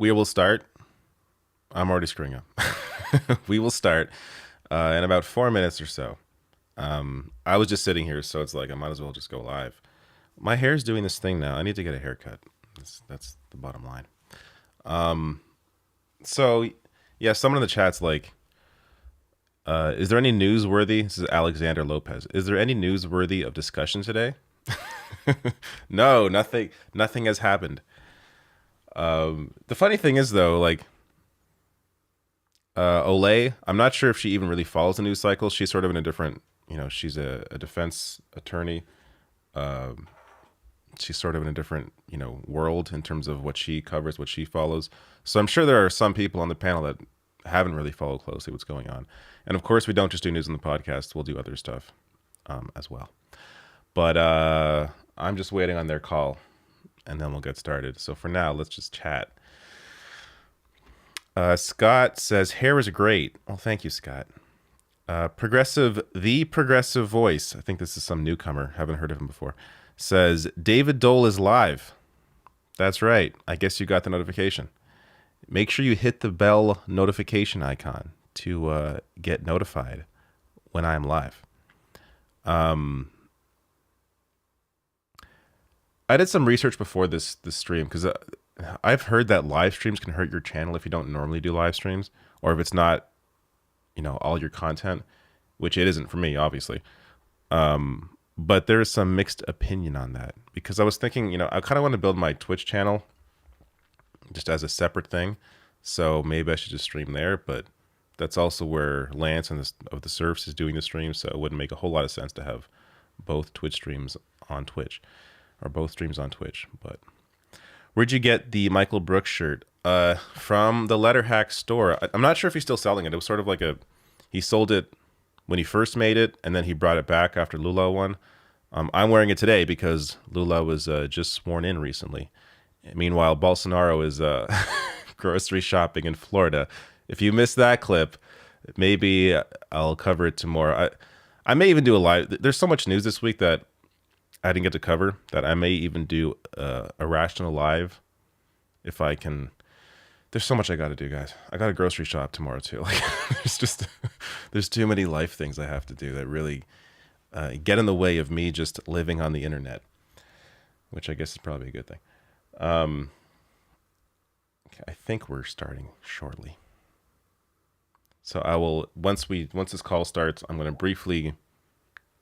We will start. I'm already screwing up. We will start in about 4 minutes or so. I was just sitting here, so it's like I might as well just go live. My hair's doing this thing now. I need to get a haircut. That's the bottom line. So, yeah, someone in the chat's like, is there any newsworthy? This is Alexander Lopez. Is there any newsworthy of discussion today? No, nothing has happened. The funny thing is, though, like, Olay, I'm not sure if she even really follows the news cycle. She's sort of in a different, she's a defense attorney. She's sort of in a different, world in terms of what she covers, what she follows. So I'm sure there are some people on the panel that haven't really followed closely what's going on. And of course, we don't just do news on the podcast. We'll do other stuff as well. But I'm just waiting on their call, and then we'll get started. So for now, let's just chat. Scott says, hair is great. Well, thank you, Scott. The Progressive Voice, I think this is some newcomer, haven't heard of him before, says, David Dole is live. That's right. I guess you got the notification. Make sure you hit the bell notification icon to get notified when I'm live. I did some research before this stream because I've heard that live streams can hurt your channel if you don't normally do live streams, or if it's not, all your content, which it isn't for me, obviously. But there's some mixed opinion on that, because I was thinking, I kind of want to build my Twitch channel just as a separate thing. So maybe I should just stream there, but that's also where Lance and of the Surfs is doing the stream. So it wouldn't make a whole lot of sense to have both Twitch streams on Twitch, or both streams on Twitch. But where'd you get the Michael Brooks shirt? From the Letterhack store. I'm not sure if he's still selling it. It was sort of like he sold it when he first made it, and then he brought it back after Lula won. I'm wearing it today because Lula was just sworn in recently. Meanwhile, Bolsonaro is grocery shopping in Florida. If you missed that clip, maybe I'll cover it tomorrow. I may even do a live. There's so much news this week that I didn't get to cover that I may even do a Rational Live if I can. There's so much I got to do, guys. I got a grocery shop tomorrow too. Like, there's too many life things I have to do that really get in the way of me just living on the internet, which I guess is probably a good thing. Okay, I think we're starting shortly. So I will once this call starts, I'm going to briefly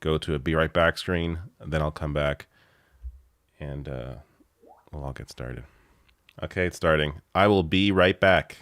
go to a be right back screen, and then I'll come back and we'll all get started. Okay, it's starting. I will be right back.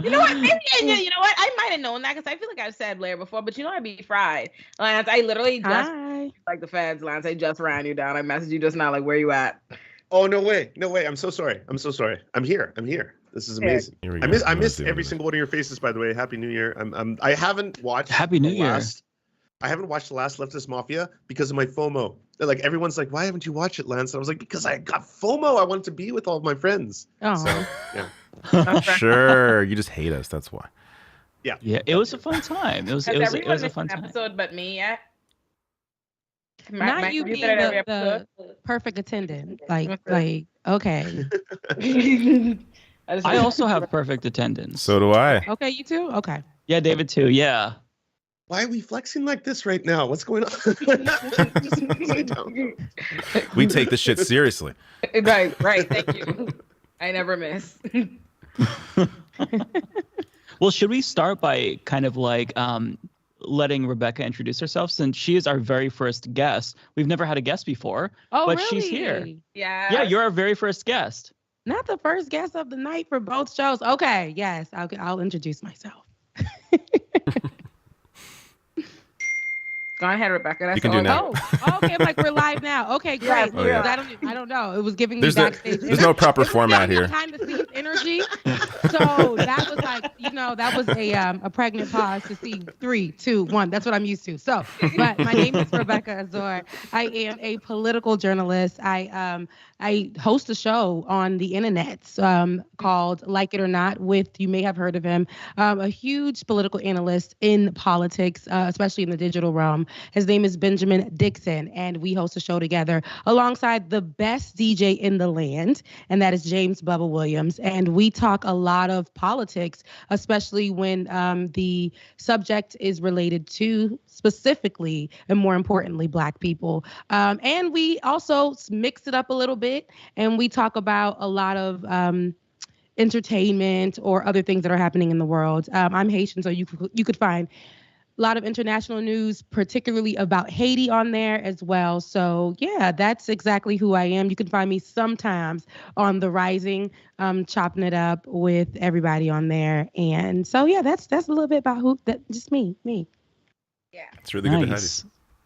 You know what? Maybe you know what? I might have known that because I feel like I've said Blair before, but you know I'd be fried. Lance, I literally just like the feds, Lance. I just ran you down. I messaged you just now, like, where you at? Oh, no way. I'm so sorry. I'm here. This is amazing. I miss every single one of your faces, by the way. Happy New Year. I haven't watched Happy New Year. I haven't watched the last Leftist Mafia because of my FOMO. Like, everyone's like, why haven't you watched it, Lance? And I was like, because I got FOMO. I wanted to be with all of my friends. Oh, so, yeah. Sure, you just hate us. That's why. Yeah. Yeah, it was a fun time. It was a fun time. Episode, but me yet. Not you being the perfect attendant. Like, okay. I also have perfect attendance. So do I. Okay, you too? Okay. Yeah, David too. Yeah. Why are we flexing like this right now? What's going on? We take this shit seriously. Right. Thank you. I never miss. Well, should we start by kind of like letting Rebecca introduce herself, since she is our very first guest? We've never had a guest before, but really? she's here. Yeah, you're our very first guest. Not the first guest of the night for both shows. Okay, yes, I'll introduce myself. Go ahead, Rebecca. That's you can do now. Oh, okay. I'm like, we're live now. Okay, great. Yeah. I don't know. It was giving me backstage. There's no proper format here. Behind the scenes energy. So that was like, that was a pregnant pause to see 3, 2, 1. That's what I'm used to. So, but my name is Rebecca Azor. I am a political journalist. I host a show on the internet called Like It or Not with, you may have heard of him, a huge political analyst in politics, especially in the digital realm. His name is Benjamin Dixon, and we host a show together alongside the best DJ in the land, and that is James Bubba Williams. And we talk a lot of politics, especially when the subject is related to specifically, and more importantly, Black people. And we also mix it up a little bit, and we talk about a lot of entertainment or other things that are happening in the world. I'm Haitian, so you could find a lot of international news, particularly about Haiti on there as well. So yeah, that's exactly who I am. You can find me sometimes on The Rising, chopping it up with everybody on there. And so yeah, that's a little bit about just me. Yeah. It's really good to have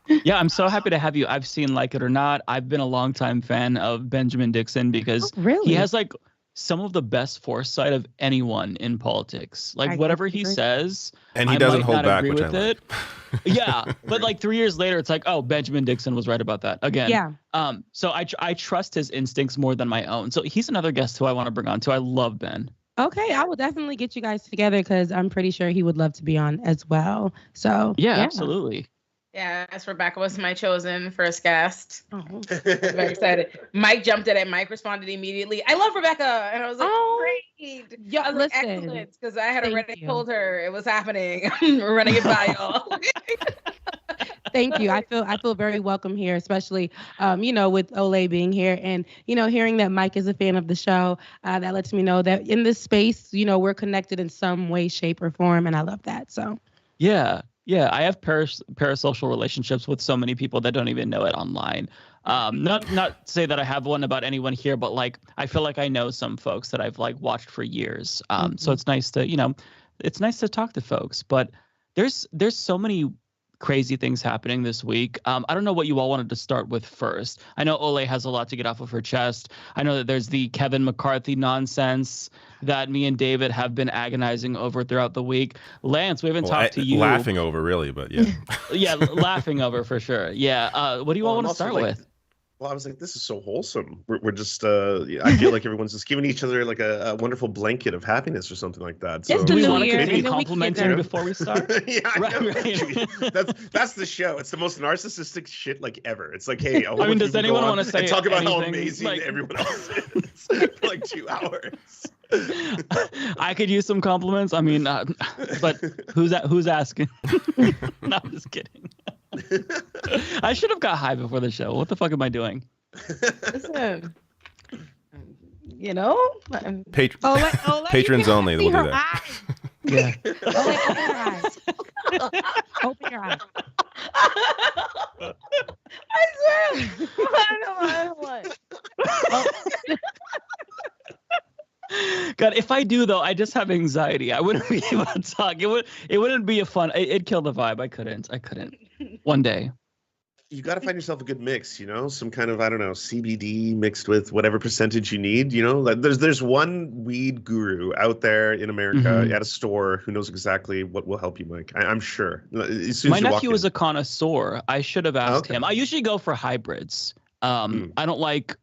you. Yeah, I'm so happy to have you. I've seen Like It or Not. I've been a longtime fan of Benjamin Dixon because he has like some of the best foresight of anyone in politics. Like whatever he says, and he doesn't hold back, which I like. Yeah, but like 3 years later, it's like, oh, Benjamin Dixon was right about that again. Yeah. So I trust his instincts more than my own. So he's another guest who I want to bring on too. I love Ben. Okay, I will definitely get you guys together because I'm pretty sure he would love to be on as well. So yeah. Absolutely. Yeah, as Rebecca was my chosen first guest. Oh. I was very excited. Mike jumped in and Mike responded immediately. I love Rebecca. And I was like, great. Yeah, excellent. Because I had already told her it was happening. We're running it by y'all. Thank you. I feel very welcome here, especially, with Olay being here and, hearing that Mike is a fan of the show. That lets me know that in this space, we're connected in some way, shape, or form. And I love that. So, yeah. Yeah, I have parasocial relationships with so many people that don't even know it online. Not to say that I have one about anyone here, but like I feel like I know some folks that I've like watched for years. So it's nice to, it's nice to talk to folks. But there's so many crazy things happening this week. I don't know what you all wanted to start with first. I know Olay has a lot to get off of her chest. I know that there's the Kevin McCarthy nonsense that me and David have been agonizing over throughout the week. Lance, we haven't talked to you. Laughing over, really, but yeah. Yeah, laughing over for sure. Yeah. What do you all want to start with? Well, I was like, this is so wholesome. We're just, I feel like everyone's just giving each other like a wonderful blanket of happiness or something like that. So, do we want to continue complimenting before we start? Yeah, right. That's the show. It's the most narcissistic shit like ever. It's like, hey, I mean, does anyone want to say talk about anything, how amazing everyone else is for like 2 hours? I could use some compliments. I mean, but who's asking? No, I'm just kidding. I should have got high before the show. What the fuck am I doing? Listen, patrons only will do that. Yeah. Open your eyes. Open your eyes. I swear. I don't know what. God, if I do though, I just have anxiety. I wouldn't be able to talk. It wouldn't be a fun. It'd kill the vibe. I couldn't. One day. You got to find yourself a good mix, you know, some kind of, I don't know, CBD mixed with whatever percentage you need, you know. Like there's one weed guru out there in America at a store who knows exactly what will help you, Mike. I'm sure. As soon My as you nephew walk is a connoisseur. I should have asked him. I usually go for hybrids. I don't like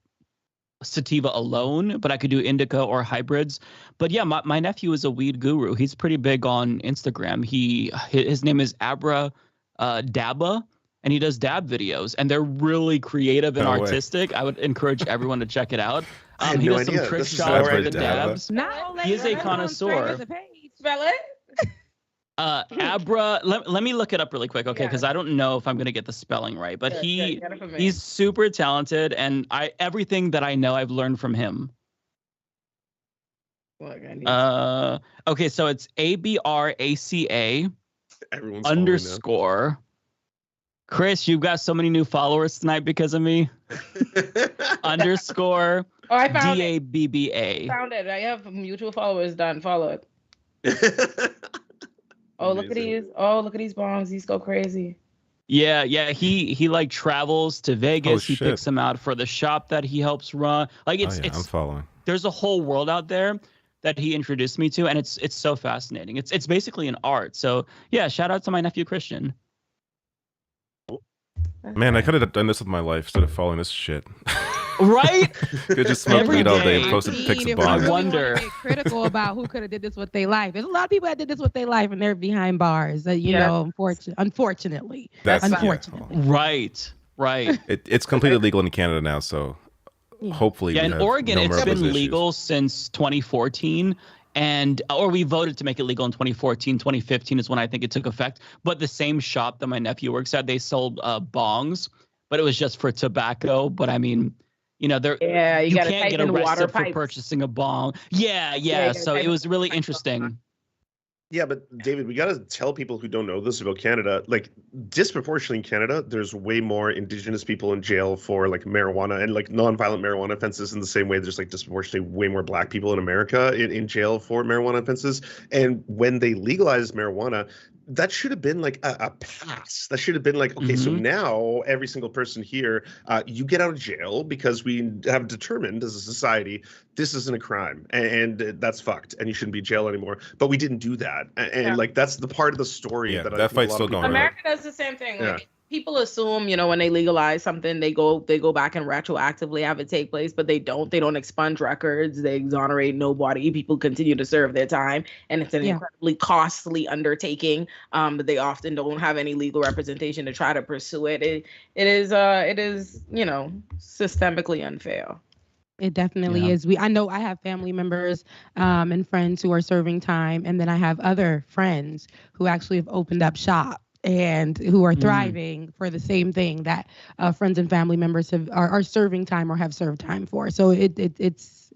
sativa alone, but I could do indica or hybrids. But yeah, my nephew is a weed guru. He's pretty big on Instagram. His name is Abra Dabba. And he does dab videos, and they're really creative and artistic. I would encourage everyone to check it out. He does some trick shots with the dabs. He is a connoisseur. Spell it. Abra, let me look it up really quick, okay? Because I don't know if I'm gonna get the spelling right, but he's super talented, and everything that I know I've learned from him. Okay, so it's ABRACA _ Chris, you've got so many new followers tonight because of me. _ I found DABBA. Found it. I have mutual followers done. Follow it. Look at these. Look at these bombs. These go crazy. Yeah. He like travels to Vegas. He picks them out for the shop that he helps run. Like I'm following. There's a whole world out there that he introduced me to, and it's so fascinating. It's basically an art. So yeah, shout out to my nephew Christian. Man, I could have done this with my life instead of following this shit. Right? Could just smoke weed all day and posted pics of bars. I wonder. Get critical about who could have did this with their life. There's a lot of people that did this with their life, and they're behind bars. You know, unfortunately. Right. It's completely legal in Canada now, so hopefully. Yeah, in Oregon, it's been legal since 2014. Or we voted to make it legal in 2014. 2015 is when I think it took effect. But the same shop that my nephew works at, they sold bongs, but it was just for tobacco. But I mean, you know, you can't get arrested for purchasing a bong. Yeah. So it was really interesting. Yeah, but David, we got to tell people who don't know this about Canada, like disproportionately in Canada, there's way more Indigenous people in jail for like marijuana and like non-violent marijuana offenses in the same way there's like disproportionately way more Black people in America in jail for marijuana offenses. And when they legalized marijuana, that should have been like a pass. That should have been like, okay, so now every single person here, you get out of jail because we have determined as a society this isn't a crime and that's fucked and you shouldn't be in jail anymore. But we didn't do that. And like that's the part of the story that fight's still going on. America does the same thing. Like, people assume, you know, when they legalize something, they go back and retroactively have it take place, but they don't expunge records, they exonerate nobody. People continue to serve their time, and it's an incredibly costly undertaking. But they often don't have any legal representation to try to pursue it. It is, you know, systemically unfair. It definitely is. I know I have family members and friends who are serving time, and then I have other friends who actually have opened up shop and who are thriving for the same thing that friends and family members are serving time or have served time for. So it's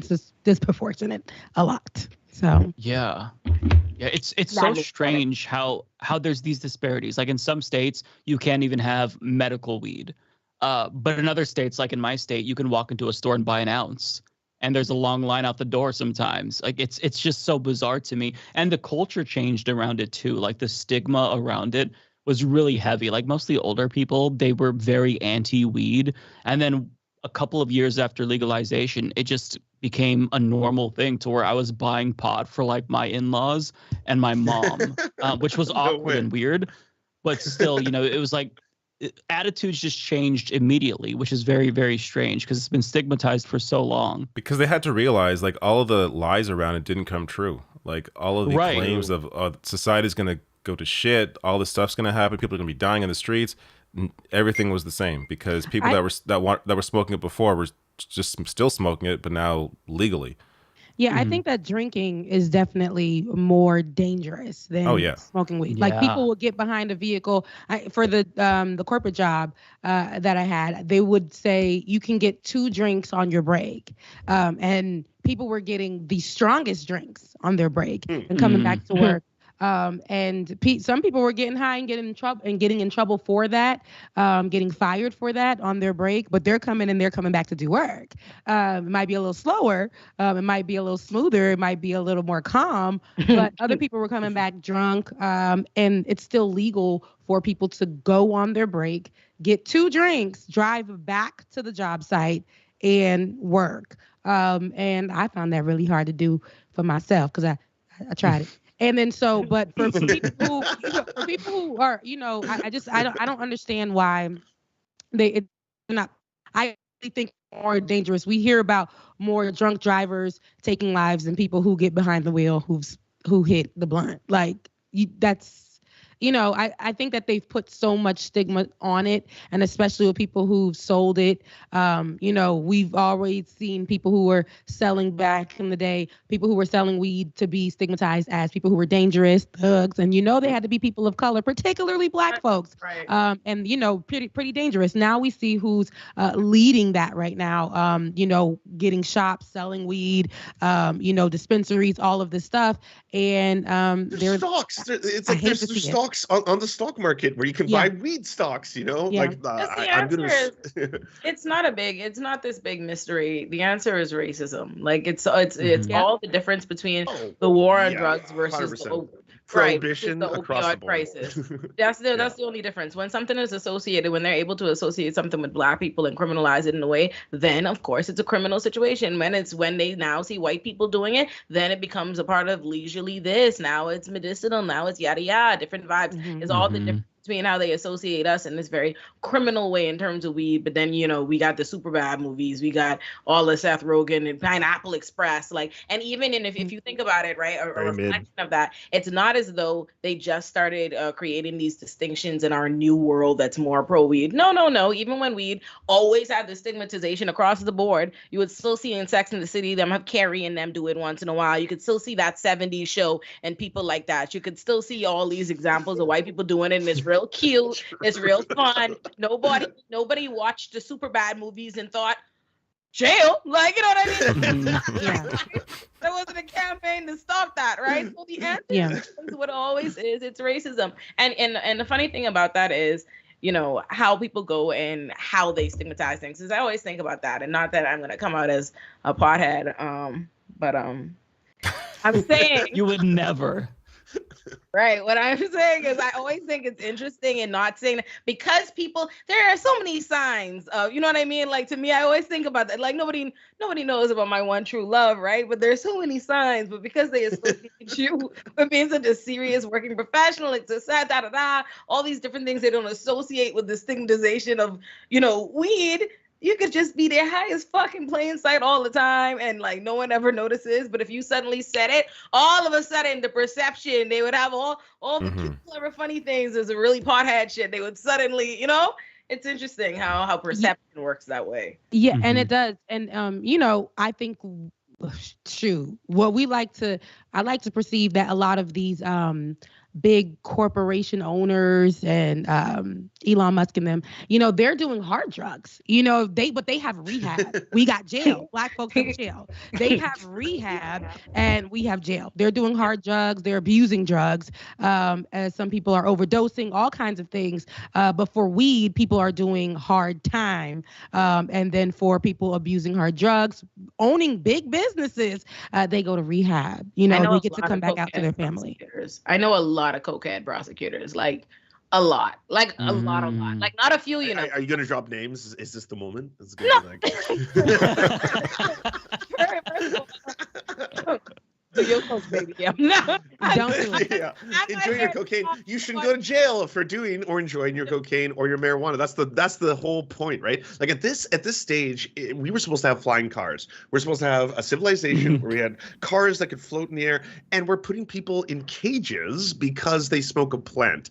just disproportionate a lot. So it's so strange how there's these disparities. Like in some states you can't even have medical weed, but in other states, like in my state, you can walk into a store and buy an ounce. And there's a long line out the door sometimes. Like it's just so bizarre to me. And the culture changed around it too. Like the stigma around it was really heavy. Like mostly older people, they were very anti-weed. And then a couple of years after legalization, it just became a normal thing to where I was buying pot for like my in-laws and my mom, which was awkward and weird. But still, you know, it was like attitudes just changed immediately, which is very, very strange because it's been stigmatized for so long. Because they had to realize like all of the lies around it didn't come true. Like all of the claims of society's going to go to shit, all this stuff's going to happen, people are going to be dying in the streets. Everything was the same because people that were smoking it before were just still smoking it, but now legally. Yeah, I think that drinking is definitely more dangerous than smoking weed. Like people would get behind a vehicle. For the corporate job that I had, they would say you can get 2 drinks on your break, and people were getting the strongest drinks on their break and coming back to work And some people were getting high and getting in trouble for that, getting fired for that on their break. But they're coming back to do work. It might be a little slower. It might be a little smoother. It might be a little more calm. But other people were coming back drunk. And it's still legal for people to go on their break, get 2 drinks, drive back to the job site, and work. And I found that really hard to do for myself because I tried it. And then but for people who are, I don't understand why it's not. I think more dangerous. We hear about more drunk drivers taking lives than people who get behind the wheel who hit the blunt. Like that's. I think that they've put so much stigma on it, and especially with people who've sold it. We've always seen people who were selling back in the day, people who were selling weed to be stigmatized as people who were dangerous, thugs, and they had to be people of color, particularly Black folks, right. And pretty dangerous. Now we see who's leading that right now. Getting shops, selling weed, dispensaries, all of this stuff, and there's stocks. It's like there's stocks on the stock market where you can buy weed stocks. Yeah. Like it's not this big mystery. The answer is racism. Like it's all the difference between the war on drugs versus the prohibition the across the board. Crisis. That's the only difference. When something is associated, when they're able to associate something with Black people and criminalize it in a way, then of course it's a criminal situation. When they now see white people doing it, then it becomes a part of leisurely this. Now it's medicinal. Now it's yada yada. Different vibes. It's all the difference between how they associate us in this very criminal way in terms of weed. But then, we got the Superbad movies, we got all the Seth Rogen and Pineapple Express, and even if you think about it, right, a reflection of that, it's not as though they just started creating these distinctions in our new world that's more pro weed. No. Even when weed always had the stigmatization across the board, you would still see in Sex and the City them have Carrie and them do it once in a while. You could still see that 70s show and people like that. You could still see all these examples of white people doing it, and it's real cute, it's real fun. Nobody watched the Superbad movies and thought jail, what I mean? There wasn't a campaign to stop that, right? So the answer is what it always is. It's racism, and the funny thing about that is, how people go and how they stigmatize things. Because I always think about that, and not that I'm gonna come out as a pothead, but I'm saying you would never. Right. What I'm saying is I always think it's interesting and not saying that because there are so many signs of, you know what I mean? Like, to me, I always think about that. Like, nobody knows about my one true love, right? But there's so many signs, but because they associate you with being such a serious working professional, it's a sad, all these different things they don't associate with the stigmatization of, weed. You could just be there high as fucking plain sight all the time and no one ever notices. But if you suddenly said it, all of a sudden the perception, they would have all the cute, clever, funny things as a really pothead shit. They would suddenly, it's interesting how perception works that way. Yeah, and it does. And, I think, I like to perceive that a lot of these big corporation owners and Elon Musk and them, they're doing hard drugs. But they have rehab. We got jail. Black folks have jail. They have rehab and we have jail. They're doing hard drugs. They're abusing drugs. As some people are overdosing, all kinds of things. But for weed, people are doing hard time. And then for people abusing hard drugs, owning big businesses, they go to rehab. They get to come back out to their family. I know a lot of cokehead prosecutors, a lot, a lot, not a few, Are you gonna drop names? Is this the moment? It's no. Do your coke, baby. Yeah. No, don't do it. Yeah. Enjoy your cocaine. You should go to jail for doing or enjoying your cocaine or your marijuana. That's the whole point, right? Like at this stage, we were supposed to have flying cars. We're supposed to have a civilization where we had cars that could float in the air, and we're putting people in cages because they smoke a plant.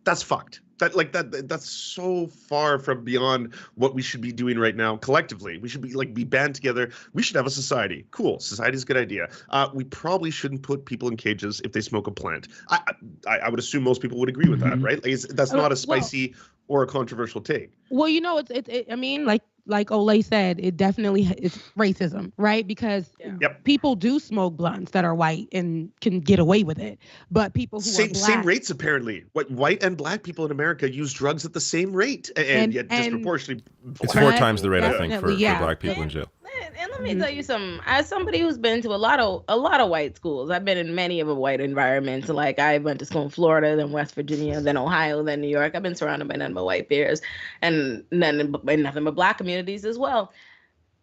That's fucked. That's so far from beyond what we should be doing right now collectively. We should be band together. We should have a society. Cool. Society's a good idea. We probably shouldn't put people in cages if they smoke a plant. I would assume most people would agree with that, right? That's not a spicy or a controversial take. Well, like Olay said, it definitely is racism, right? Because people do smoke blunts that are white and can get away with it, but people who are black, same rates apparently. White and black people in America use drugs at the same rate, and yet disproportionately. It's 4 times the rate, I think, for black people in jail. And let me tell you something. As somebody who's been to a lot of white schools, I've been in many of a white environments. Like I went to school in Florida, then West Virginia, then Ohio, then New York. I've been surrounded by nothing but white peers, and then in nothing but black communities as well.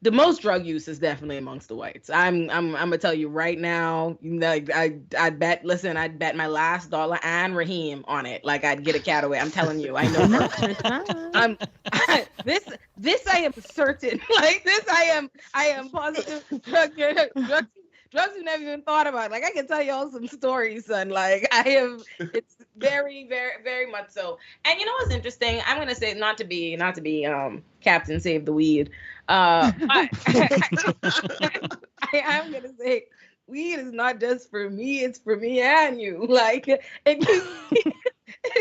The most drug use is definitely amongst the whites. I'm gonna tell you right now. Like I'd bet my last dollar and Raheem on it. Like I'd get a cat away. I'm telling you, I know. This I am certain. Like this I am positive. Drugs you never even thought about. Like I can tell you all some stories, son. Like it's very, very, very much so. And you know what's interesting? I'm gonna say not to be Captain Save the Weed. I am gonna say weed is not just for me, it's for me and you. Like it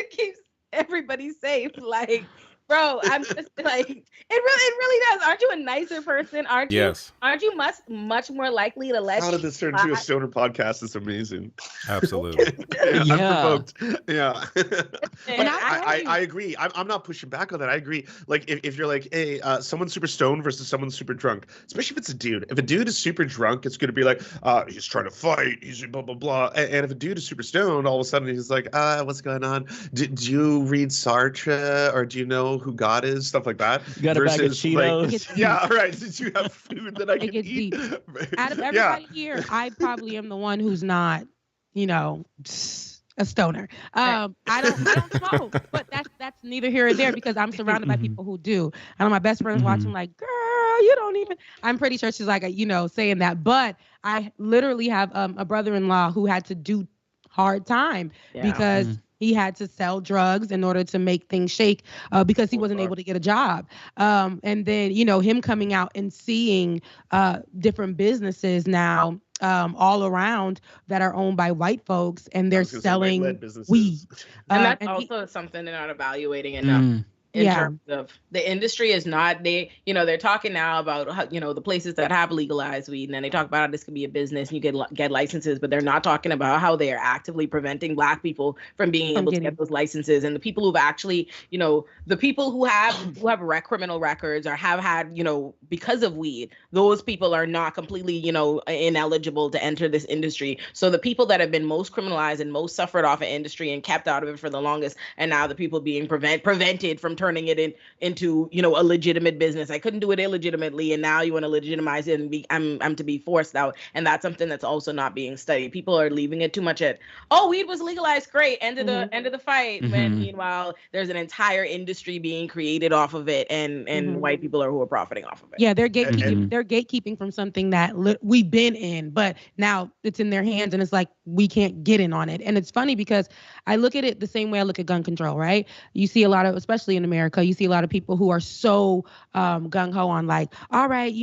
keeps everybody safe. Like, bro, I'm just like it really does. Aren't you a nicer person? Aren't you? Yes. Aren't you much more likely to let? How did this turn into a stoner podcast? It's amazing. Absolutely. I'm provoked. Yeah. And I agree. I'm not pushing back on that. I agree. Like if you're like, hey, someone's super stoned versus someone super drunk, especially if it's a dude. If a dude is super drunk, it's gonna be like, he's trying to fight. He's blah blah blah. And if a dude is super stoned, all of a sudden he's like, what's going on? Do you read Sartre or do you know who God is? Stuff like that. You got a bag of Cheetos. Like, yeah, right. Did you have food that I can eat? Deep. Out of everybody here, I probably am the one who's not, a stoner. I don't smoke, but that's neither here or there because I'm surrounded by people who do. I know my best friend's watching like, girl, you don't even. I'm pretty sure she's like, saying that. But I literally have a brother-in-law who had to do hard time because he had to sell drugs in order to make things shake because he wasn't able to get a job. And then, him coming out and seeing different businesses now all around that are owned by white folks and they're selling weed. And that's also something they're not evaluating enough. In terms of the industry is not, they're talking now about how, the places that have legalized weed, and then they talk about how this could be a business and you get licenses, but they're not talking about how they are actively preventing Black people from being able to get those licenses. And the people who've actually, the people who have criminal records or have had, because of weed, those people are not completely, ineligible to enter this industry. So the people that have been most criminalized and most suffered off an industry and kept out of it for the longest, and now the people being prevented from turning it into a legitimate business. I couldn't do it illegitimately, and now you want to legitimize it and I'm to be forced out. And that's something that's also not being studied. People are leaving it too much at, weed was legalized, great, end of the fight. When meanwhile there's an entire industry being created off of it, and white people who are profiting off of it. Yeah, they're gatekeeping. They're gatekeeping from something that we've been in, but now it's in their hands, and it's like we can't get in on it. And it's funny because I look at it the same way I look at gun control. Right? You see a lot of, especially in America, you see a lot of people who are so gung-ho on like, all right,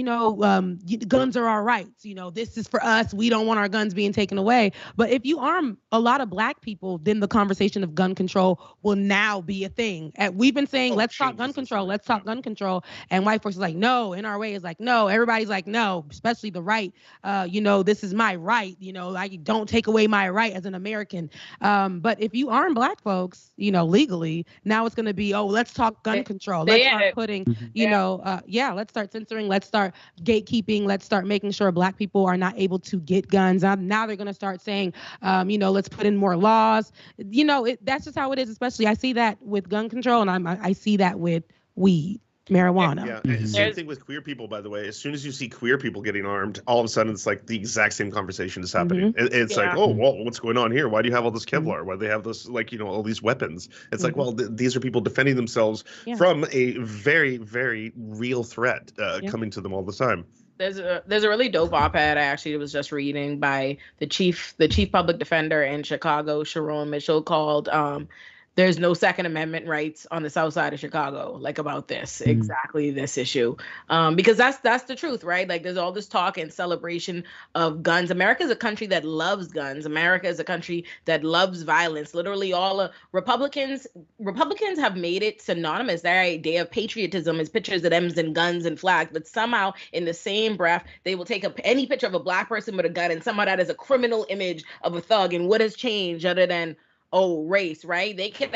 guns are our rights. This is for us. We don't want our guns being taken away. But if you arm a lot of Black people, then the conversation of gun control will now be a thing. We've been saying, let's talk gun control. Let's talk gun control. And white folks are like, no. NRA is like, no. Everybody's like, no, especially the right. This is my right. I don't take away my right as an American. But if you arm Black folks, legally, now it's going to be, let's talk gun control. Let's start putting, let's start censoring. Let's start gatekeeping. Let's start making sure Black people are not able to get guns. Now they're going to start saying, let's put in more laws. That's just how it is. Especially I see that with gun control, and I see that with weed. Marijuana. Yeah, same thing with queer people, by the way. As soon as you see queer people getting armed, all of a sudden it's like the exact same conversation is happening. It's like, what's going on here? Why do you have all this Kevlar? Why do they have this, all these weapons? It's like, well, these are people defending themselves from a very, very real threat coming to them all the time. There's a really dope op-ed I actually was just reading by the chief public defender in Chicago, Sharon Mitchell, called there's no Second Amendment rights on the South Side of Chicago, like about this, exactly this issue. Because that's the truth, right? Like there's all this talk and celebration of guns. America is a country that loves guns. America is a country that loves violence. Literally all Republicans have made it synonymous. Their idea of patriotism is pictures of them and guns and flags, but somehow in the same breath, they will take any picture of a Black person with a gun and somehow that is a criminal image of a thug. And what has changed other than race, right? They could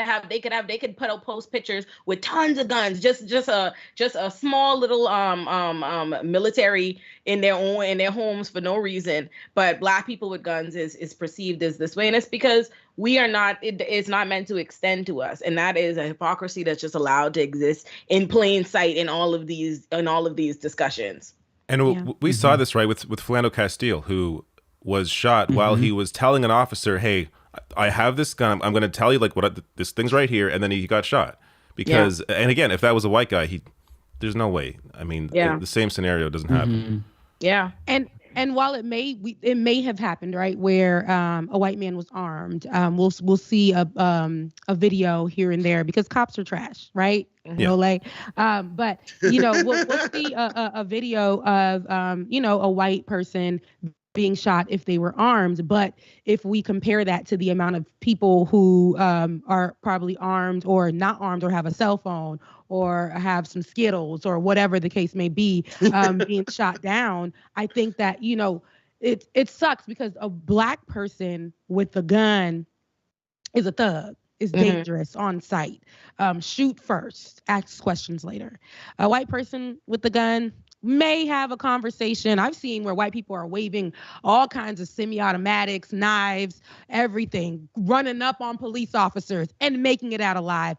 post pictures with tons of guns, just a small little military in their homes for no reason. But Black people with guns is perceived as this way, and it's because it's not meant to extend to us, and that is a hypocrisy that's just allowed to exist in plain sight in all of these discussions. And we saw this, right, with Philando Castile, who was shot while he was telling an officer, "Hey, I have this gun. I'm going to tell you like this thing's right here," and then he got shot because. And again, if that was a white guy, there's no way. I mean, the same scenario doesn't happen. Yeah, and while it may have happened, right, where a white man was armed, we'll see a video here and there because cops are trash, right? Olay. But we'll see a video of a white person being shot if they were armed. But if we compare that to the amount of people who are probably armed or not armed or have a cell phone or have some Skittles or whatever the case may be, being shot down, I think that, it sucks because a Black person with a gun is a thug, is dangerous on sight. Shoot first, ask questions later. A white person with a gun may have a conversation. I've seen where white people are waving all kinds of semi-automatics, knives, everything, running up on police officers and making it out alive.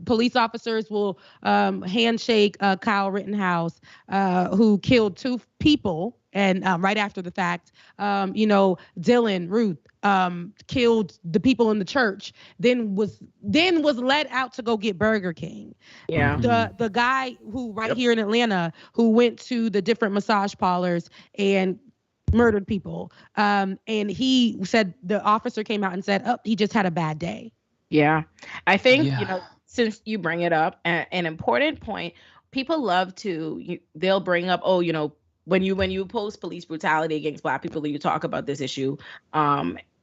Police officers will handshake Kyle Rittenhouse, who killed 2 people. And right after the fact, Dylan Ruth killed the people in the church, then was led out to go get Burger King. Yeah. The guy who here in Atlanta who went to the different massage parlors and murdered people. And he said, the officer came out and said, "Oh, he just had a bad day." Yeah. I think, since you bring it up, an important point, people love they'll bring up, when you oppose police brutality against Black people, you talk about this issue.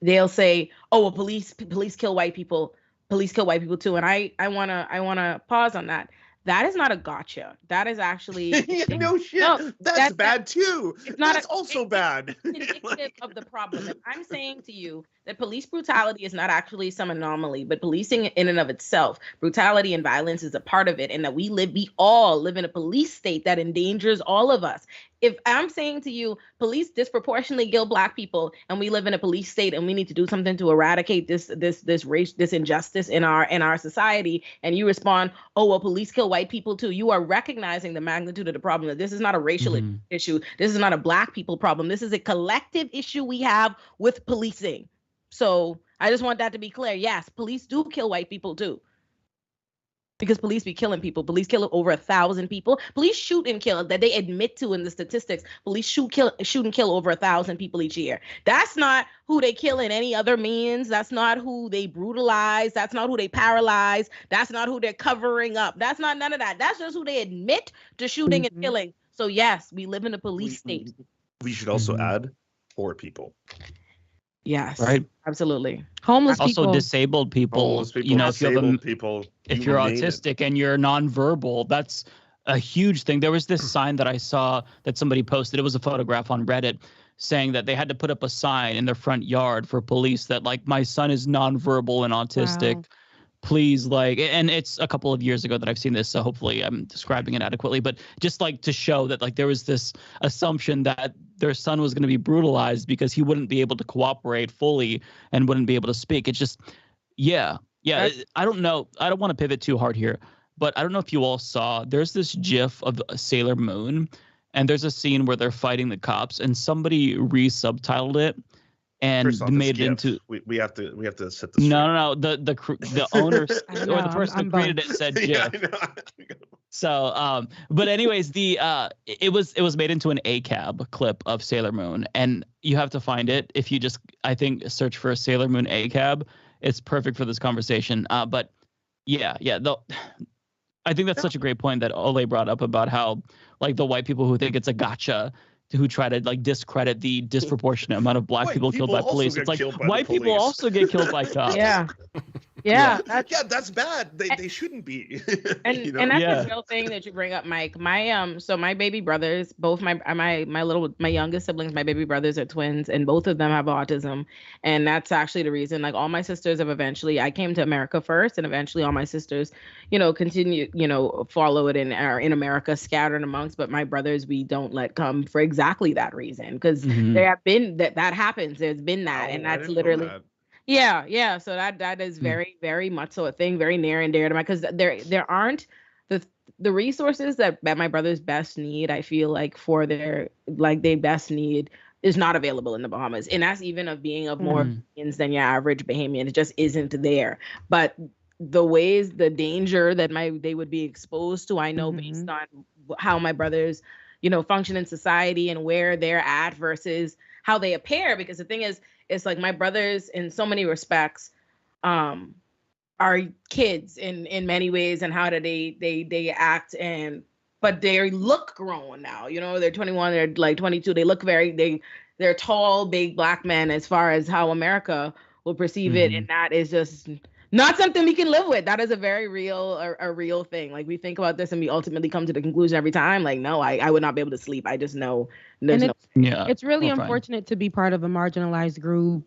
They'll say, "Oh, well, police kill white people. Police kill white people too." And I wanna pause on that. That is not a gotcha. That is actually no shit. No, that's bad too. That's also bad. It's indicative of the problem. And I'm saying to you that police brutality is not actually some anomaly, but policing in and of itself, brutality and violence is a part of it, and that we all live in a police state that endangers all of us. If I'm saying to you, police disproportionately kill Black people, and we live in a police state, and we need to do something to eradicate this injustice in our society, and you respond, "Oh, well, police kill white people too," you are recognizing the magnitude of the problem. That this is not a racial issue. This is not a Black people problem. This is a collective issue we have with policing. So I just want that to be clear. Yes, police do kill white people too. Because police be killing people. Police kill over 1,000 people. Police shoot and kill, that they admit to in the statistics. Police shoot and kill over 1,000 people each year. That's not who they kill in any other means. That's not who they brutalize. That's not who they paralyze. That's not who they're covering up. That's not none of that. That's just who they admit to shooting and killing. So yes, we live in a police state. We should also add poor people. Yes. Right. Absolutely. Homeless also people. Disabled people. If you're autistic and you're nonverbal, that's a huge thing. There was this sign that I saw that somebody posted. It was a photograph on Reddit saying that they had to put up a sign in their front yard for police that, like, my son is nonverbal and autistic. Wow. Please, and it's a couple of years ago that I've seen this, so hopefully I'm describing it adequately, but just to show that there was this assumption that their son was going to be brutalized because he wouldn't be able to cooperate fully and wouldn't be able to speak. It's just, I don't know. I don't want to pivot too hard here, but I don't know if you all saw, there's this GIF of Sailor Moon, and there's a scene where they're fighting the cops, and somebody re-subtitled it and made it into. We have to set this. No. The owners or the person who created it said GIF. So, but anyways, it was made into an ACAB clip of Sailor Moon, and you have to find it if you just, I think, search for a Sailor Moon ACAB. it's perfect for this conversation. But yeah. I think that's such a great point that Olay brought up about how like the white people who think it's a gotcha, who try to like discredit the disproportionate amount of black people killed by police. It's like white people also get killed by cops. Yeah, that's bad. They shouldn't be. And that's a real thing that you bring up, Mike. My so my baby brothers, both my youngest siblings, my baby brothers are twins, and both of them have autism, and that's actually the reason. Like all my sisters have eventually, I came to America first, and eventually all my sisters, continue, follow it and are in America, scattered amongst. But my brothers, we don't let come for exactly that reason, because there have been that happens. There's been that, and that's literally. Yeah. So that is very, very much so a thing, very near and dear to my, because there aren't the resources that my brothers best need. I feel like for their they best need is not available in the Bahamas, and that's even of being of more Bahamians than your average Bahamian. It just isn't there. But the danger that they would be exposed to, I know based on how my brothers, function in society and where they're at versus how they appear. Because the thing is, it's like my brothers in so many respects are kids in many ways, and how do they act, but they look grown now. They're 21, they're like 22. They look they're tall, big black men as far as how America will perceive it, and that is just not something we can live with. That is a very real thing. Like we think about this and we ultimately come to the conclusion every time, like, no, I would not be able to sleep. I just know it's really unfortunate to be part of a marginalized group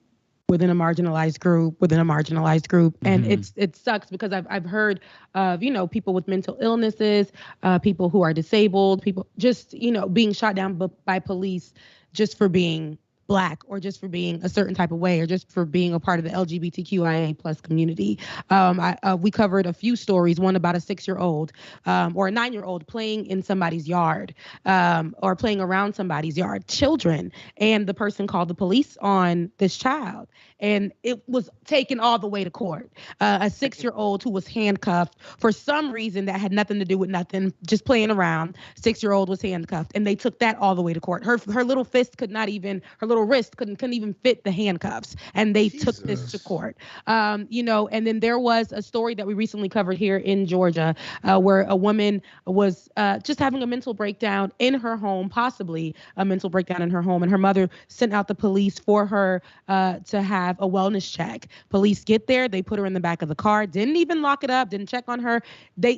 within a marginalized group within a marginalized group. And it sucks because I've heard of, people with mental illnesses, people who are disabled, people just, being shot down by police just for being Black, or just for being a certain type of way, or just for being a part of the LGBTQIA plus community. We covered a few stories, one about a 6-year-old or a 9-year-old playing in somebody's yard or playing around somebody's yard, children. And the person called the police on this child, and it was taken all the way to court. A 6-year-old who was handcuffed for some reason that had nothing to do with nothing, just playing around. 6-year-old was handcuffed, and they took that all the way to court. Her little fist could not even, her little wrist couldn't even fit the handcuffs, and they took this to court. And then there was a story that we recently covered here in Georgia, where a woman was just having a mental breakdown in her home, possibly a mental breakdown in her home, and her mother sent out the police for her to have a wellness check. Police get there, they put her in the back of the car, didn't even lock it up, didn't check on her.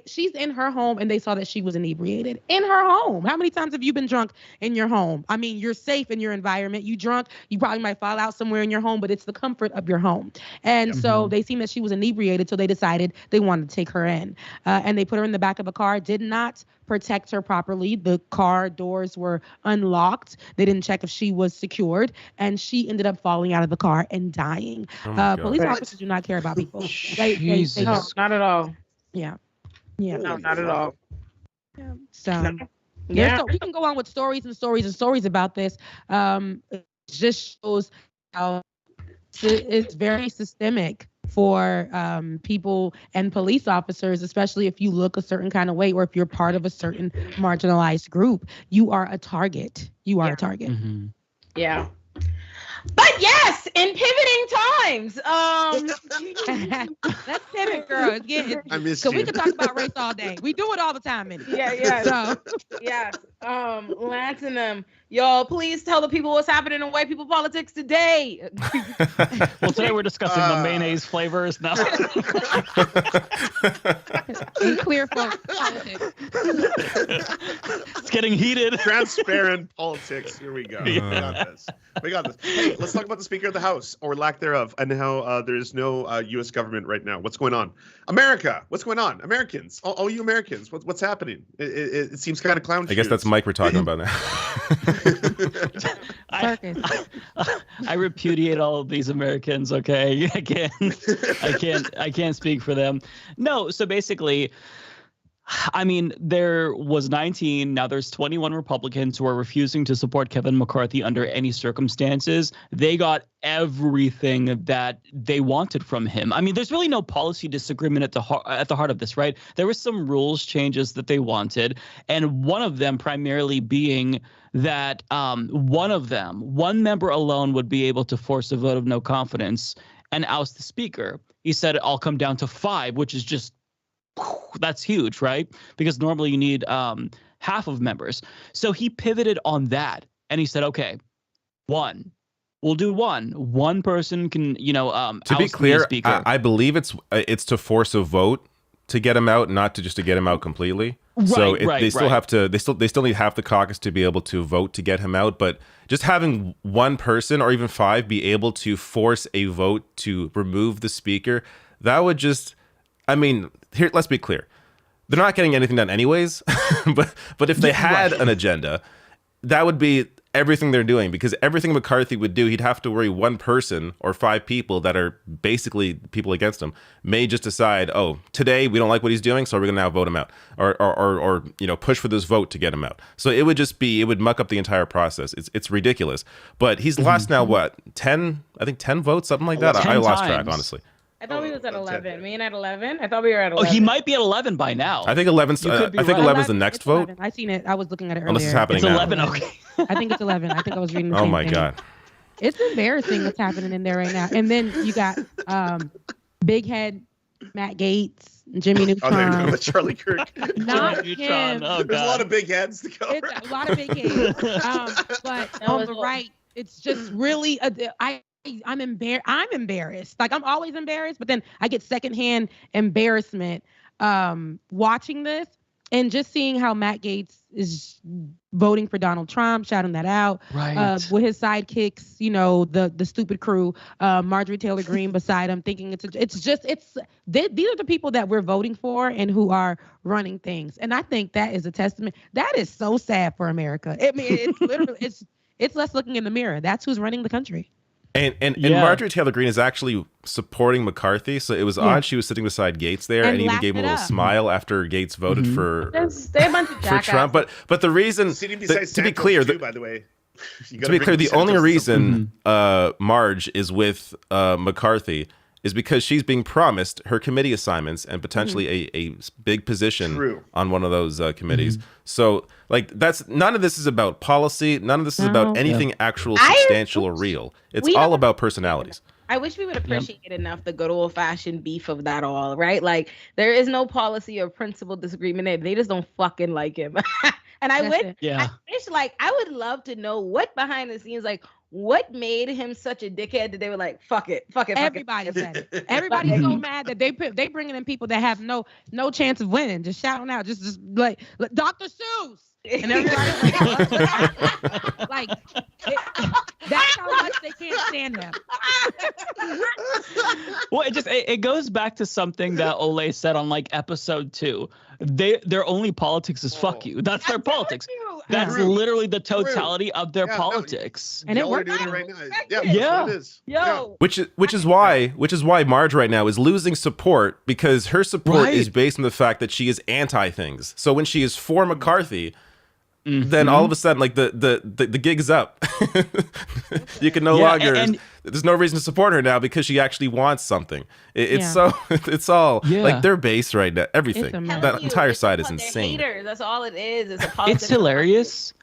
She's in her home, and they saw that she was inebriated in her home. How many times have you been drunk in your home? I mean, you're safe in your environment. You drunk, you probably might fall out somewhere in your home, but it's the comfort of your home. And so they seen that she was inebriated, so they decided they wanted to take her in. And they put her in the back of a car, did not protect her properly. The car doors were unlocked. They didn't check if she was secured, and she ended up falling out of the car and dying. Police officers do not care about people. They no, not at all. Yeah. No, not at all. Yeah. So we can go on with stories and stories and stories about this. It just shows how it's very systemic for people and police officers, especially if you look a certain kind of way, or if you're part of a certain marginalized group. You are a target. A target. Yeah. But yes, in pivoting times, let's pivot, girls. I miss you. So we can talk about race all day. We do it all the time. Yeah. So yes, Lance and them, y'all, please tell the people what's happening in white people politics today. Well, today we're discussing the mayonnaise flavors now. In clear politics. It's getting heated. Transparent politics. Here we go. Yeah. We got this. Hey, let's talk about the Speaker of the House, or lack thereof, and how there's no U.S. government right now. What's going on? America, what's going on? Americans, all you Americans, what's happening? It seems kind of clown. I guess that's Mike we're talking about now. I repudiate all of these Americans. Okay, I can't speak for them. No, so basically, I mean, there was 19. Now there's 21 Republicans who are refusing to support Kevin McCarthy under any circumstances. They got everything that they wanted from him. I mean, there's really no policy disagreement at the heart of this, right? There were some rules changes that they wanted, and one of them primarily being that one member alone would be able to force a vote of no confidence. and oust the speaker. He said, I'll come down to 5, which is just, that's huge, right? Because normally you need half of members. So he pivoted on that, and he said, okay, 1. We'll do 1. 1 person can, to be clear, I believe it's to force a vote to get him out, not to just to get him out completely. So they still have to. They still need half the caucus to be able to vote to get him out. But just having 1 person or even 5 be able to force a vote to remove the speaker, that would just. I mean, here. Let's be clear. They're not getting anything done anyways. but if they had an agenda, that would be everything they're doing, because everything McCarthy would do, he'd have to worry 1 person or 5 people that are basically people against him may just decide, oh, today we don't like what he's doing, so we're going to now vote him out, or push for this vote to get him out. So it would muck up the entire process. It's ridiculous. But he's lost now, what, 10 votes, something like that? I lost track, honestly. I thought he was at 11. Me and at 11? I thought we were at 11. Oh, he might be at 11 by now. I think 11's the next vote. I seen it. I was looking at it earlier. Unless it's happening it's 11, now. Okay. I think it's 11. I think I was reading the Oh same my thing. God. It's embarrassing what's happening in there right now. And then you got Big Head, Matt Gaetz, Jimmy Neutron. Oh, there you go, Charlie Kirk. Not him. Oh, There's a lot of big heads to cover. It's a lot of big heads. But on the right, it's just really I'm embarrassed. Like, I'm always embarrassed, but then I get secondhand embarrassment watching this and just seeing how Matt Gaetz is voting for Donald Trump, shouting that out, right? With his sidekicks, the stupid crew, Marjorie Taylor Greene beside him, thinking these are the people that we're voting for and who are running things. And I think that is a testament. That is so sad for America. I mean, it's literally it's us looking in the mirror. That's who's running the country. And Marjorie Taylor Greene is actually supporting McCarthy, so it was odd she was sitting beside Gaetz there and even gave him a little smile after Gaetz voted for Trump. But the reason, to be clear, by the way, the only reason Marge is with McCarthy is because she's being promised her committee assignments and potentially a big position on one of those committees. So, that's none of this is about policy. None of this is about anything actual, substantial, or real. It's all about personalities. I wish we would appreciate enough the good old-fashioned beef of that all, right? Like, there is no policy or principle disagreement there. They just don't fucking like him. And I wish, I would love to know what behind the scenes, what made him such a dickhead that they were like, fuck it. Everybody said it. Everybody's so mad that they bringing in people that have no chance of winning, just shouting out, just like Dr. Seuss. And everybody's that's how much they can't stand him. Well, it goes back to something that Olay said on episode 2. Their only politics is fuck you. That's their politics. That's literally the totality of their politics. And it works right now. Yeah. It is. Which is why Marge right now is losing support, because her support is based on the fact that she is anti things. So when she is for McCarthy, then all of a sudden, the gig's up. You can no longer. And there's no reason to support her now because she actually wants something. It's all their base right now. Everything. That entire side is insane. Haters. That's all it is. It's hilarious.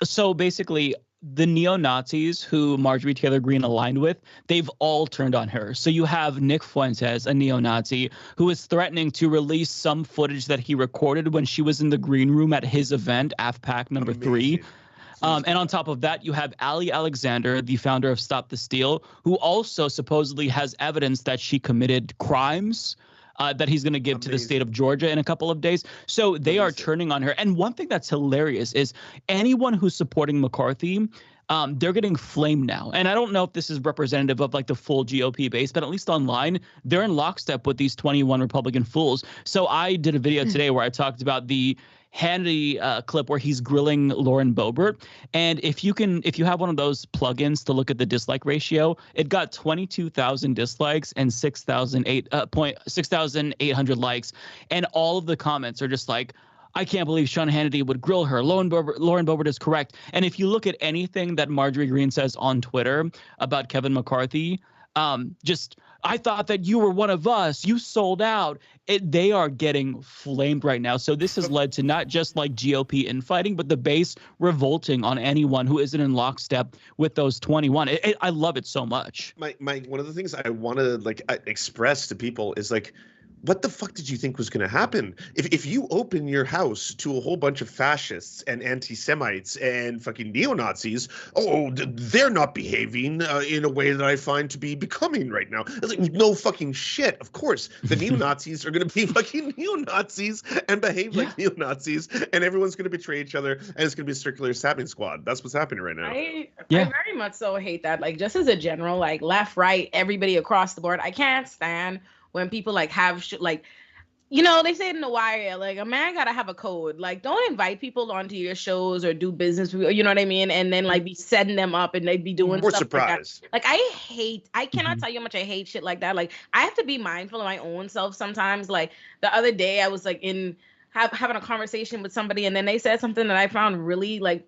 So basically, the neo-Nazis who Marjorie Taylor Greene aligned with, they've all turned on her. So you have Nick Fuentes, a neo-Nazi, who is threatening to release some footage that he recorded when she was in the green room at his event, AFPAC number 3. And on top of that, you have Ali Alexander, the founder of Stop the Steal, who also supposedly has evidence that she committed crimes that he's going to give to the state of Georgia in a couple of days. So they are turning on her. And one thing that's hilarious is anyone who's supporting McCarthy, they're getting flamed now. And I don't know if this is representative of the full GOP base, but at least online, they're in lockstep with these 21 Republican fools. So I did a video today where I talked about the Hannity clip where he's grilling Lauren Boebert. And if you have one of those plugins to look at the dislike ratio, it got 22,000 dislikes and 6,800 likes. And all of the comments are just like, I can't believe Sean Hannity would grill her. Lauren Boebert is correct. And if you look at anything that Marjorie Greene says on Twitter about Kevin McCarthy, just, I thought that you were one of us. You sold out. They are getting flamed right now. So this has led to not just like GOP infighting, but the base revolting on anyone who isn't in lockstep with those 21. I love it so much. My one of the things I want to like express to people is like, what the fuck did you think was going to happen? If you open your house to a whole bunch of fascists and anti-Semites and fucking neo-Nazis, they're not behaving in a way that I find to be becoming right now. It's like, no fucking shit. Of course, the neo-Nazis are going to be fucking neo-Nazis and behave like neo-Nazis, and everyone's going to betray each other, and it's going to be a circular stabbing squad. That's what's happening right now. I very much so hate that. Like, just as a general, like left, right, everybody across the board, I can't stand when people like have shit like, you know, they say it in The Wire, like a man gotta have a code. Like, don't invite people onto your shows or do business with, you know what I mean? And then like be setting them up and they'd be doing Or stuff surprise. like that. Like I cannot tell you how much I hate shit like that. Like I have to be mindful of my own self sometimes. Like the other day I was like having a conversation with somebody and then they said something that I found really like,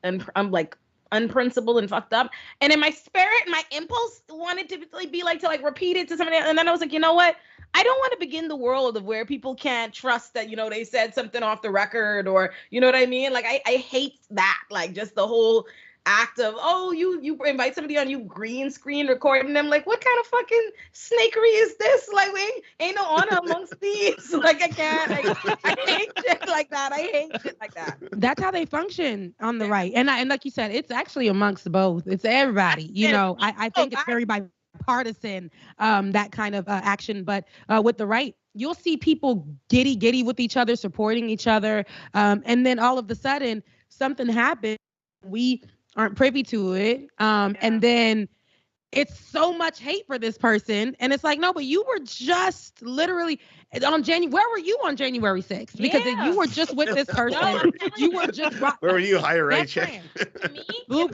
and I'm like unprincipled and fucked up. And in my spirit, my impulse wanted to be like to like repeat it to somebody. And then I was like, you know what? I don't want to begin the world of where people can't trust that, you know, they said something off the record or, you know what I mean? Like, I hate that. Like, just the whole act of, you invite somebody on, you green screen recording them. Like, what kind of fucking snakery is this? Like, we ain't no honor amongst thieves. Like, I can't. Like, I hate shit like that. I hate shit like that. That's how they function on the right. And like you said, it's actually amongst both. It's everybody. You know, I think it's very bipartisan, that kind of action. But with the right, you'll see people giddy with each other, supporting each other. And then all of a sudden, something happens. We aren't privy to it. And then it's so much hate for this person. And it's like, no, but you were just literally on where were you on January 6th? Because you were just with this person. No, you were just where were you? Higher right check. To me, if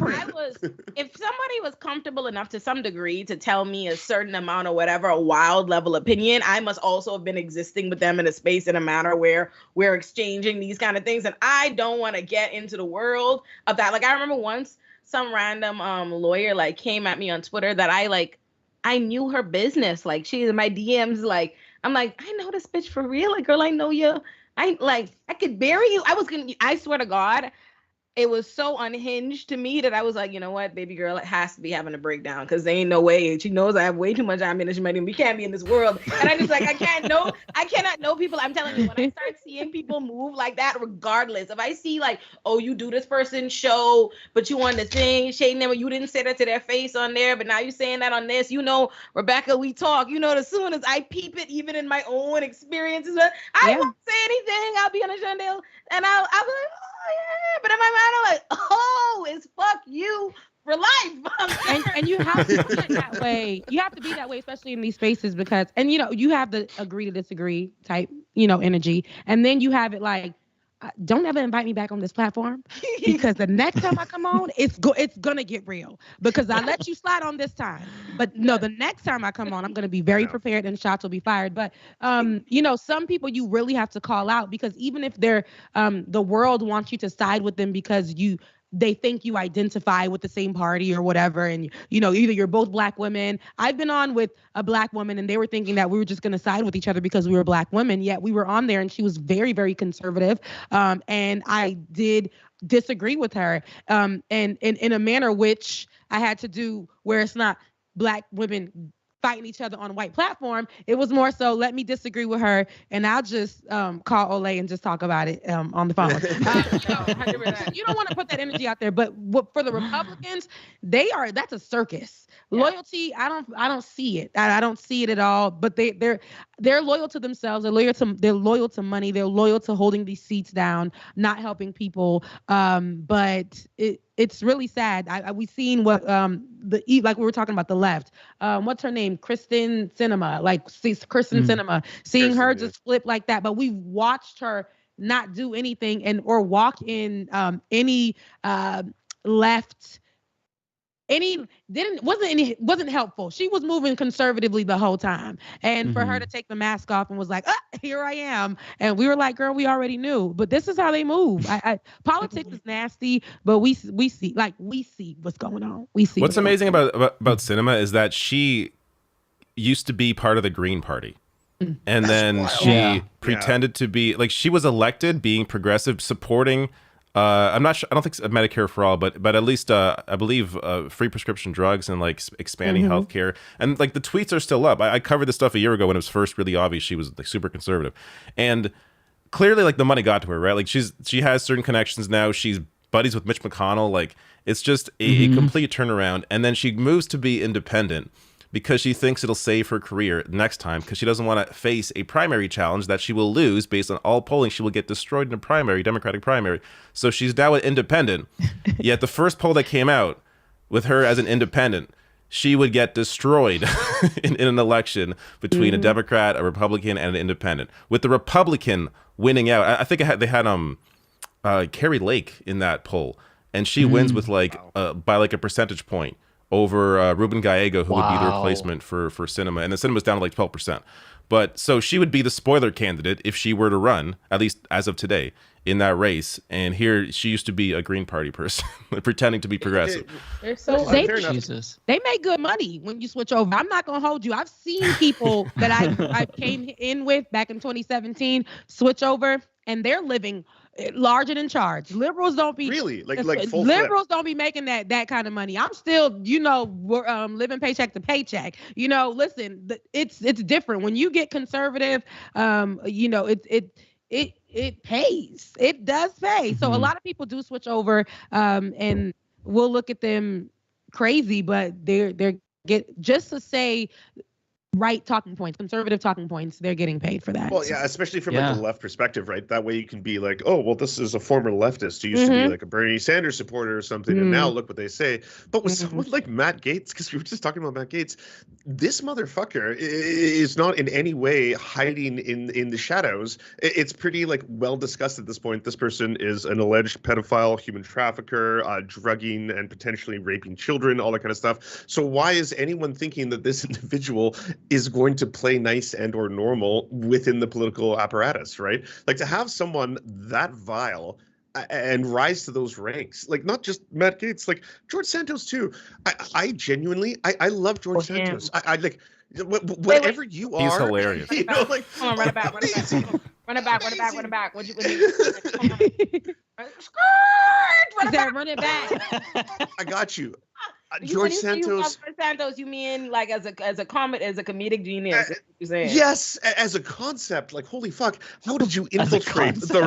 somebody was comfortable enough to some degree to tell me a certain amount or whatever, a wild level opinion, I must also have been existing with them in a space in a manner where we're exchanging these kind of things. And I don't want to get into the world of that. Like I remember once some random lawyer like came at me on Twitter that I knew her business. Like she's in my DMs. Like I'm like, I know this bitch for real. Like girl, I know you. I could bury you. I swear to God, it was so unhinged to me that I was like, you know what, baby girl, it has to be having a breakdown because there ain't no way. She knows I have way too much ammunition money and we can't be in this world. And I just like, I cannot know people. I'm telling you, when I start seeing people move like that, regardless, if I see like, oh, you do this person's show, but you on the thing, shading them, you didn't say that to their face on there, but now you're saying that on this, you know, Rebecca, we talk, you know, as soon as I peep it, even in my own experiences, I won't say anything. I'll be on a Chandel and I'll be like, oh yeah, but in my mind, I'm like, oh, it's fuck you for life. and you have to be that way. You have to be that way, especially in these spaces, because, and you know, you have the agree to disagree type, you know, energy, and then you have it like, don't ever invite me back on this platform because the next time I come on, it's gonna get real because I let you slide on this time. But no, the next time I come on, I'm gonna be very prepared and shots will be fired. But you know, some people you really have to call out because even if they're the world wants you to side with them because they think you identify with the same party or whatever. And, you know, either you're both Black women. I've been on with a Black woman and they were thinking that we were just going to side with each other because we were Black women. Yet we were on there and she was very, very conservative. And I did disagree with her and in a manner which I had to do where it's not Black women fighting each other on a white platform. It was more so, let me disagree with her and I'll just call Olay and just talk about it on the phone. You don't want to put that energy out there, but for the Republicans, that's a circus. Yeah. Loyalty, I don't see it. I don't see it at all, but they're loyal to themselves. They're loyal to money. They're loyal to holding these seats down, not helping people. But it's really sad. We've seen what like we were talking about the left. What's her name? Kyrsten Sinema. Like Kyrsten Sinema. Seeing her just flip like that. But we've watched her not do anything or walk in any left wasn't helpful. She was moving conservatively the whole time. And for her to take the mask off and was like, here I am. And we were like, girl, we already knew. But this is how they move. Politics is nasty, but we see what's going on. We see what's amazing about Sinema is that she used to be part of the Green Party. And then she pretended to be like, she was elected being progressive, supporting I'm not sure, I don't think it's Medicare for all, but at least I believe free prescription drugs and like expanding healthcare. And like the tweets are still up. I covered this stuff a year ago when it was first really obvious she was like super conservative. And clearly like the money got to her, right? Like she has certain connections now. She's buddies with Mitch McConnell. Like it's just a complete turnaround. And then she moves to be independent because she thinks it'll save her career next time, because she doesn't want to face a primary challenge that she will lose. Based on all polling, she will get destroyed in a primary, Democratic primary. So she's now an independent. Yet the first poll that came out with her as an independent, she would get destroyed in an election between a Democrat, a Republican, and an independent, with the Republican winning out. I think they had Carrie Lake in that poll, and she wins with like by like a percentage point over Ruben Gallego, who would be the replacement for Sinema. And the Sinema's down to like 12%. But so she would be the spoiler candidate if she were to run, at least as of today, in that race. And here she used to be a Green Party person, pretending to be progressive. They're so Jesus. They make good money when you switch over. I'm not going to hold you. I've seen people that I came in with back in 2017 switch over, and they're living large and in charge. Liberals don't be like full liberals don't be making that kind of money. I'm still, living paycheck to paycheck. Listen, it's different when you get conservative. It pays. It does pay. So a lot of people do switch over, and we'll look at them crazy, but they're just to say right talking points, conservative talking points, they're getting paid for that. Well, yeah, especially from like the left perspective, right? That way you can be like, oh, well, this is a former leftist who used to be like a Bernie Sanders supporter or something, and now look what they say. But with someone like Matt Gaetz, because we were just talking about Matt Gaetz, this motherfucker is not in any way hiding in the shadows. It's pretty like well discussed at this point. This person is an alleged pedophile, human trafficker, drugging and potentially raping children, all that kind of stuff. So why is anyone thinking that this individual is going to play nice and or normal within the political apparatus, right? Like to have someone that vile and rise to those ranks, like not just Matt Gaetz, like George Santos too. I genuinely, I love George Santos. I like whatever you are. He's hilarious. Come on, run it back. Run it back. What you run it back. I got you. George Santos. George Santos, you mean like as a comedic genius? You're saying. Yes, as a concept. Like, holy fuck! How did you infiltrate the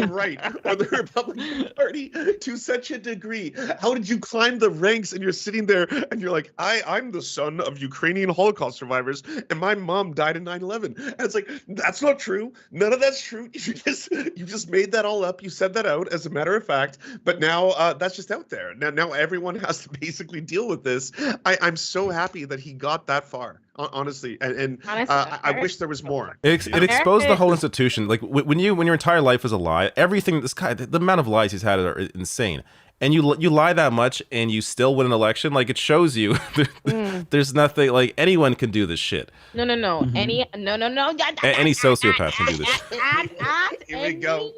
right or the Republican Party to such a degree? How did you climb the ranks? And you're sitting there and you're like, I'm the son of Ukrainian Holocaust survivors, and my mom died in 9/11. And it's like, that's not true. None of that's true. You just made that all up. You said that out as a matter of fact. But now that's just out there. Now everyone has to basically deal with this. I'm so happy that he got that far, honestly, and I wish there was more. It exposed the whole institution. Like when your entire life is a lie, everything this guy, the amount of lies he's had are insane. And you lie that much and you still win an election. Like it shows you there's nothing, like anyone can do this shit. No. Any sociopath can do this shit. Here we go.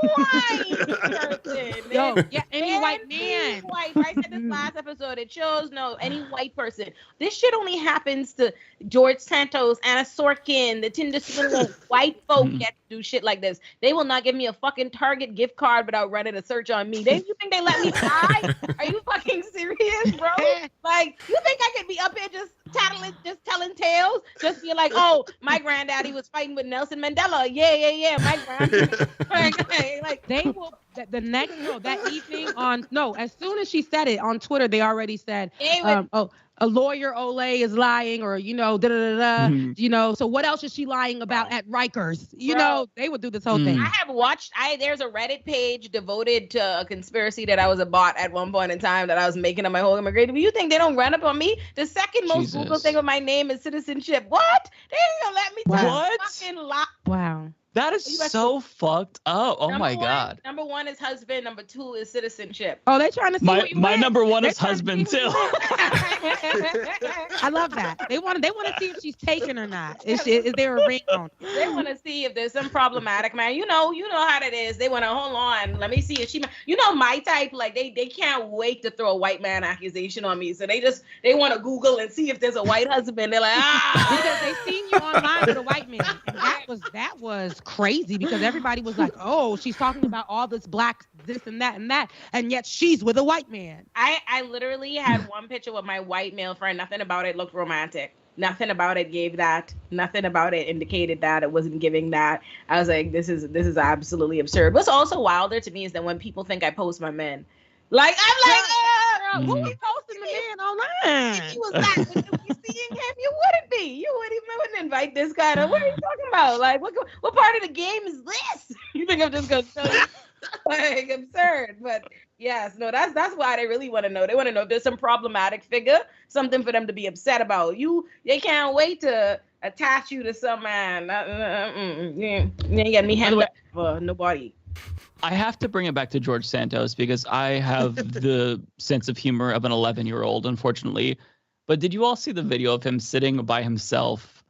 White person. Any white man. White. I said this last episode. It shows any white person. This shit only happens to George Santos, Anna Sorkin, the Tinder swindler. White folk get to do shit like this. They will not give me a fucking Target gift card without running a search on me. You think they let me die? Are you fucking serious, bro? Like, you think I could be up here just telling tales? Just be like, oh, my granddaddy was fighting with Nelson Mandela. Yeah. My granddaddy. Like they will that evening as soon as she said it on Twitter, they already said a lawyer Olay is lying, or so what else is she lying about at Rikers? They would do this whole thing. I have watched there's a Reddit page devoted to a conspiracy that I was a bot at one point in time that I was making on my whole immigration. But you think they don't run up on me? The second most Google thing with my name is citizenship. What? They ain't gonna let me what? fucking lie. Wow. That is so fucked up. Oh my God. Number 1 is husband. Number 2 is citizenship. Oh, they're trying to see my number 1 is husband too. I love that. They want to see if she's taken or not. Is there a ring on? They want to see if there's some problematic man. You know how that is. They want to hold on. Let me see if she. My type. Like they can't wait to throw a white man accusation on me. So they want to Google and see if there's a white husband. They're like because they seen you online with a white man. And that was crazy because everybody was like, oh, she's talking about all this black, this and that, and yet she's with a white man. I literally had one picture with my white male friend. Nothing about it looked romantic. Nothing about it gave that. Nothing about it indicated that. It wasn't giving that. I was like, this is absolutely absurd. What's also wilder to me is that when people think I post my men, like I'm like, who was posting the man online? If he was that, if you seeing him, you wouldn't be. You wouldn't invite this guy to. What are you talking about? Like, what part of the game is this? You think I'm just gonna tell you? Like absurd, but yes, no, that's why they really want to know. They want to know if there's some problematic figure, something for them to be upset about. They can't wait to attach you to some man. You ain't got me handled for nobody. I have to bring it back to George Santos because I have the sense of humor of an 11-year-old, unfortunately. But did you all see the video of him sitting by himself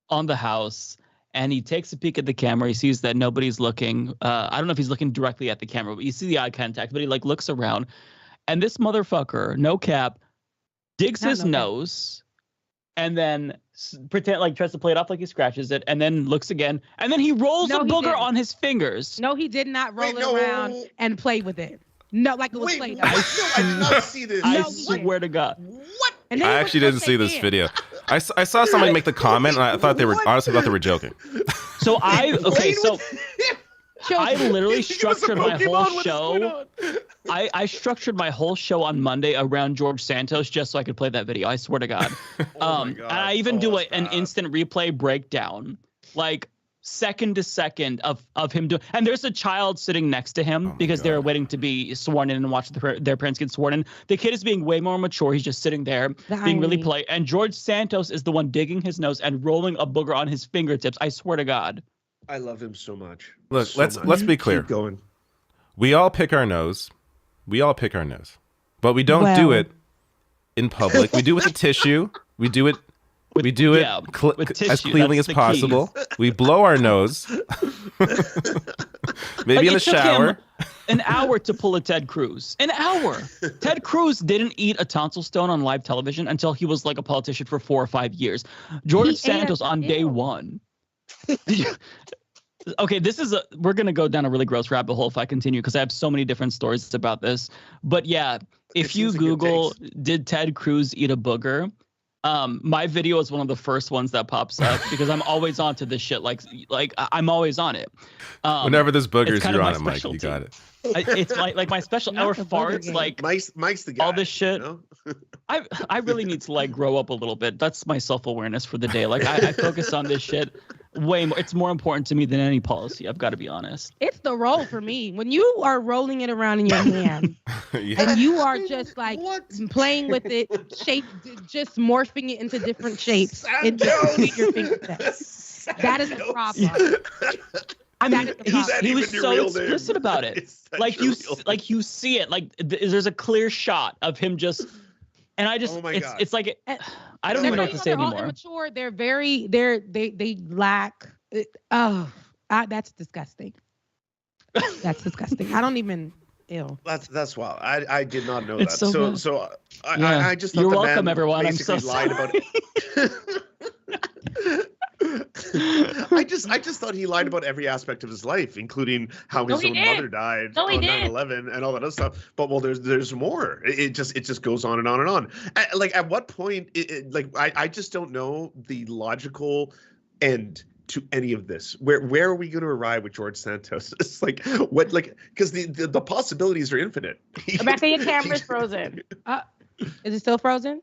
on the house? And he takes a peek at the camera. He sees that nobody's looking. I don't know if he's looking directly at the camera, but you see the eye contact. But he looks around, and this motherfucker, no cap, digs his nose, and then tries to play it off like he scratches it, and then looks again, and then he rolls a booger on his fingers. No, he did not roll it around and play with it. No, like it was played. I did not see this. I swear to God. What? I actually didn't see this video. I saw somebody make the comment, and I thought they were joking. So I literally structured my whole show. I structured my whole show on Monday around George Santos just so I could play that video. I swear to God. And I even do an instant replay breakdown, like second to second of him doing. And there's a child sitting next to him because they're waiting to be sworn in and watch their parents get sworn in. The kid is being way more mature. He's just sitting there being really polite. And George Santos is the one digging his nose and rolling a booger on his fingertips. I swear to God. I love him so much. Look, let's be clear. Keep going. We all pick our nose. But we don't do it in public. We do it with a tissue. We do it as cleanly as possible. We blow our nose. Maybe in the shower. An hour to pull a Ted Cruz. An hour. Ted Cruz didn't eat a tonsil stone on live television until he was like a politician for 4 or 5 years. George Santos on day one. Okay, we're going to go down a really gross rabbit hole if I continue because I have so many different stories about this. But yeah, if you Google, did Ted Cruz eat a booger? My video is one of the first ones that pops up because I'm always onto this shit. Like I'm always on it. Whenever there's boogers, you're on it, Mike. You got it. It's like my special or farts, like Mike's the guy. All this shit. You know? I really need to like grow up a little bit. That's my self-awareness for the day. Like I focus on this shit way more. It's more important to me than any policy. I've got to be honest. It's the roll for me. When you are rolling it around in your hand and you are just like playing with it, just morphing it into different shapes and just your fingertips. That is the problem. I mean, he was so explicit about it. Like you see it. Like there's a clear shot of him just. And I just, it's like, I don't even know what to say anymore. Immature, they lack. That's disgusting. That's disgusting. I don't even. Ew. That's wild. I did not know it's that. So I just thought you're the welcome, man everyone. basically I'm so lied sorry. about it. I just thought he lied about every aspect of his life, including how his own mother died on 9/11 and all that other stuff. But there's more. It just goes on and on and on. Like at what point? I just don't know the logical end to any of this. Where are we going to arrive with George Santos? It's like what because the possibilities are infinite. Rebecca, your camera's frozen. Is it still frozen?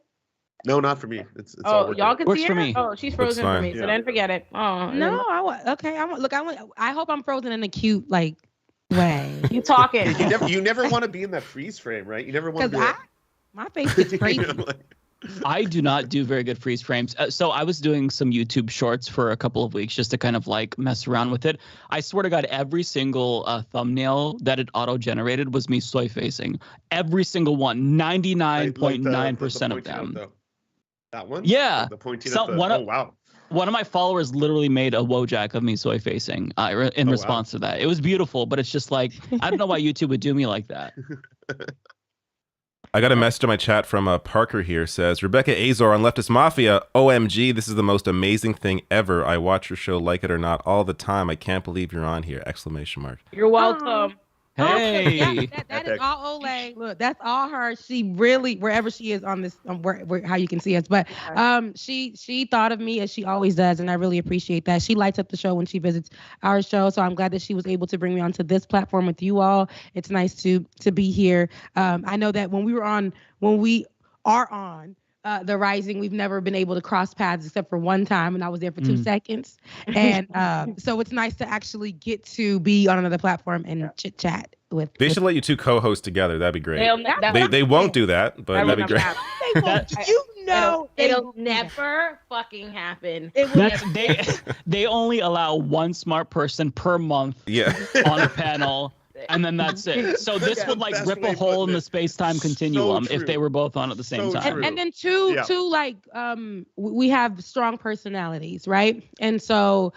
No, not for me. It's all y'all can works see for her? me. Oh, she's frozen for me. So then forget it. Oh no, I hope I'm frozen in a cute way. You talking? You never want to be in that freeze frame, right? You never want to. My face gets crazy. I do not do very good freeze frames. So I was doing some YouTube shorts for a couple of weeks just to kind of like mess around with it. I swear to God, every single thumbnail that it auto-generated was me soy facing. Every single one, 99.9% of them. That one? Yeah. The pointing So at the, oh, wow. One of my followers literally made a Wojak of me soy facing in response to that. It was beautiful, but it's just like, I don't know why YouTube would do me like that. I got a message in my chat from Parker here. Says, Rebecca Azor on Leftist Mafia. OMG, this is the most amazing thing ever. I watch your show, like it or not, all the time. I can't believe you're on here. Exclamation mark. You're welcome. Hey, that is all Olay. Look, that's all her. She really, wherever she is on this, how you can see us. But she thought of me as she always does, and I really appreciate that. She lights up the show when she visits our show, so I'm glad that she was able to bring me onto this platform with you all. It's nice to be here. I know that when we are on The Rising, we've never been able to cross paths except for one time, and I was there for 2 seconds. And so it's nice to actually get to be on another platform and chit chat with. They should let you two co-host together. That'd be great. They won't do that, but that'd be great. They won't. It'll never fucking happen. They only allow one smart person per month on a panel. And then that's it. So this would like rip a hole in the space-time continuum if they were both on at the same time. And then two like we have strong personalities, right? And so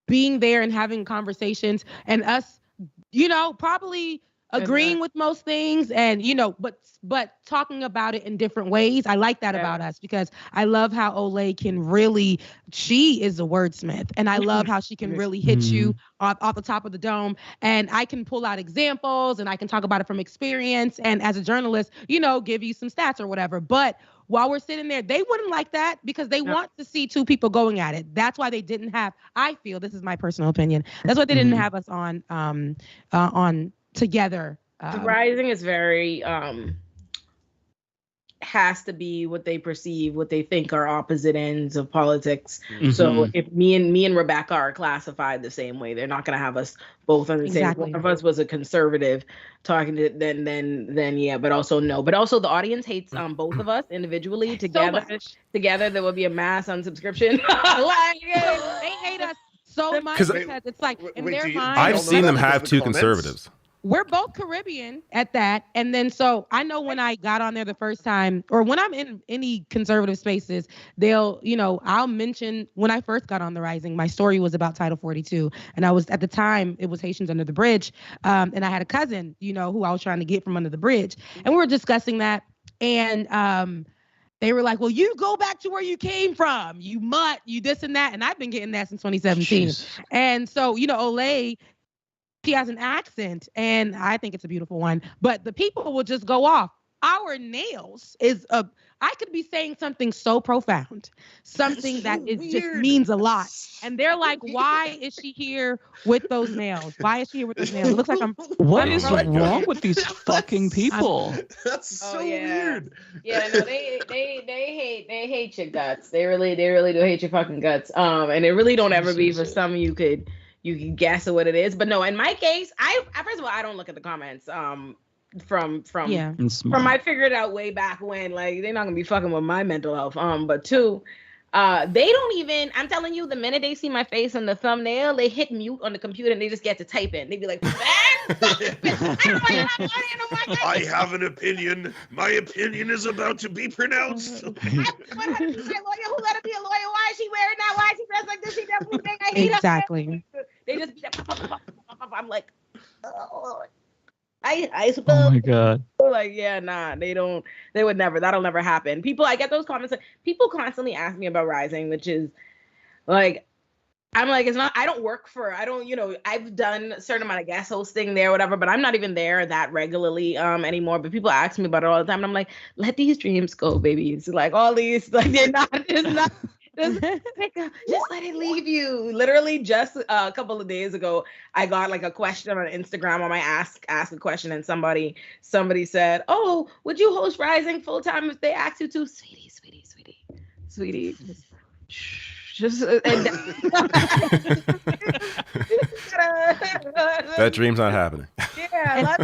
being there and having conversations and us, probably agreeing with most things and but talking about it in different ways. I like that about us because I love how Olay can really, she is a wordsmith, and I love how she can really hit you off the top of the dome, and I can pull out examples and I can talk about it from experience, and as a journalist, give you some stats or whatever. But while we're sitting there, they wouldn't like that because they want to see two people going at it. That's why they didn't have, I feel, this is my personal opinion, that's why they didn't have us on together. The Rising is very has to be what they perceive, what they think are opposite ends of politics. So if me and Rebecca are classified the same way, they're not going to have us both on the same. One of us was a conservative talking to then yeah, but also no. But also the audience hates both of us individually. Together there will be a mass unsubscription. They hate us so much because it's like in their mind. I've seen them have two conservatives. We're both Caribbean at that. And then so I know when I got on there the first time, or when I'm in any conservative spaces, I'll mention when I first got on The Rising, my story was about Title 42. And I was, at the time, it was Haitians Under the Bridge. And I had a cousin, who I was trying to get from under the bridge. And we were discussing that. And they were like, well, you go back to where you came from. You mutt, you this and that. And I've been getting that since 2017. Jeez. And so, Olay, she has an accent, and I think it's a beautiful one. But the people will just go off. Our nails is I could be saying something so profound, something that just means a lot, and they're like, "Why is she here with those nails? Why is she here with those nails? It looks like I'm." What is wrong with these fucking people? That's so weird. Yeah, no, they hate your guts. They really do hate your fucking guts. And it really don't ever be for some you can guess what it is, but no. In my case, I first of all, I don't look at the comments. From I figured out way back when, like, they're not gonna be fucking with my mental health. But two, they don't even. I'm telling you, the minute they see my face on the thumbnail, they hit mute on the computer and they just get to type in. They be like, I have an opinion. My opinion is about to be pronounced. What happened to my lawyer? Who let her be a lawyer? Why is she wearing that? Why is she dressed like this? She definitely think I hate exactly. Her. They just be I'm like, oh. I suppose. Oh my God. Like, yeah, nah, they would never. That'll never happen. People, I get those comments. People constantly ask me about Rising, which is like, I'm like, it's not, I don't, I've done a certain amount of guest hosting there, whatever, but I'm not even there that regularly anymore. But people ask me about it all the time. And I'm like, let these dreams go, baby. It's like all these, like, they're not, it's not. Just let it leave you. Literally just a couple of days ago, I got like a question on Instagram on my ask a question, and somebody said, oh, would you host Rising full time if they asked you to? Sweetie. Just that dream's not happening. Yeah,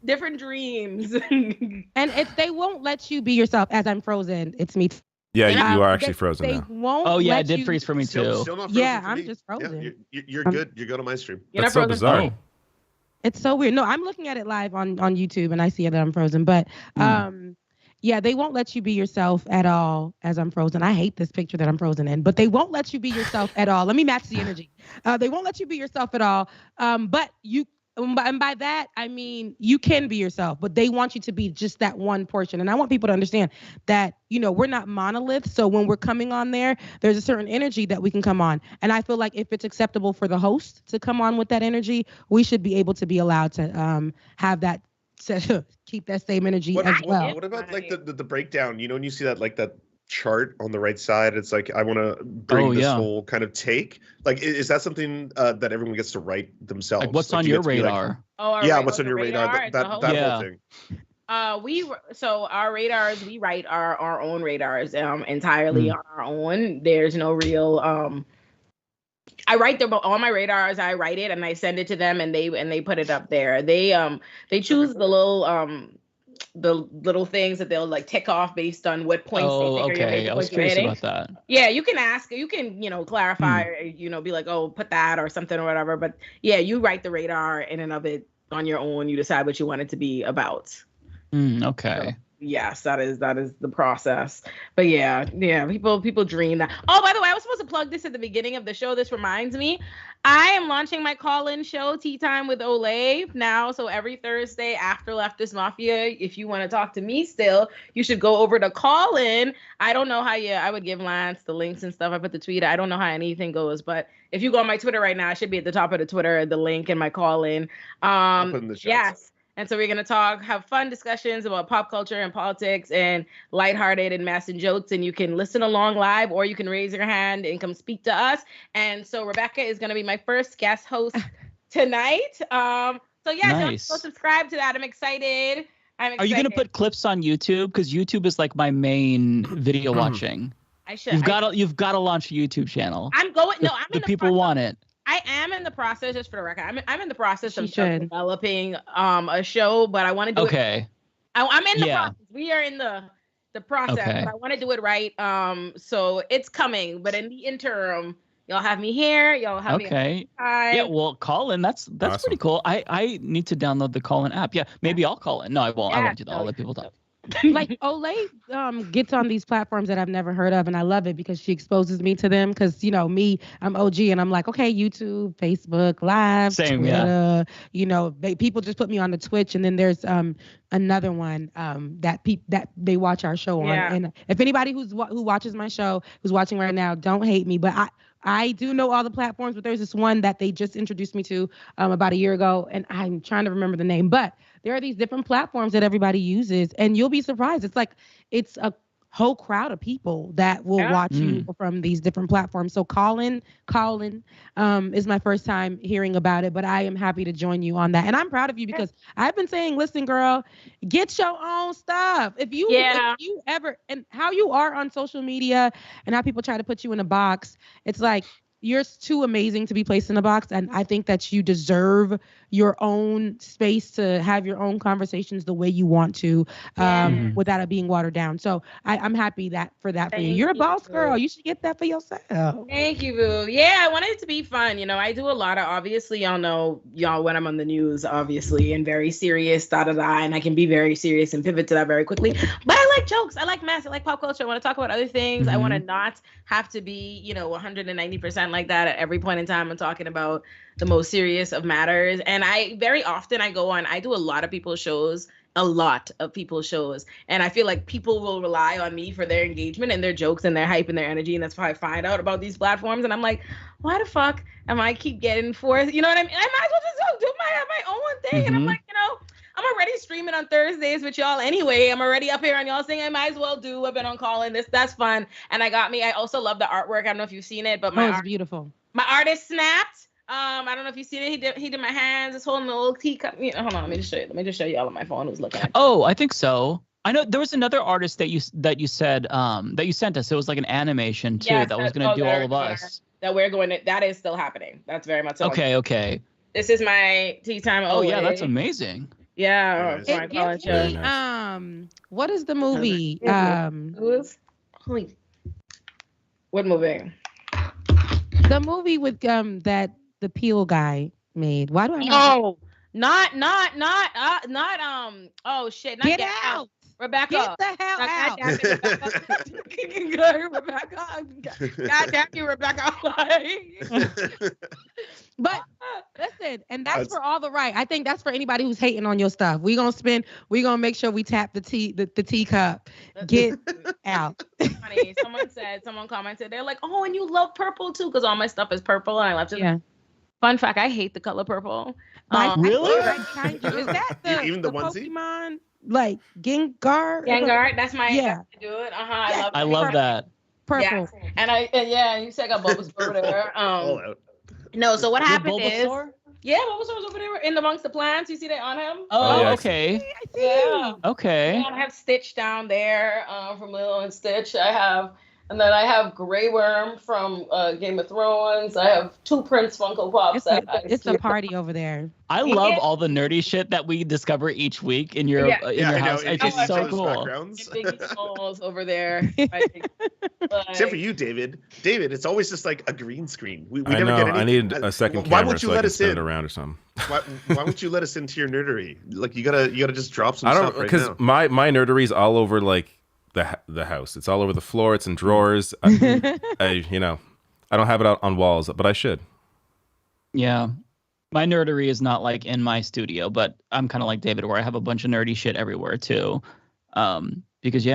different dreams. And if they won't let you be yourself as I'm frozen, it's me. Yeah, you are actually frozen they now. Won't Oh yeah, let it did you, freeze for me too. Still not frozen for I'm me. just frozen. Yeah, you're good. You go to my stream. That's so bizarre. Oh. It's so weird. No, I'm looking at it live on YouTube and I see that I'm frozen. But yeah, they won't let you be yourself at all as I'm frozen. I hate this picture that I'm frozen in, but they won't let you be yourself at all. Let me match the energy. They won't let you be yourself at all. But you, and by that, I mean, you can be yourself, but they want you to be just that one portion. And I want people to understand that, you know, we're not monoliths. So when we're coming on there, there's a certain energy that we can come on. And I feel like if it's acceptable for the host to come on with that energy, we should be able to be allowed to have that, keep that same energy as well. What about like the breakdown? You know, when you see that like that chart on the right side, it's like I want to bring this whole kind of take. Like, is that something that everyone gets to write themselves? Like, what's like, on your radar? What's on your radar? That whole thing. So our radars, we write our own radars entirely on our own. There's no real I write them on my radars. I write it and I send it to them, and they put it up there. They choose the little things that they'll like tick off based on what points they think are your major I was points you're curious hitting. about that. Yeah, you can ask, you can, you know, clarify, or, you know, be like, oh, put that or something or whatever. But yeah, you write the radar in and of it on your own. You decide what you want it to be about. Okay. So, yes, that is the process. But yeah, people dream that. Oh, by the way, I was supposed to plug this at the beginning of the show. This reminds me, I am launching my call-in show, Tea Time with Olay, now. So every Thursday after Leftist Mafia, if you want to talk to me still, you should go over to call-in. I don't know how I would give Lance the links and stuff. I put the tweet. I don't know how anything goes, but if you go on my Twitter right now, I should be at the top of the Twitter, the link in my call-in. I'll put in the chat. Yes. And so we're going to have fun discussions about pop culture and politics and lighthearted and mass and jokes. And you can listen along live, or you can raise your hand and come speak to us. And so Rebecca is going to be my first guest host tonight. So yeah, nice. go subscribe to that. I'm excited. Are you going to put clips on YouTube? Because YouTube is like my main video watching. I should. You've got to launch a YouTube channel. I'm going. No, I'm in the people want it. I am in the process, just for the record. I'm in the process of developing a show, but I want to do it. I'm in the process. We are in the process, but I want to do it right. So it's coming, but in the interim, y'all have me here. Y'all have me. Okay. Yeah. Well, call in. That's awesome. Pretty cool. I need to download the call in app. Yeah. Maybe I'll call in. No, I won't. I won't do that. I'll let people talk. Like Olay gets on these platforms that I've never heard of, and I love it because she exposes me to them. Because you know me, I'm OG, and I'm like, okay, YouTube, Facebook Live, same, Twitter, you know, people just put me on the Twitch, and then there's another one that they watch our show on. And if anybody who watches my show who's watching right now, don't hate me, but I do know all the platforms, but there's this one that they just introduced me to about a year ago, and I'm trying to remember the name, but there are these different platforms that everybody uses, and you'll be surprised. It's like it's a whole crowd of people that will watch you from these different platforms. So Colin is my first time hearing about it, but I am happy to join you on that. And I'm proud of you because I've been saying, listen, girl, get your own stuff. If you ever, and how you are on social media and how people try to put you in a box, it's like, you're too amazing to be placed in a box. And I think that you deserve your own space to have your own conversations the way you want to, without it being watered down. So I'm happy for you. You're a boss girl. You should get that for yourself. Thank you, boo. Yeah, I wanted it to be fun. You know, I do a lot of, obviously, y'all know when I'm on the news, obviously, and very serious, and I can be very serious and pivot to that very quickly. But I like jokes. I like math. I like pop culture. I want to talk about other things. I want to not have to be, 190% like that at every point in time. I'm talking about the most serious of matters. And I do a lot of people's shows, and I feel like people will rely on me for their engagement and their jokes and their hype and their energy. And that's why I find out about these platforms. And I'm like, why the fuck am I keep getting forced? You know what I mean? I might as well just do my own thing. And I'm like, I'm already streaming on Thursdays with y'all anyway. I'm already up here on y'all saying I might as well do. I've been on calling this. That's fun. And I also love the artwork. I don't know if you've seen it, but it's beautiful. My artist snapped. I don't know if you've seen it. He did my hands. It's holding a little teacup. Hold on, let me just show you. Let me just show you all on my phone who's looking at. Oh, I think so. I know there was another artist that you said that you sent us. It was like an animation too that was going to do all of us. That is still happening. That's very much so. Okay. This is my tea time. Oh yeah, that's amazing. Yeah, Nice. my It college gives show. me, Nice. what is the movie? What movie? The movie with that the Peel guy made. Why do I know? Oh, not oh shit, not Get out. Rebecca. Get the hell God out. damn it, Rebecca. God damn you, Rebecca. But listen, and that's for all the right. I think that's for anybody who's hating on your stuff. We're gonna make sure we tap the teacup. Get out. Funny. Someone commented, they're like, oh, and you love purple too, because all my stuff is purple. And I left it. Yeah. Fun fact, I hate the color purple. Really? Is that Even the onesie? Pokemon like Gengar? Gengar, that's my Yeah. I do it. I love that. Purple. Yeah. And you said I got Bulbasaur over there. All out. No, so what happened is Bulbasaur? yeah, Bulbasaur was over there in amongst the plants. You see that on him? Oh, yeah, I okay. I see. Yeah. Okay. Yeah, I have Stitch down there from Lilo and Stitch. And then I have Grey Worm from Game of Thrones. I have 2 Prince Funko Pops. It's a party over there. I love all the nerdy shit that we discover each week in your your house. It's just so cool. Biggie Smalls over there. Except for you, David. David, it's always just like a green screen. We I never know. get any. I need a second Why camera won't you so I let can us spin in? it around or something. Why won't you let us into your nerdery? Like you gotta just drop some I stuff don't right because now. my nerdery is all over like the house. It's all over the floor. It's in drawers. I don't have it out on walls, but I should. Yeah. My nerdery is not like in my studio, but I'm kind of like David, where I have a bunch of nerdy shit everywhere too. Because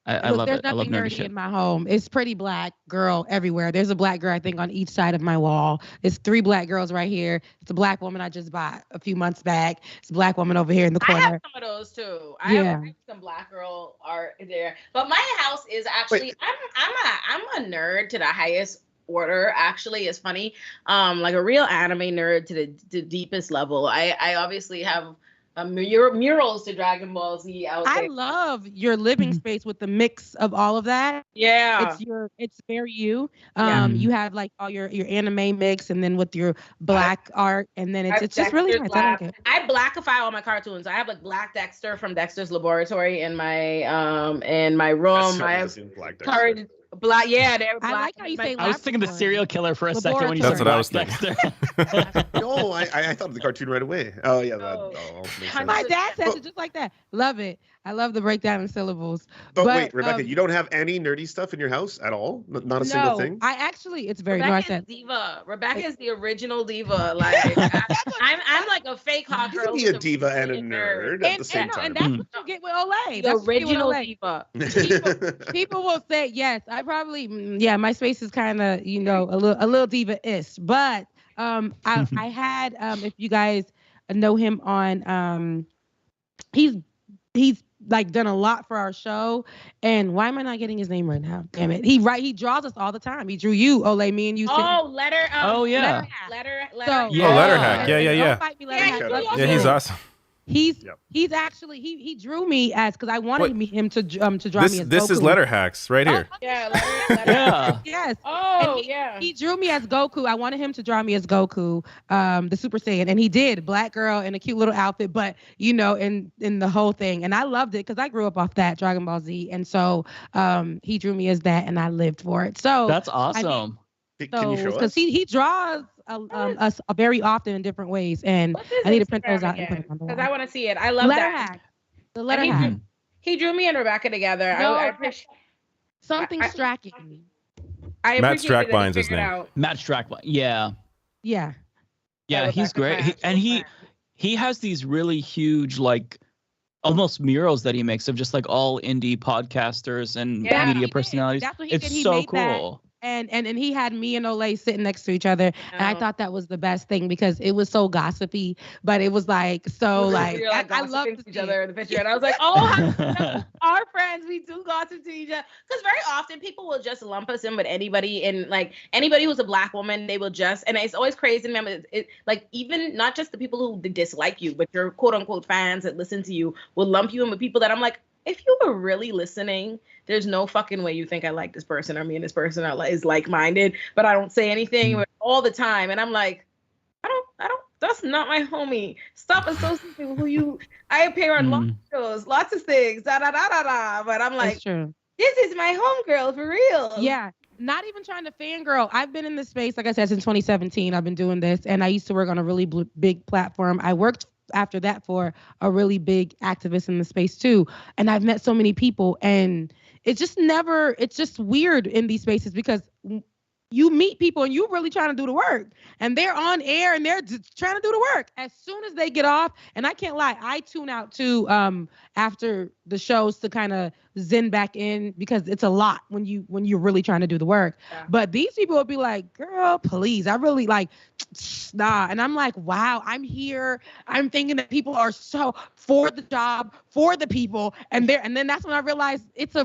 I love there's it. I love nothing nerdy nerdy shit. in my home. It's pretty black girl everywhere. There's a black girl, I think, on each side of my wall. It's 3 black girls right here. It's a black woman I just bought a few months back. It's a black woman over here in the corner. I have some of those too. I have some black girl art there. But my house is actually I'm a nerd to the highest order. Actually, it's funny. Like a real anime nerd to the deepest level. I obviously have murals to Dragon Ball Z out there. I love your living space with the mix of all of that. Yeah. It's very you. You have like all your anime mix and then with your black art and then it's just really nice. I like it. I blackify all my cartoons. I have like Black Dexter from Dexter's Laboratory in my room. I have Black Dexter. Black, yeah, they're black. I like how you say. I was thinking the serial killer for a second when you That's said what I was Black thinking. Dexter. No, I thought of the cartoon right away. Oh yeah, My dad says it just like that. Love it. I love the breakdown in syllables. But wait, Rebecca, you don't have any nerdy stuff in your house at all? Not a single thing? I actually, it's very Rebecca's diva. Rebecca is the original diva. Like I'm like a fake hot girl. You can be a diva and a nerd at the same time. And that's what you get with Olay. The original diva. People will say yes. I probably my space is kind of a little diva-ish, but I had if you guys know him on he's like done a lot for our show, and why am I not getting his name right now? Damn it! He draws us all the time. He drew you, Olay, me and you. Letterhack. Letterhack. Yeah. Yeah, he's awesome. He's actually he drew me as because I wanted him to draw me as Goku. This is Letterhacks right here. Yeah. Yes. Oh, He drew me as Goku. I wanted him to draw me as Goku, the Super Saiyan, and he did. Black girl in a cute little outfit, but in the whole thing, and I loved it because I grew up off that Dragon Ball Z, and so he drew me as that, and I lived for it. So that's awesome. Can you show us? Because he draws us very often in different ways, and I need to print those out and put them on the wall. Because I want to see it. I love that. The Letterhack. He drew me and Rebecca together. No, I appreciate something Stracking. Matt Strackbine's his name. Matt Strackbine. Yeah. Yeah. Yeah, he's great. He has these really huge like almost murals that he makes of just like all indie podcasters and media personalities. That's what he did. It's He so made cool. That. And he had me and Olay sitting next to each other, and I thought that was the best thing because it was so gossipy, but it was like so like I love each other in the picture, and I was like, oh, our friends, we do gossip to each other because very often people will just lump us in with anybody, and like anybody who's a black woman, they will just, and it's always crazy to me. It like even not just the people who dislike you, but your quote unquote fans that listen to you will lump you in with people that I'm like, if you were really listening, there's no fucking way you think I like this person or me and this person is like-minded, but I don't say anything all the time. And I'm like, I That's not my homie. Stop associating with who you. I appear on lots of shows, lots of things. Da da da da da. But I'm like, That's true. This is my homegirl for real. Yeah. Not even trying to fangirl. I've been in this space, like I said, since 2017. I've been doing this, and I used to work on a really big platform. I worked after that for a really big activist in the space too. And I've met so many people, and it's just weird in these spaces because you meet people and you're really trying to do the work, and they're on air and they're just trying to do the work. As soon as they get off, and I can't lie, I tune out too after the shows to kind of zen back in, because it's a lot when you're really trying to do the work. Yeah. But these people will be like, girl, please, I really like, nah. And I'm like, wow, I'm here. I'm thinking that people are so for the job, for the people, and then that's when I realized it's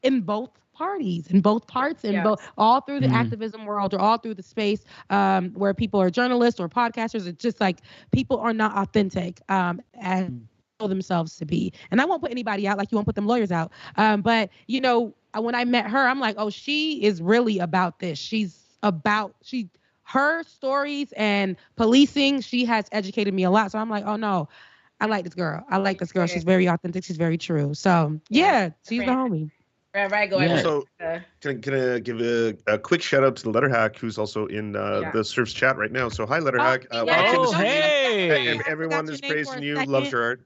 in both parties, in both parts, in both, all through the activism world, or all through the space where people are journalists or podcasters. It's just like people are not authentic as themselves to be. And I won't put anybody out like you won't put them lawyers out. But you know, when I met her, I'm like, oh, she is really about this. Her stories and policing, she has educated me a lot. So I'm like, oh no, I like this girl. She's very authentic. She's very true. So yeah, she's the homie. Right, go ahead. Also, can I give a quick shout out to the Letterhack, who's also in the Surf's chat right now. So hi, Letterhack. Hey! Everyone is praising you, loves your art.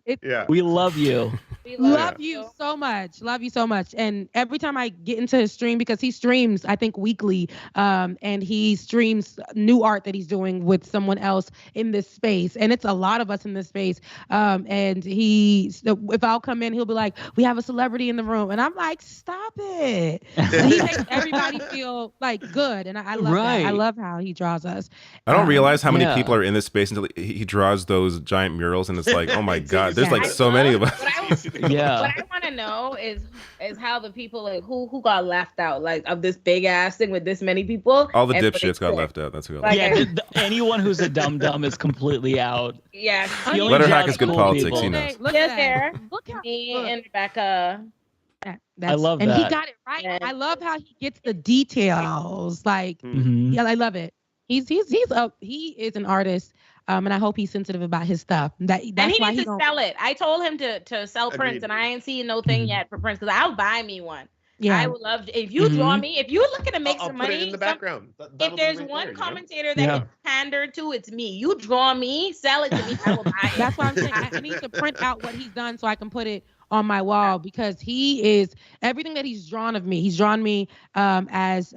We love you. We love you so much. Love you so much. And every time I get into his stream, because he streams, I think weekly, and he streams new art that he's doing with someone else in this space. And it's a lot of us in this space. And if I'll come in, he'll be like, we have a celebrity in the room. And I'm like, stop it. He makes everybody feel like good. And I love that. I love how he draws us. I don't realize how many people are in this space until he draws those giant murals. And it's like, oh my God, there's like so many of us. What I want to know is how the people, like, who got left out, like, of this big ass thing with this many people. All the dipshits got left out. That's who. Like, anyone who's a dum is completely out. Yeah. Letterhack is good politics. He knows. Look at me and Rebecca. I love that. And he got it right. Yeah. I love how he gets the details. Like, yeah, I love it. He is an artist. And I hope he's sensitive about his stuff. That's and he why needs to sell it. I told him to sell prints, and I ain't seen no thing yet for prints, because I'll buy me one. Yeah, I would love to. If you draw me, if you're looking to make some money, put it in the background. If there's one commentator that gets pandered to, it's me. You draw me, sell it to me, I will buy it. That's why I'm saying I need to print out what he's done so I can put it on my wall, because he is everything that he's drawn of me. He's drawn me as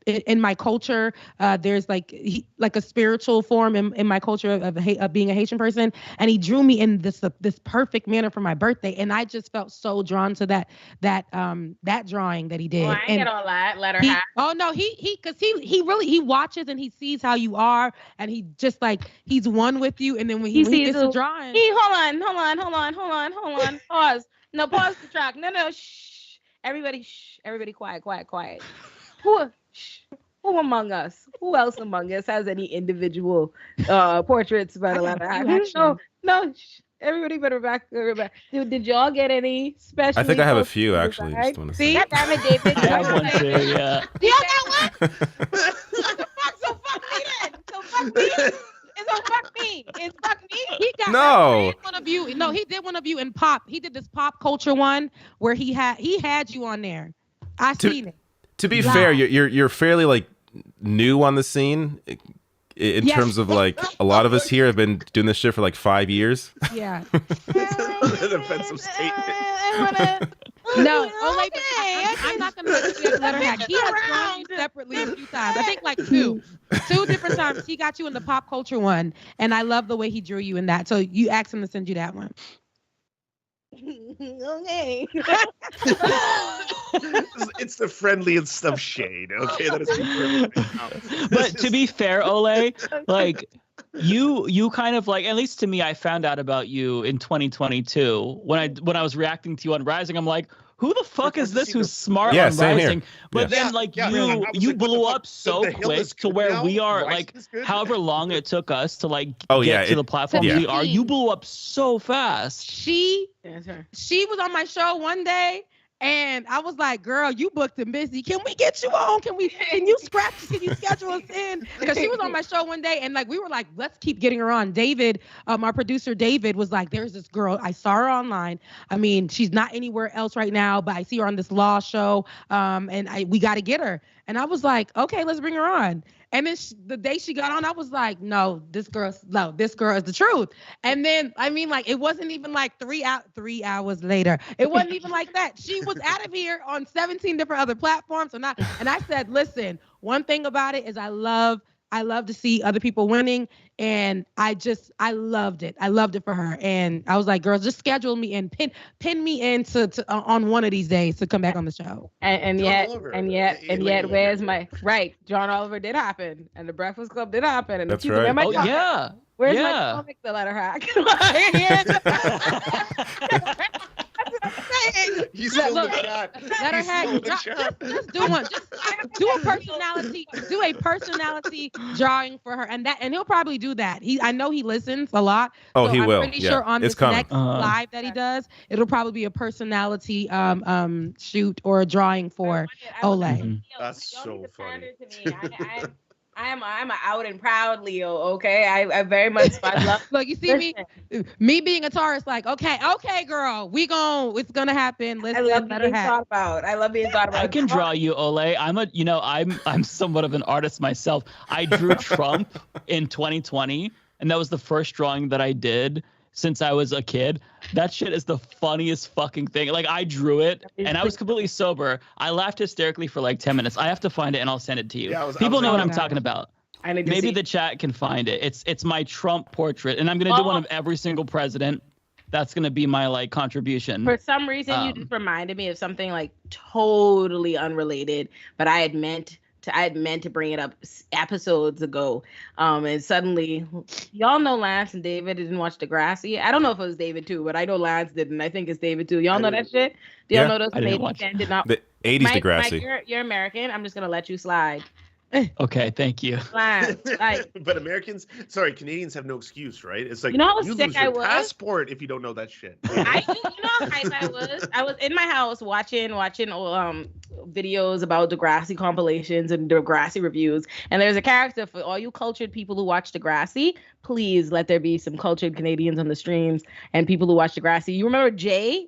in my culture. There's like a spiritual form in my culture of being a Haitian person, and he drew me in this perfect manner for my birthday, and I just felt so drawn to that drawing that he did. Oh, I ain't get all that. Letterhack. Because he watches and he sees how you are, and he just like he's one with you, and then when he sees the drawing, hold on, pause. No, pause the track. No, shh. Everybody, quiet. Who among us? Who else among us has any individual portraits by the Letterhack? No, shh. Everybody better back. Did y'all get any special? I think I have a few, actually. Just want to see. Damn it, David. I have one too, yeah. Do y'all got one? So fuck me then. So fuck me. It's fuck me. He got one of you. No, he did one of you in pop. He did this pop culture one where he had you on there. I seen it. To be fair, you're fairly like new on the scene in terms of like a lot of us here have been doing this shit for like 5 years. Yeah. An offensive statement. No, I'm not going to let you Letterhack. He has drawn you separately a few times. I think like two different times. He got you in the pop culture one, and I love the way he drew you in that. So you asked him to send you that one. Okay. It's the friendly and stuff shade. Okay, that is. But to be fair, Olay, like you kind of like, at least to me, I found out about you in 2022 when I was reacting to you on Rising. I'm like, who the fuck is this who's smart on Rising? But then like you blew up so quick to where we are like however long it took us to like get to the platform we are. You blew up so fast. She was on my show one day, And I was like, girl, you booked and busy. Can we get you on? Can you schedule us in? Because she was on my show one day and like we were like, let's keep getting her on. David, our producer David was like, there's this girl. I saw her online. I mean, she's not anywhere else right now, but I see her on this law show. And we got to get her. And I was like, okay, let's bring her on. And then the day she got on, I was like, no, this girl is the truth. And then, I mean, like, it wasn't even like 3 hours later. It wasn't even like that. She was out of here on 17 different other platforms. And I said, listen, one thing about it is I love to see other people winning. And I loved it. I loved it for her. And I was like, girls, just schedule me and pin me in to on one of these days to come back on the show. And yet, where's my right? John Oliver did happen, and the Breakfast Club did happen, and that's right. My yeah. Where's my comic, the Letterhack? He's still Look, in the chat. Letterhack, just do one. Just do a personality drawing for her, and he'll probably do that. I know he listens a lot. Oh, so he will. I'm pretty Yeah. sure on It's this coming. next live that he does, it'll probably be a personality shoot or a drawing for Olay. That's so funny. I'm an out and proud Leo. Okay, I very much love. Look, you see me being a Taurus, like, okay, girl, it's gonna happen. I love being thought about. I can draw you, Olay. I'm somewhat of an artist myself. I drew Trump in 2020, and that was the first drawing that I did since I was a kid. That shit is the funniest fucking thing. Like, I drew it and I was completely sober. I laughed hysterically for like 10 minutes. I have to find it and I'll send it to you. Yeah, People know what I'm talking about. Maybe the chat can find it. It's my Trump portrait, and I'm gonna do one of every single president. That's gonna be my like contribution. For some reason, you just reminded me of something like totally unrelated, but I had meant to bring it up episodes ago. And suddenly, y'all know Lance and David didn't watch Degrassi. I don't know if it was David too, but I know Lance didn't. I think it's David too. Y'all know that shit? Do y'all know those Canadians did not? The 80s Degrassi. Mike, you're American. I'm just gonna let you slide. Okay, thank you. Lance, but Canadians have no excuse, right? It's like, you know how you sick lose I your was? passport if you don't know that shit. You know how hype I was? I was in my house watching videos about Degrassi compilations and Degrassi reviews. And there's a character for all you cultured people who watch Degrassi. Please let there be some cultured Canadians on the streams and people who watch Degrassi. You remember Jay?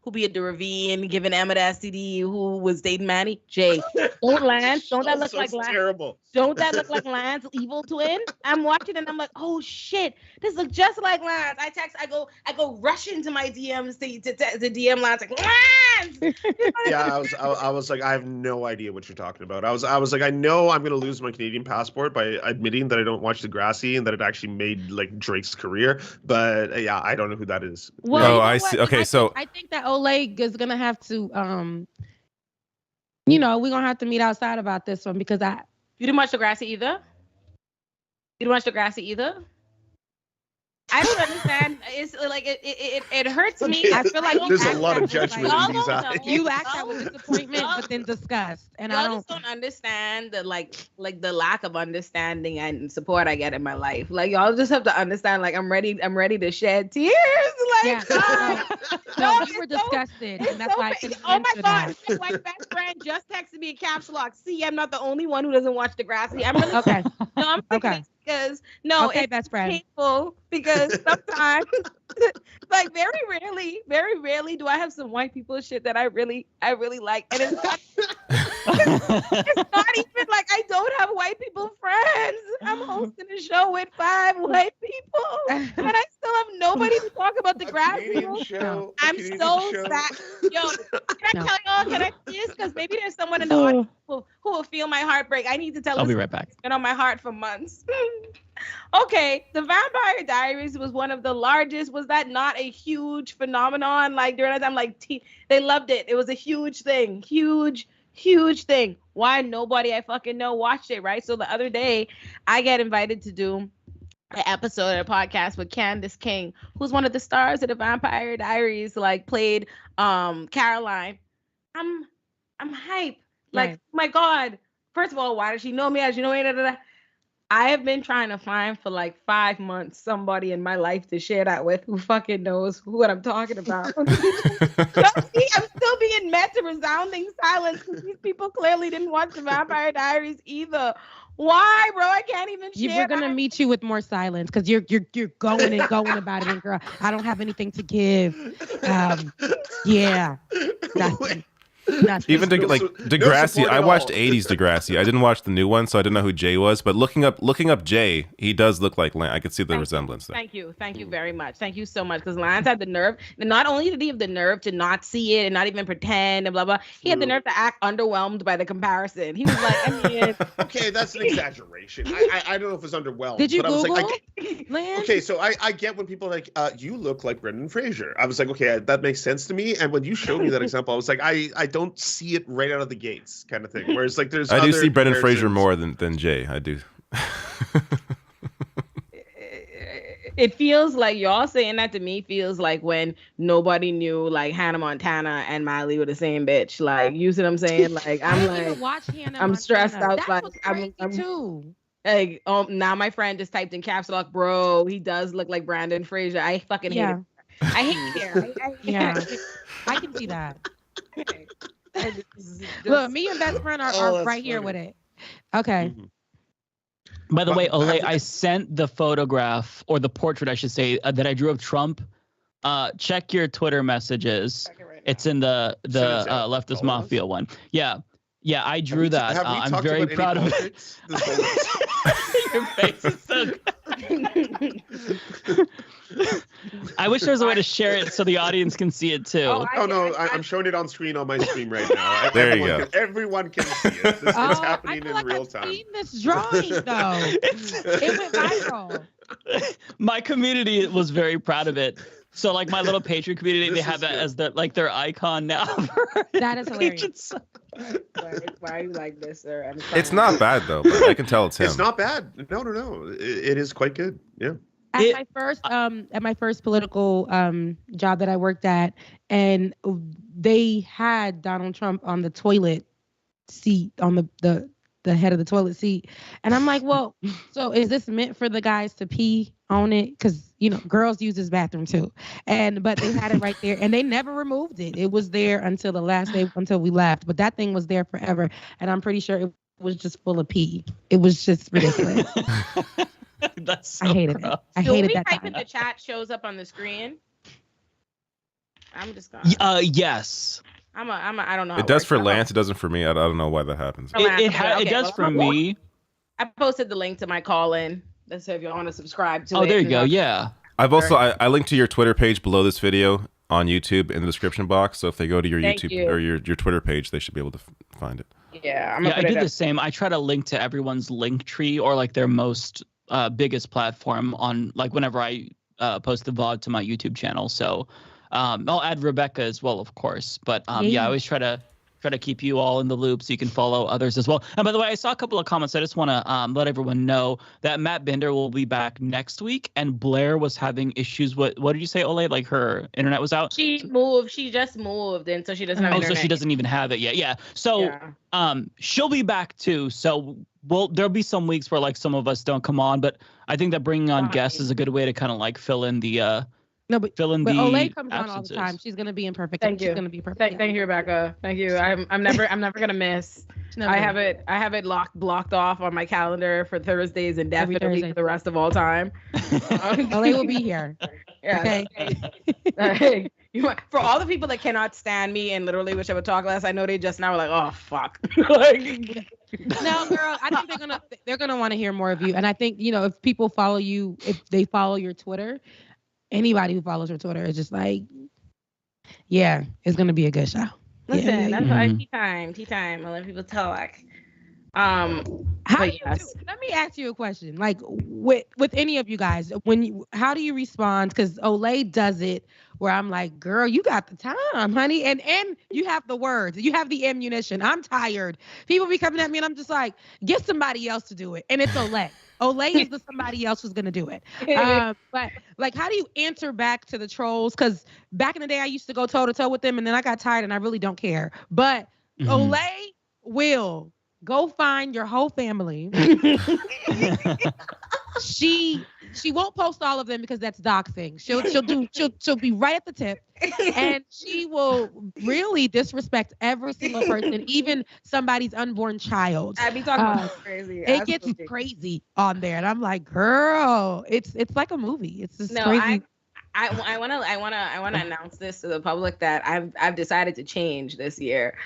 Who be at the ravine giving Emma the STD, who was dating Manny? Jay. Don't Lance. Don't that look like Lance? Terrible. Don't that look like Lance, evil twin? I'm watching and I'm like, oh shit, this looks just like Lance. I go rush into my DMs to DM Lance, like, Lance! Yeah, I was like, I have no idea what you're talking about. I was like, I know I'm gonna lose my Canadian passport by admitting that I don't watch Degrassi and that it actually made like Drake's career. But yeah, I don't know who that is. Well, I see. Okay, so I think that Olay is gonna have to we're gonna have to meet outside about this one because you didn't watch Degrassi either? You didn't watch Degrassi either? I don't understand. It's like it hurts me. Okay. I feel like there's a lot of judgment in these eyes. You act out with disappointment, but then disgust, and I just don't understand the like the lack of understanding and support I get in my life. Like, y'all just have to understand. Like, I'm ready to shed tears. Like, no, we were disgusted, and that's why I couldn't answer that. My white best friend just texted me in caps lock. See, I'm not the only one who doesn't watch Degrassi. I'm really okay. No, I'm okay. Because okay, it's best friend. painful because sometimes, like very rarely do I have some white people shit that I really like, and it's not, it's not even like I don't have white people friends. I'm hosting a show with 5 white people, and I still have nobody to talk about Degrassi. I'm so sad. Yo, can I tell y'all? Can I please? Because maybe there's someone in the audience who will feel my heartbreak. I need to tell. I'll be right back. It's been on my heart for months. Okay, the Vampire Diaries was one of the largest. Was that not a huge phenomenon? Like, during that time, like they loved it. It was a huge thing. Huge thing. Why nobody I fucking know watched it, right? So the other day, I get invited to do an episode of a podcast with Candace King, who's one of the stars of the Vampire Diaries, like played Caroline. I'm hype. Like, my God. First of all, why does she know me? As you know me? I have been trying to find for like 5 months somebody in my life to share that with who fucking knows what I'm talking about. I'm still being met to resounding silence because these people clearly didn't watch the Vampire Diaries either. Why, bro? I can't even share. We're gonna meet you with more silence because you're going and going about it, and girl, I don't have anything to give. Yeah, nothing. Even Degrassi, I watched 80s Degrassi. I didn't watch the new one, so I didn't know who Jay was. But looking up Jay, he does look like Lance. I could see the resemblance there. Thank you very much. Thank you so much. Because Lance had the nerve, and not only did he have the nerve to not see it and not even pretend and blah blah, he had the nerve to act underwhelmed by the comparison. He was like, I mean, okay, that's an exaggeration. I don't know if it's underwhelmed. Did you but Google? I was like, okay, so I get when people are like, you look like Brendan Fraser. I was like, okay, that makes sense to me. And when you showed me that example, I was like, I don't see it right out of the gates, kind of thing. Whereas like there's I do see Brendan Fraser comparisons. more than Jay. I do. It feels like y'all saying that to me feels like when nobody knew like Hannah Montana and Miley were the same bitch. Like, you see what I'm saying? Like, I'm like, watch Hannah I'm stressed out. That like, was crazy too. Like, now my friend just typed in caps lock, bro. He does look like Brandon Fraser. I fucking hate it. I hate it. Yeah, I can see that. Look, me and best friend are right here with it. Okay. Mhm. By the way, Olay, I sent the photograph, or the portrait, I should say, that I drew of Trump. Check your Twitter messages. It's in the Leftist Mafia one. Yeah, I drew that. I'm very proud of it. Your face is so good. I wish there was a way to share it so the audience can see it too. Oh no, I'm showing it on screen on my stream right now. There you go. Everyone can see it. It's happening in real time. I've seen this drawing though. It went viral. My community was very proud of it. So like my little Patreon community, they have that as their icon now. That is hilarious. Why are you like this, sir? It's not bad though, but I can tell it's him. It's not bad. No. It is quite good. Yeah. At my first political job that I worked at, and they had Donald Trump on the toilet seat, on the head of the toilet seat, and I'm like, well, so is this meant for the guys to pee on it? Because girls use this bathroom too, but they had it right there, and they never removed it. It was there until the last day, until we left, but that thing was there forever, and I'm pretty sure it was just full of pee. It was just ridiculous. That's so I hated it. I hated that. Type in the chat shows up on the screen. I'm just gonna. Yes. I don't know. It does for Lance. It doesn't for me. I don't know why that happens. It does for me. I posted the link to my call-in. So if you want to subscribe to it. Oh, there you go. Yeah. I've also I linked to your Twitter page below this video on YouTube in the description box. So if they go to your or your Twitter page, they should be able to find it. Yeah. I do the same. I try to link to everyone's link tree or like their most biggest platform on like whenever I post the VOD to my YouTube channel. So I'll add Rebecca as well, of course. But I always try to keep you all in the loop so you can follow others as well. And by the way, I saw a couple of comments. I just want to let everyone know that Matt Bender will be back next week, and Blair was having issues with, what did you say, Olay? Like her internet was out? She just moved, and so she doesn't have internet. So she doesn't even have it yet. Yeah. So she'll be back too. So there'll be some weeks where like some of us don't come on, but I think that bringing on guests is a good way to kind of like fill in the but Olay comes on all the time. She's gonna be in perfect. Thank you. She's gonna be perfect. Thank you, Rebecca. Thank you. I'm never gonna miss. I have it blocked off on my calendar for Thursdays indefinitely for the rest of all time. Olay will be here. Yeah. Okay. For all the people that cannot stand me and literally wish I would talk less, I know they just now are like, oh fuck. No, girl, I think they're gonna want to hear more of you. And I think, if people follow you, if they follow your Twitter, anybody who follows your Twitter is just like, yeah, it's gonna be a good show. Listen, that's why tea time. I let people talk. Let me ask you a question. Like with any of you guys, how do you respond? Because Olay does it where I'm like, girl, you got the time, honey, and you have the words, you have the ammunition. I'm tired. People be coming at me, and I'm just like, get somebody else to do it, and it's Olay. Olay is the somebody else who's gonna do it. But like, how do you answer back to the trolls? Because back in the day, I used to go toe to toe with them, and then I got tired, and I really don't care. But Olay will go find your whole family. She won't post all of them because that's doxing. She'll be right at the tip, and she will really disrespect every single person, even somebody's unborn child. I be talking about crazy. It gets crazy on there, and I'm like, girl, it's like a movie. It's just crazy. I wanna announce this to the public that I've decided to change this year.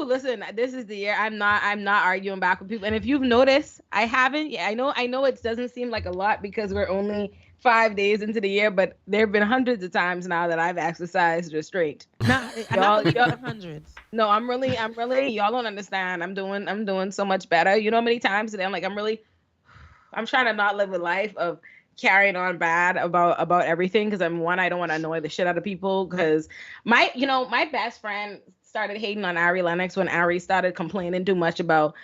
Listen, this is the year I'm not arguing back with people. And if you've noticed, I haven't. Yeah, I know it doesn't seem like a lot because we're only 5 days into the year, but there have been hundreds of times now that I've exercised restraint. Y'all hundreds. No, I'm really y'all don't understand. I'm doing so much better. You know how many times today I'm like I'm trying to not live a life of carrying on bad about everything because I don't want to annoy the shit out of people because my best friend started hating on Ari Lennox when Ari started complaining too much about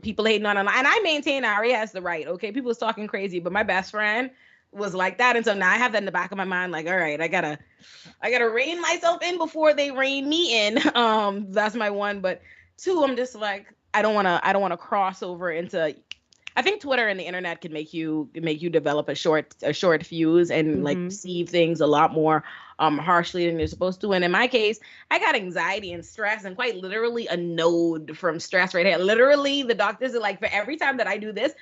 people hating on her. And I maintain Ari has the right, okay? People was talking crazy, but my best friend was like that. And so now I have that in the back of my mind, like, all right, I gotta rein myself in before they rein me in. That's my one. But two, I'm just like, I don't wanna cross over into. I think Twitter and the internet can make you develop a short fuse and like perceive things a lot more harshly than you're supposed to. And in my case, I got anxiety and stress and quite literally a node from stress right here. Literally, the doctors are like, for every time that I do this,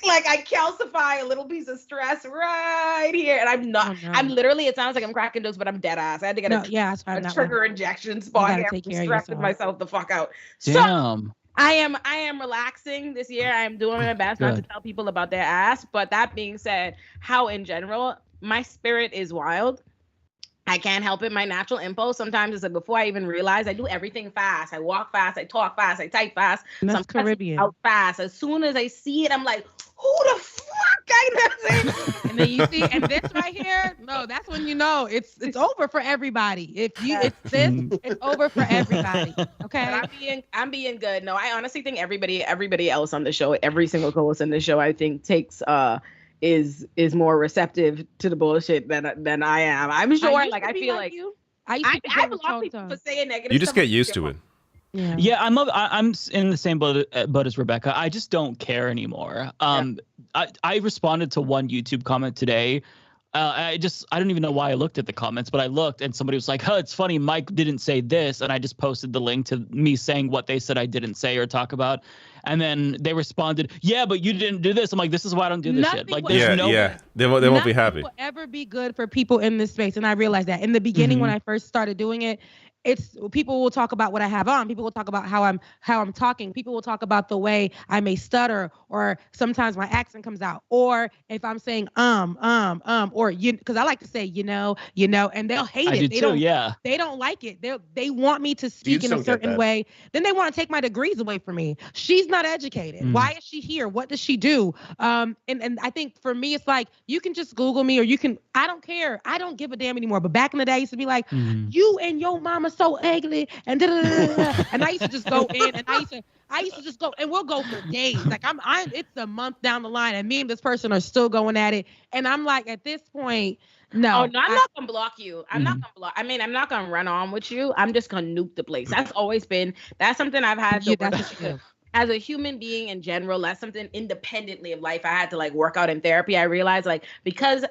like I calcify a little piece of stress right here. And I'm not, I'm literally, it sounds like I'm cracking jokes, but I'm dead ass. I had to get a trigger injection spot here. I'm stressing myself the fuck out. Damn. So, I am relaxing this year. I am doing my best not to tell people about their ass. But that being said, how in general, my spirit is wild. I can't help it. My natural impulse sometimes is like before I even realize I do everything fast. I walk fast. I talk fast. I type fast. That's Caribbean. Out fast. As soon as I see it, I'm like, who the fuck? And then you see, and this right here, no, that's when you know it's over for everybody. It's over for everybody. Okay. But I'm being good. No, I honestly think everybody else on the show, every single co-host on the show, I think takes is more receptive to the bullshit than I am. I'm sure. I feel like I block people for saying negative. You just get used to it. Yeah, I'm in the same boat as Rebecca. I just don't care anymore. I responded to one YouTube comment today. I don't even know why I looked at the comments, but I looked and somebody was like, "Huh, it's funny, Mike didn't say this," and I just posted the link to me saying what they said I didn't say or talk about, and then they responded, "Yeah, but you didn't do this." I'm like, "This is why I don't do this shit." Like, they won't be happy. Will ever be good for people in this space, and I realized that in the beginning when I first started doing it. It's people will talk about what I have on. People will talk about how I'm talking. People will talk about the way I may stutter, or sometimes my accent comes out, or if I'm saying or you, because I like to say you know, and they'll hate it. They don't like it. They want me to speak in a certain way. Then they want to take my degrees away from me. She's not educated. Why is she here? What does she do? And I think for me, it's like you can just Google me, or you can. I don't care. I don't give a damn anymore. But back in the day, I used to be like, you and your mama so ugly and and I used to just go in and I used to just go and we'll go for days. Like it's a month down the line and me and this person are still going at it. And I'm like, at this point, no. Oh, no, I'm not gonna block you. I'm not gonna block. I mean, I'm not gonna run on with you. I'm just gonna nuke the place. That's something I've had to as a human being in general. That's something independently of life I had to like work out in therapy. I realized like because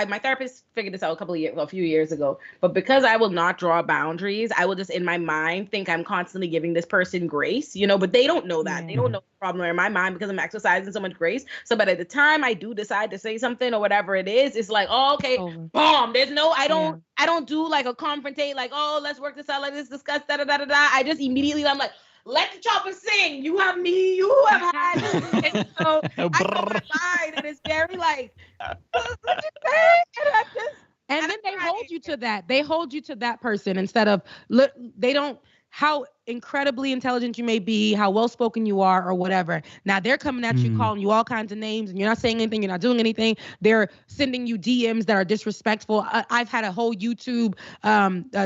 my therapist figured this out a few years ago, but because I will not draw boundaries, I will just in my mind think I'm constantly giving this person grace, but they don't know that. They don't know the problem in my mind because I'm exercising so much grace. So but at the time I do decide to say something or whatever it is, it's like, oh, okay, boom. There's no, I don't do like a confrontate, like, oh, let's work this out, like this, discuss, da-da-da-da-da. I just immediately, I'm like, let the chopper sing. You have me. You have had. And so I go outside, and it's very like, what you say? And then they hold you to that. They hold you to that person instead of they don't. How incredibly intelligent you may be, how well spoken you are, or whatever. Now they're coming at you, calling you all kinds of names, and you're not saying anything. You're not doing anything. They're sending you DMs that are disrespectful. I've had a whole YouTube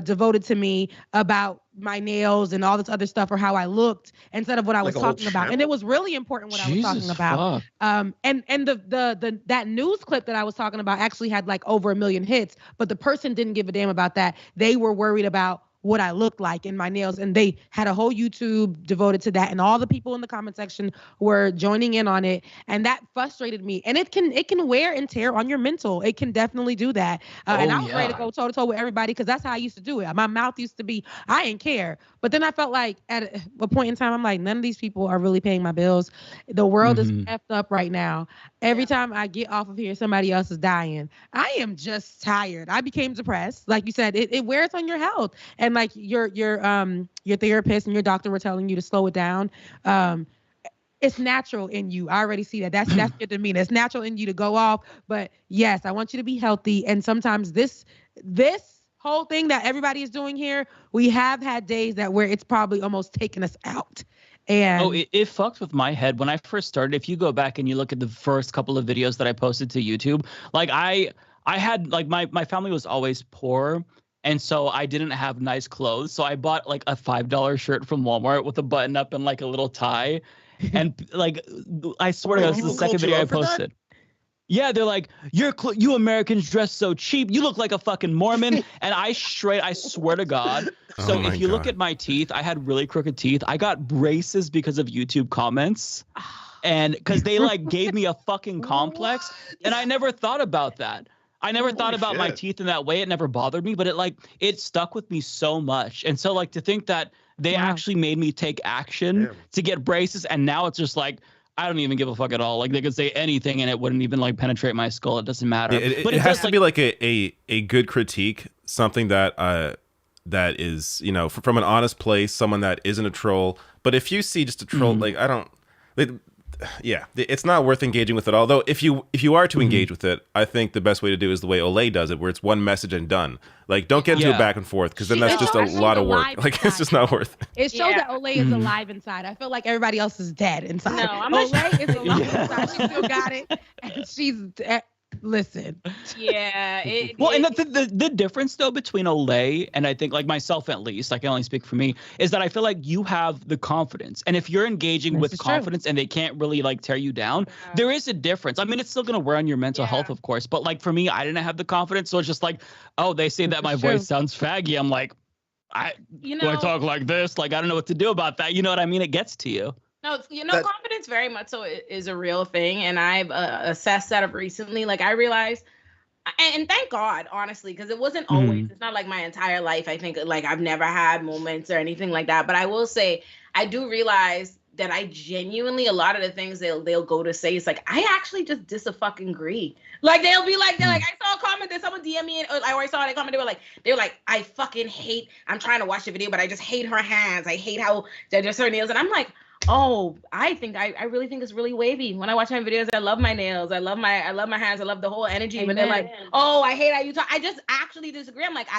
devoted to me about my nails and all this other stuff, or how I looked instead of what I was talking about. And it was really important what I was talking about. And the that news clip that I was talking about actually had like over 1 million hits, but the person didn't give a damn about that. They were worried about what I looked like in my nails. And they had a whole YouTube devoted to that. And all the people in the comment section were joining in on it. And that frustrated me. And it can wear and tear on your mental. It can definitely do that. And I was ready to go toe to toe with everybody because that's how I used to do it. My mouth used to be, I didn't care. But then I felt like at a point in time, I'm like, none of these people are really paying my bills. The world is effed up right now. Every time I get off of here, somebody else is dying. I am just tired. I became depressed. Like you said, it wears on your health. And like your therapist and your doctor were telling you to slow it down. It's natural in you. I already see that. That's your demeanor. It's natural in you to go off. But yes, I want you to be healthy. And sometimes this whole thing that everybody is doing here, we have had days that where it's probably almost taken us out. And it fucked with my head when I first started. If you go back and you look at the first couple of videos that I posted to YouTube, like I had like my family was always poor. And so I didn't have nice clothes. So I bought like a $5 shirt from Walmart with a button up and like a little tie. And like, I swear to God, this is the second video I posted. Yeah, they're like, you Americans dress so cheap. You look like a fucking Mormon. And I swear to God. So if you look at my teeth, I had really crooked teeth. I got braces because of YouTube comments. And because they like gave me a fucking complex. And I never thought about that. I never thought about my teeth in that way. It never bothered me, but it stuck with me so much. And so like to think that they actually made me take action to get braces. And now it's just like, I don't even give a fuck at all. Like they could say anything and it wouldn't even like penetrate my skull. It doesn't matter. But it has to be like a good critique, something that that is, you know, from an honest place, someone that isn't a troll. But if you see just a troll, like I don't, like, yeah, it's not worth engaging with it. Although if you are to engage with it, I think the best way to do is the way Olay does it, where it's one message and done. Like don't get into a back and forth because then that's just a lot of work. Like it's just not worth it. It shows that Olay is alive inside. I feel like everybody else is dead inside. No, Olay is alive inside. She still got it, and she's dead. Listen. Yeah. And the difference though between Olay and I think like myself at least, I can only speak for me, is that I feel like you have the confidence. And if you're engaging with confidence and they can't really like tear you down, there is a difference. I mean, it's still gonna wear on your mental health, of course. But like for me, I didn't have the confidence. So it's just like, oh, they say that my voice sounds faggy. I'm like, do I talk like this? Like I don't know what to do about that. You know what I mean? It gets to you. No, confidence very much so is a real thing. And I've assessed that of recently. Like I realized, and thank God, honestly, because it wasn't always, it's not like my entire life. I think like I've never had moments or anything like that. But I will say, I do realize that I genuinely, a lot of the things they'll go to say, it's like, I actually just dis-a-fucking agree. Like they'll be like, they're like, I saw a comment that someone DM me, or I saw a comment, they were like, I fucking hate, I'm trying to watch the video, but I just hate her hands. I hate how they're just her nails. And I'm like, oh, I really think it's really wavy. When I watch my videos, I love my nails. I love my hands. I love the whole energy. When they're like, oh, I hate how you talk. I just actually disagree. I'm like,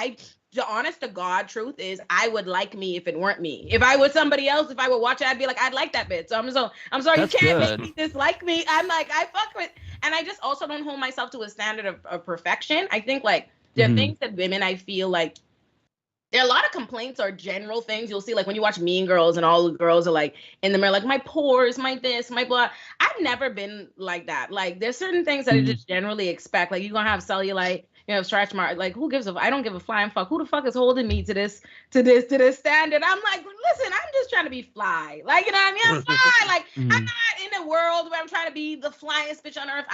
the honest to God truth is I would like me if it weren't me. If I was somebody else, if I would watch it, I'd be like, I'd like that bitch. So I'm sorry, that's you can't make me dislike me. I'm like, I fuck with, and I just also don't hold myself to a standard of perfection. I think like there are things that women, I feel like, there are a lot of complaints or general things you'll see, like when you watch Mean Girls and all the girls are like in the mirror, like my pores, my this, my blah. I've never been like that. Like there's certain things that I just generally expect. Like you're gonna have cellulite, you know, stretch mark. Like who gives I don't give a flying fuck. Who the fuck is holding me to this standard? I'm like, listen, I'm just trying to be fly. Like, you know what I mean? I'm fly. Like I'm not in a world where I'm trying to be the flyest bitch on earth.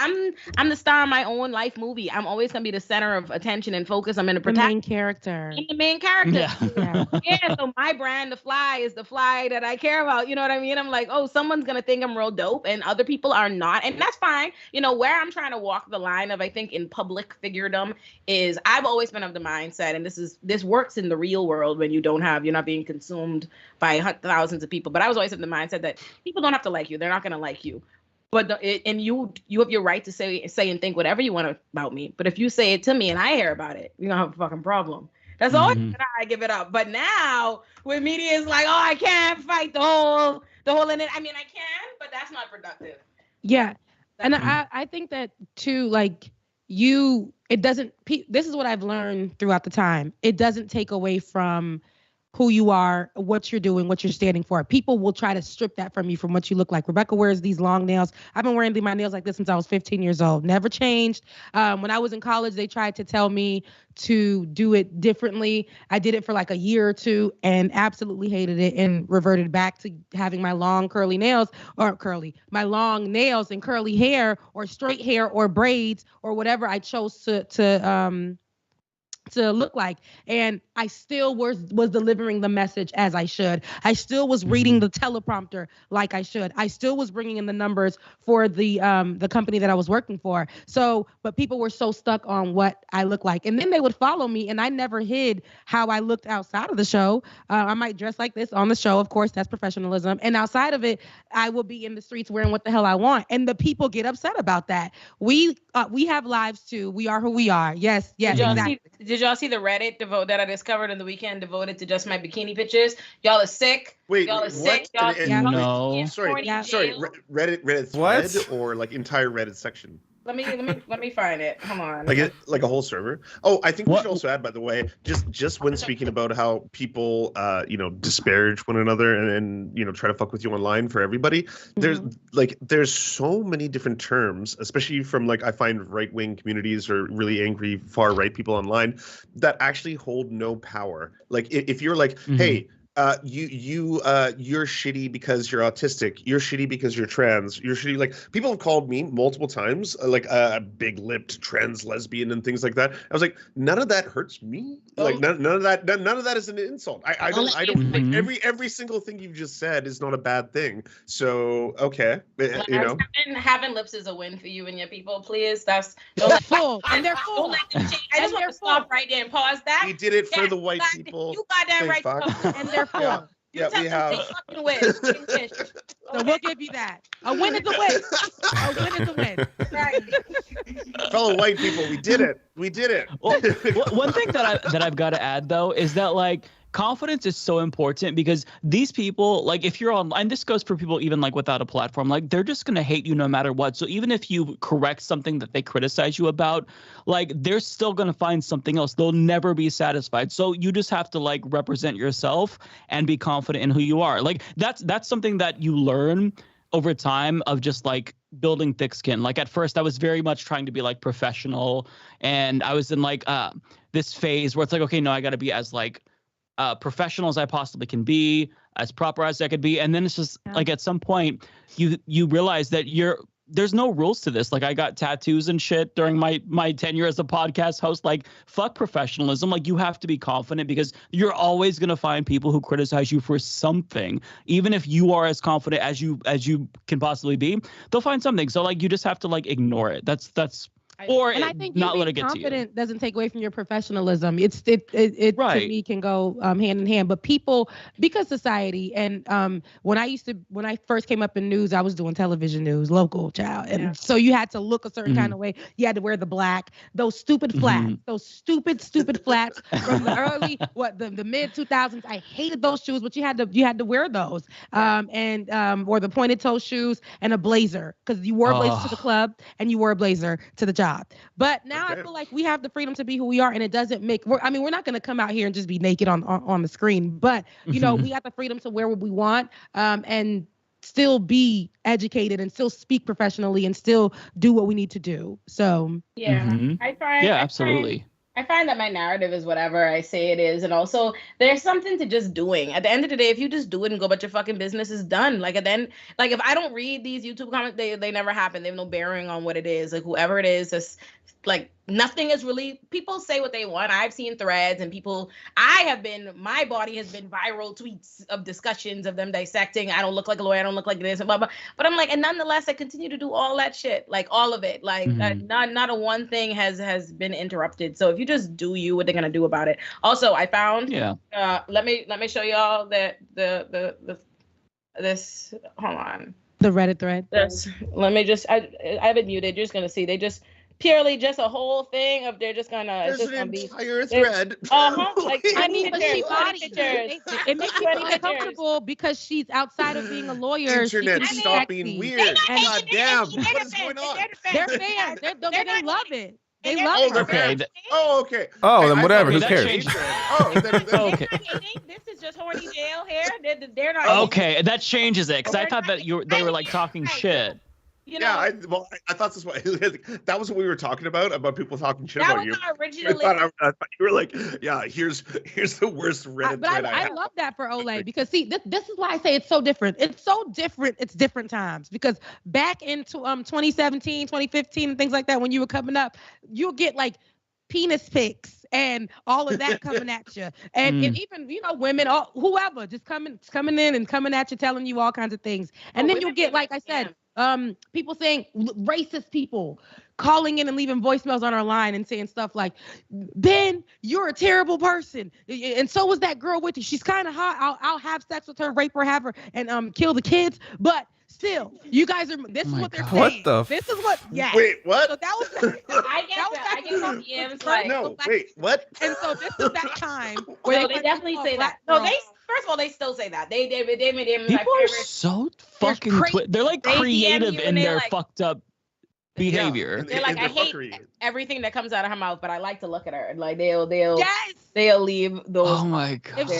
I'm the star of my own life movie. I'm always gonna be the center of attention and focus. I'm in the main character. I'm the main character. Yeah. So my brand, the fly, is the fly that I care about. You know what I mean? I'm like, oh, someone's gonna think I'm real dope, and other people are not, and that's fine. You know, where I'm trying to walk the line of, I think, in public figuredom is I've always been of the mindset, and this works in the real world when you're not being consumed by thousands of people. But I was always of the mindset that people don't have to like you; they're not gonna like you. But and you have your right to say and think whatever you want about me. But if you say it to me and I hear about it, you're gonna have a fucking problem. That's always I give it up. But now with media, it's like, oh, I can't fight the whole in it. I mean, I can, but that's not productive. Yeah. And I think that too, like it doesn't, this is what I've learned throughout the time. It doesn't take away from who you are, what you're doing, what you're standing for. People will try to strip that from you, from what you look like. Rebecca wears these long nails. I've been wearing my nails like this since I was 15 years old. Never changed. When I was in college, they tried to tell me to do it differently. I did it for like a year or two and absolutely hated it and reverted back to having my long my long nails and curly hair or straight hair or braids or whatever I chose to look like. And I still was delivering the message as I should. I still was reading the teleprompter like I should. I still was bringing in the numbers for the company that I was working for. So, but people were so stuck on what I look like. And then they would follow me, and I never hid how I looked outside of the show. I might dress like this on the show. Of course, that's professionalism. And outside of it, I will be in the streets wearing what the hell I want. And the people get upset about that. We have lives too. We are who we are. Yes, exactly. Did y'all see the Reddit devote that I discovered in the weekend devoted to just my bikini pictures? Y'all are sick. Wait, y'all are what? sick. Y'all, No. Sorry. Reddit What? thread or like entire Reddit section? Let me find it. Come on. Like a whole server. Oh, I think we should also add, by the way, just when speaking about how people disparage one another and try to fuck with you online for everybody. There's so many different terms, especially from I find right-wing communities or really angry far-right people online that actually hold no power. Like if you're like, hey, you're shitty because you're autistic. You're shitty because you're trans. You're shitty. Like people have called me multiple times, like a big-lipped trans lesbian and things like that. I was like, none of that hurts me. Like none of that is an insult. I don't like every single thing you've just said is not a bad thing. So okay, having lips is a win for you and your people. Please, that's they're full and they're full. I just want to stop right there and pause that. We did it for the white people. You got that right, and they're full. Yeah, we have. So we'll give you that. A win is a win. A win is a win. Right. Fellow white people, we did it. We did it. Well, one thing that I've got to add though is that confidence is so important because these people, if you're online, this goes for people even without a platform, they're just going to hate you no matter what. So even if you correct something that they criticize you about, they're still going to find something else. They'll never be satisfied. So you just have to represent yourself and be confident in who you are. That's something that you learn over time of just building thick skin. At first I was very much trying to be professional, and I was in this phase where it's okay, no, I got to be as professional as I possibly can be, as proper as I could be. And then it's just at some point you realize that there's no rules to this. I got tattoos and shit during my tenure as a podcast host. Fuck professionalism. You have to be confident because you're always going to find people who criticize you for something. Even if you are as confident as you can possibly be, they'll find something. So you just have to ignore it. That's and I think not let it get to you. Confident doesn't take away from your right. To me can go hand in hand. But people, because society, and when I first came up in news, I was doing television news, local child, and so you had to look a certain kind of way. You had to wear the black, those stupid flats, those stupid flats from the early the mid 2000s. I hated those shoes, but you had to wear those, or the pointed toe shoes and a blazer because you wore a blazer to the club and you wore a blazer to the job. But now I feel like we have the freedom to be who we are, and it doesn't we're not going to come out here and just be naked on the screen, but we got the freedom to wear what we want, and still be educated and still speak professionally and still do what we need to do. So absolutely. I find that my narrative is whatever I say it is. And also there's something to just doing. At the end of the day, if you just do it and go about your fucking business, is done. If I don't read these YouTube comments, they never happen. They have no bearing on what it is. Whoever it is, just nothing is really, people say what they want. I've seen threads and my body has been viral tweets of discussions of them dissecting. I don't look like a lawyer. I don't look like this. Blah, blah. But I'm and nonetheless, I continue to do all that shit. All of it. Not a one thing has been interrupted. So if you just do you, what they're going to do about it. Also, I found, let me show y'all that this, hold on. The Reddit thread. Let me just, I have it muted. You're just going to see, they just, purely just a whole thing of they're just gonna. There's an entire thread. I mean, but she body it makes you uncomfortable because she's outside of being a lawyer. Internet, stop being weird. God damn, what is going on? They're fans. They love it. They love her. Okay. Okay. Oh, then whatever. Who that cares? changed. Okay. This is just horny jail hair. They're not. Okay, that changes it because I thought that they were like talking shit. You know, I thought this was that was what we were talking about people talking shit that about was you. originally. I thought you were like, yeah, here's the worst Reddit But thread I love that for Olay because see, this is why I say it's so different. It's so different. It's different times because back into 2017, 2015, and things like that, when you were coming up, you'll get like penis pics and all of that coming at you, and even women or whoever just coming in and coming at you, telling you all kinds of things, and then you'll get, like I said, people saying racist people calling in and leaving voicemails on our line and saying stuff like, "Ben, you're a terrible person, and so was that girl with you. She's kind of hot. I'll have sex with her, rape her, have her, and kill the kids, but." Still, you guys are. This is what they're saying. This is what. Yeah. Wait, what? So that was. I get some DMs like. No, wait, what? And so this is that time where they definitely say that. No, first of all, they still say that. They made people are so fucking. They're like creative in their fucked up behavior. They're like, I hate everything that comes out of her mouth, but I like to look at her. Like they'll leave those. Oh my god!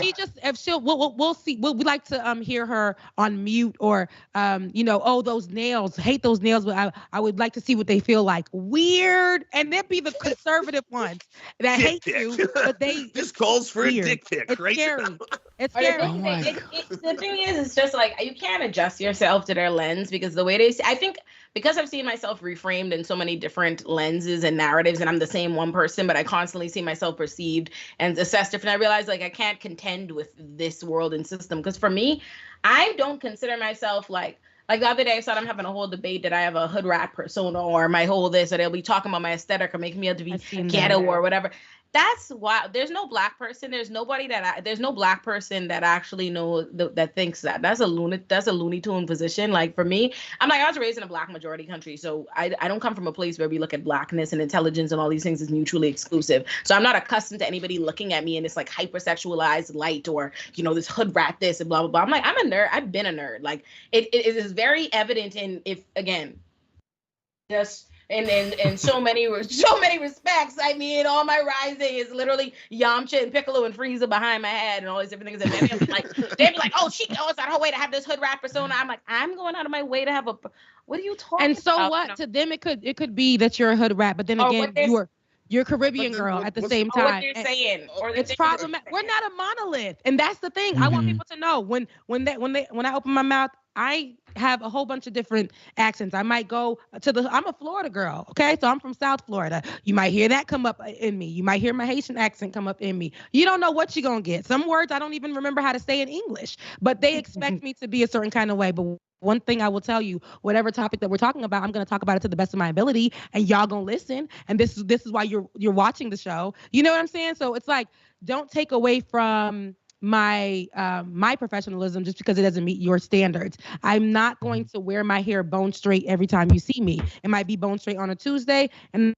If she'll, we'll see. We like to hear her on mute or oh, those nails, hate those nails, but I would like to see what they feel like. Weird, and they'd be the conservative ones that hate you, but this calls for weird. A dick pic, it's right? Scary. It's scary. The thing is, it's just like you can't adjust yourself to their lens because the way they see. I think because I've seen myself reframed in so many different lenses and narratives, and I'm the same one person, but I constantly see myself perceived and assessed different. I realize like I can't contend with this world and system because for me, I don't consider myself like the other day I saw them having a whole debate that I have a hood rat persona or my whole this, or they'll be talking about my aesthetic or making me out to be ghetto or whatever. That's why there's no black person. There's no black person that actually that thinks that. That's a Looney Tune position. Like for me, I was raised in a black majority country, so I don't come from a place where we look at blackness and intelligence and all these things as mutually exclusive. So I'm not accustomed to anybody looking at me in this like hypersexualized light or this hood rat this and blah blah blah. I'm like, I'm a nerd. I've been a nerd. Like it is very evident in so many respects. I mean, all my rising is literally Yamcha and Piccolo and Frieza behind my head and all these different things. And they'd be like, oh, she goes out of her way to have this hood rat persona. I'm like, I'm going out of my way to have what are you talking about? And so what? To them, it could be that you're a hood rat, but then again, you're a Caribbean girl at the same time. What you're saying, it's problematic. We're not a monolith, and that's the thing. I want people to know when I open my mouth, I have a whole bunch of different accents. I might go I'm a Florida girl, okay? So I'm from South Florida. You might hear that come up in me. You might hear my Haitian accent come up in me. You don't know what you're going to get. Some words I don't even remember how to say in English, but they expect me to be a certain kind of way. But one thing I will tell you, whatever topic that we're talking about, I'm going to talk about it to the best of my ability, and y'all going to listen. And this is why you're watching the show. You know what I'm saying? So it's like, don't take away from my professionalism just because it doesn't meet your standards. I'm not going to wear my hair bone straight every time you see me. It might be bone straight on a Tuesday and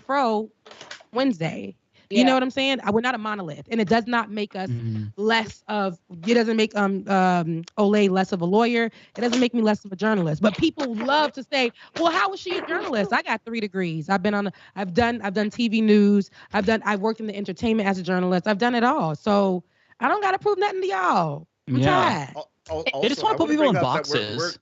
fro Wednesday. You know what I'm saying? We're not a monolith, and it does not make us less of. It doesn't make Olay less of a lawyer. It doesn't make me less of a journalist. But people love to say, "Well, how is she a journalist?" I got 3 degrees. I've done TV news. I've worked in the entertainment as a journalist. I've done it all. So I don't gotta prove nothing to y'all. I'm tired. They just want to put people in boxes.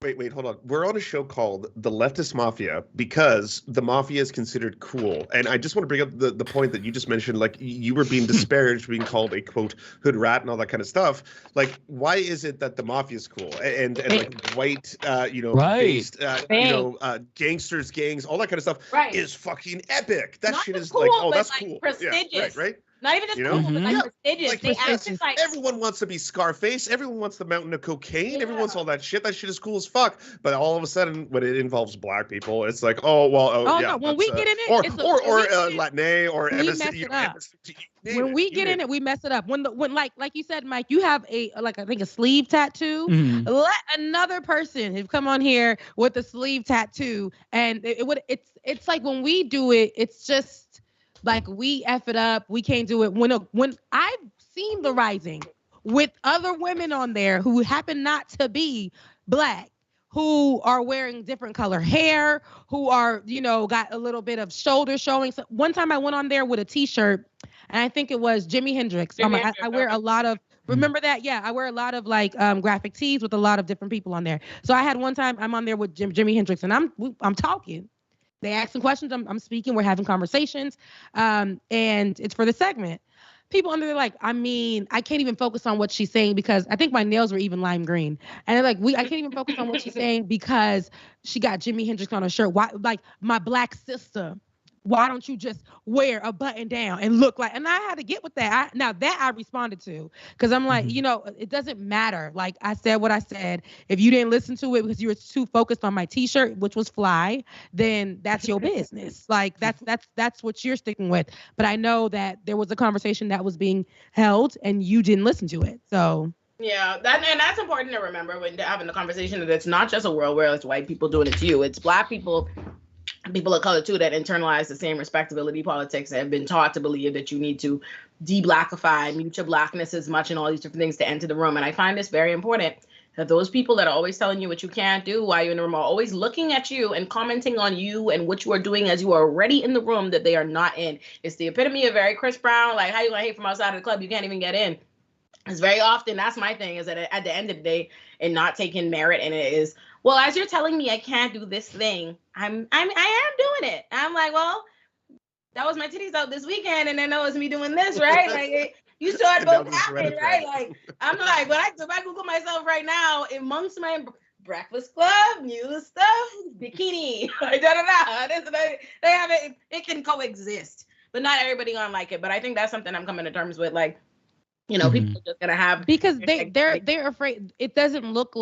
Wait, hold on. We're on a show called The Leftist Mafia because the Mafia is considered cool. And I just want to bring up the point that you just mentioned, like you were being disparaged, being called a, quote, hood rat and all that kind of stuff. Like, why is it that the Mafia is cool? And like white, based, gangsters, gangs, all that kind of stuff is fucking epic. That shit is cool, like, oh, that's cool. Prestigious. Yeah, right? Not even just cool, but like prestigious. Everyone wants to be Scarface. Everyone wants the mountain of cocaine. Everyone wants all that shit. That shit is cool as fuck. But all of a sudden, when it involves black people, it's like, oh well, no. When we get in it, or Latin or we mess it up. When we get in it, we mess it up. When like you said, Mike, you have I think a sleeve tattoo. Let another person have come on here with a sleeve tattoo, and it's like when we do it, it's just. Like we F it up, we can't do it. When I've seen The Rising with other women on there who happen not to be black, who are wearing different color hair, who are, got a little bit of shoulder showing. So one time I went on there with a t-shirt, and I think it was Jimi Hendrix. I wear a lot of, remember that? Yeah, I wear a lot of like graphic tees with a lot of different people on there. So I had one time I'm on there with Jimi Hendrix, and I'm talking. They asking questions, I'm speaking, we're having conversations, and it's for the segment. People under there like, I can't even focus on what she's saying because I think my nails were even lime green. And they're like, I can't even focus on what she's saying because she got Jimi Hendrix on her shirt. Why, like, my black sister, why don't you just wear a button down and look like, and I had to get with that. I responded to, because I'm like, it doesn't matter. Like, I said what I said. If you didn't listen to it because you were too focused on my t-shirt, which was fly, then that's your business. Like, that's what you're sticking with. But I know that there was a conversation that was being held and you didn't listen to it. So yeah, that's important to remember when having the conversation, that it's not just a world where it's white people doing it to you. It's black people of color too that internalize the same respectability politics and have been taught to believe that you need to de-blackify, mute your blackness as much and all these different things to enter the room. And I find this very important, that those people that are always telling you what you can't do while you're in the room are always looking at you and commenting on you and what you are doing as you are already in the room that they are not in. It's the epitome of very Chris Brown, like, how you gonna hate from outside of the club? You can't even get in. It's very often, that's my thing, is that at the end of the day, and not taking merit in it is, well, as you're telling me I can't do this thing, I am doing it. I'm like, well, that was my titties out this weekend, and then that was me doing this, right? Like, you saw it both happen, right? Like, I'm like, but if I Google myself right now, amongst my Breakfast Club, new stuff, bikini, they have it. It can coexist, but not everybody gonna like it. But I think that's something I'm coming to terms with, like, people are just gonna have, because they're afraid. It doesn't look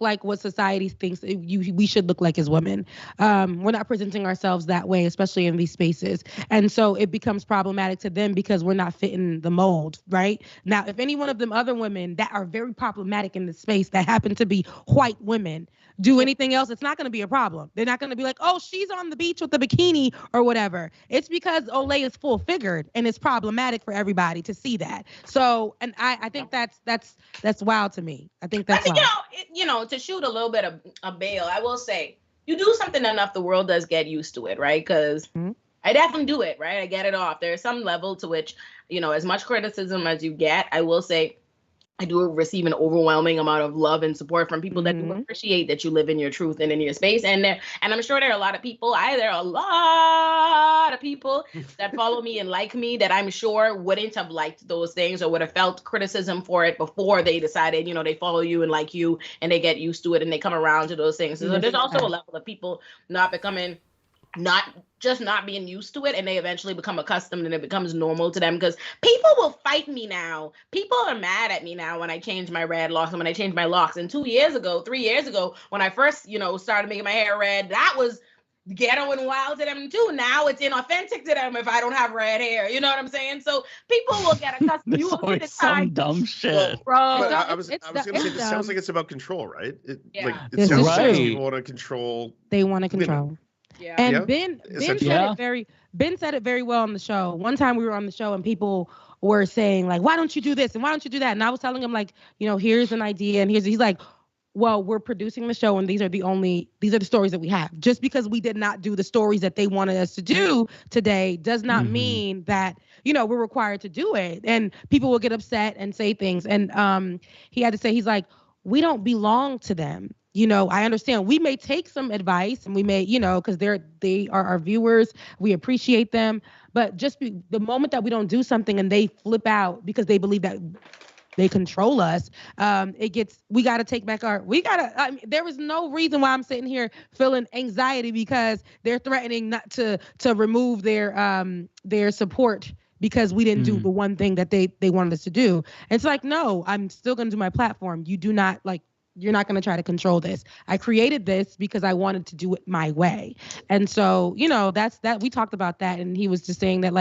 like what society thinks we should look like as women. We're not presenting ourselves that way, especially in these spaces. And so it becomes problematic to them because we're not fitting the mold, right? Now, if any one of them other women that are very problematic in this space that happen to be white women do anything else, it's not going to be a problem. They're not going to be like, oh, she's on the beach with the bikini or whatever. It's because Olay is full figured, and it's problematic for everybody to see that. So, and I think that's wild to me. I think that's wild. To shoot a little bit of a bail, I will say, you do something enough, the world does get used to it, right? Because I definitely do it, right? I get it off. There's some level to which, as much criticism as you get, I will say, I do receive an overwhelming amount of love and support from people that do appreciate that you live in your truth and in your space. And I'm sure there are a lot of people, there are a lot of people that follow me and like me that I'm sure wouldn't have liked those things or would have felt criticism for it before they decided, they follow you and like you and they get used to it and they come around to those things. So there's also a level of people not being used to it, and they eventually become accustomed and it becomes normal to them, because people will fight me now. People are mad at me now when I change my red locks and when I change my locks. And 3 years ago, when I first, started making my hair red, that was ghetto and wild to them too. Now it's inauthentic to them if I don't have red hair. You know what I'm saying? So people will get accustomed. You will see the time. Some dumb shit. Bro, I was going to say, this sounds like it's about control, right? It sounds like people want to control. They want to control. Women. Yeah. And Ben said it very well on the show. One time we were on the show and people were saying like, why don't you do this and why don't you do that? And I was telling him like, here's an idea, and he's like, well, we're producing the show and these are the stories that we have. Just because we did not do the stories that they wanted us to do today does not mean that, we're required to do it. And people will get upset and say things. And he had to say, he's like, we don't belong to them. I understand we may take some advice and we may, because they are our viewers. We appreciate them. But the moment that we don't do something and they flip out because they believe that they control us, we got to take back there is no reason why I'm sitting here feeling anxiety because they're threatening not to remove their support because we didn't do the one thing that they wanted us to do. It's like, no, I'm still going to do my platform. You do not you're not going to try to control this. I created this because I wanted to do it my way. And so, that's that. We talked about that. And he was just saying that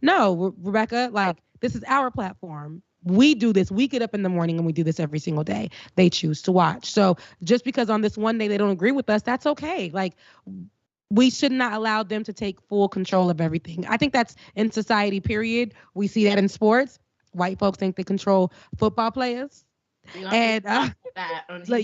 no, Rebecca, this is our platform. We do this. We get up in the morning and we do this every single day. They choose to watch. So just because on this one day they don't agree with us, that's okay. We should not allow them to take full control of everything. I think that's in society, period. We see that in sports. White folks think they control football players. And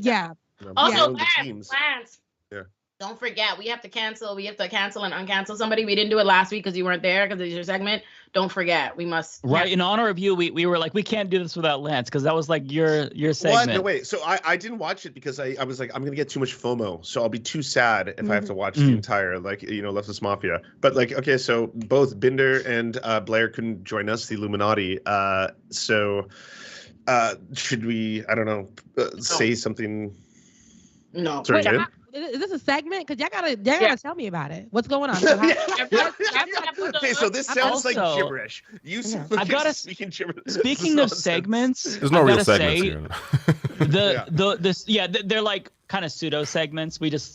yeah. Also, Yeah. Lance. Yeah. Don't forget, we have to cancel and uncancel somebody. We didn't do it last week because you weren't there because it's your segment. Don't forget, we must. Right, in honor of you, we were like, we can't do this without Lance because that was like your segment. What? No, wait. So I didn't watch it because I was like, I'm gonna get too much FOMO, so I'll be too sad if I have to watch the entire Leftist Mafia. But like, okay, so both Binder and Blair couldn't join us, the Illuminati. So should we? I don't know. Say something. No. Sorry, Wait, is this a segment? Because y'all gotta tell me about it. What's going on? So Okay, so this sounds like gibberish. You I've got to speaking gibberish. Speaking of segments, there's no real segments here. They're like kind of pseudo segments. We don't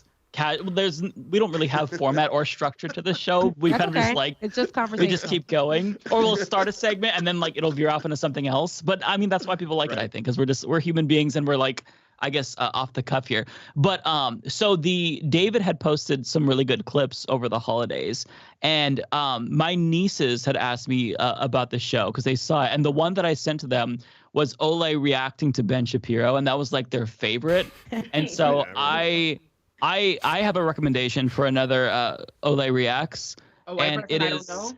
really have format or structure to the show. We kind of just like it's just conversation. We just keep going, or we'll start a segment and then like it'll veer off into something else. But I mean that's why people like it, I think, because we're human beings and we're like, I guess off the cuff here. But so David had posted some really good clips over the holidays, and my nieces had asked me about the show because they saw it, and the one that I sent to them was Olay reacting to Ben Shapiro, and that was like their favorite. And so I have a recommendation for another Olay Reacts, and it is.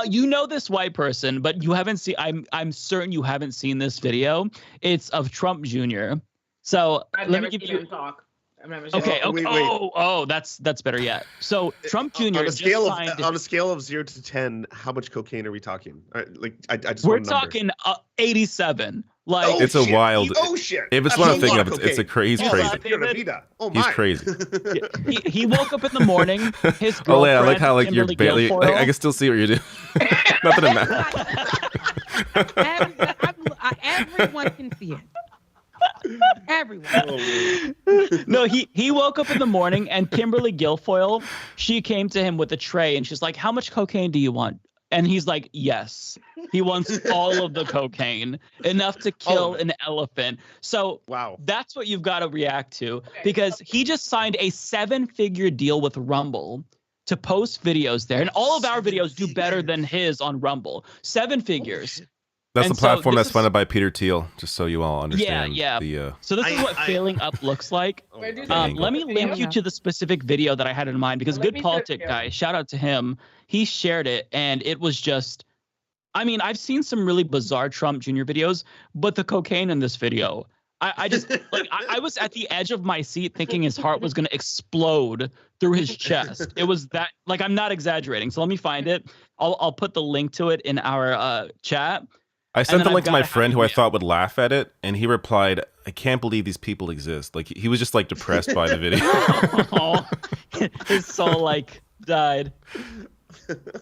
You know this white person, but you haven't seen. I'm certain you haven't seen this video. It's of Trump Jr. So let me give you. Talk. Okay. Wait. Oh, that's better yet. So Trump Jr. on a scale of 0 to 10, how much cocaine are we talking? Like I just we're want a number. talking 87. Like it's a wild. Oh shit! If it's one I'm thinking of, it's a crazy. He's crazy. Oh my! He's crazy. He woke up in the morning. His girlfriend, Olay, I like how like you're barely. Guilfoyle, I can still see what you're doing. Nothing in that. Everyone can see it. Everyone. No, he woke up in the morning and Kimberly Guilfoyle, she came to him with a tray and she's like, "How much cocaine do you want?" And he's like, "Yes." He wants all of the cocaine, enough to kill an elephant. So that's what you've got to react to, because he just signed a 7-figure deal with Rumble to post videos there. And all of our videos do better than his on Rumble. 7 figures. That's the platform that's funded by Peter Thiel, just so you all understand. Yeah. So this is what failing up looks like. Let me link you to the specific video that I had in mind, because Good Politic guy, shout out to him, he shared it, and it was just, I mean, I've seen some really bizarre Trump Jr. videos, but the cocaine in this video, I just, like, I was at the edge of my seat thinking his heart was going to explode through his chest. It was that, like, I'm not exaggerating. So let me find it. I'll put the link to it in our chat. I sent the link to my friend who I thought would laugh at it, and he replied, "I can't believe these people exist." Like, he was just like depressed by the video. His soul like died.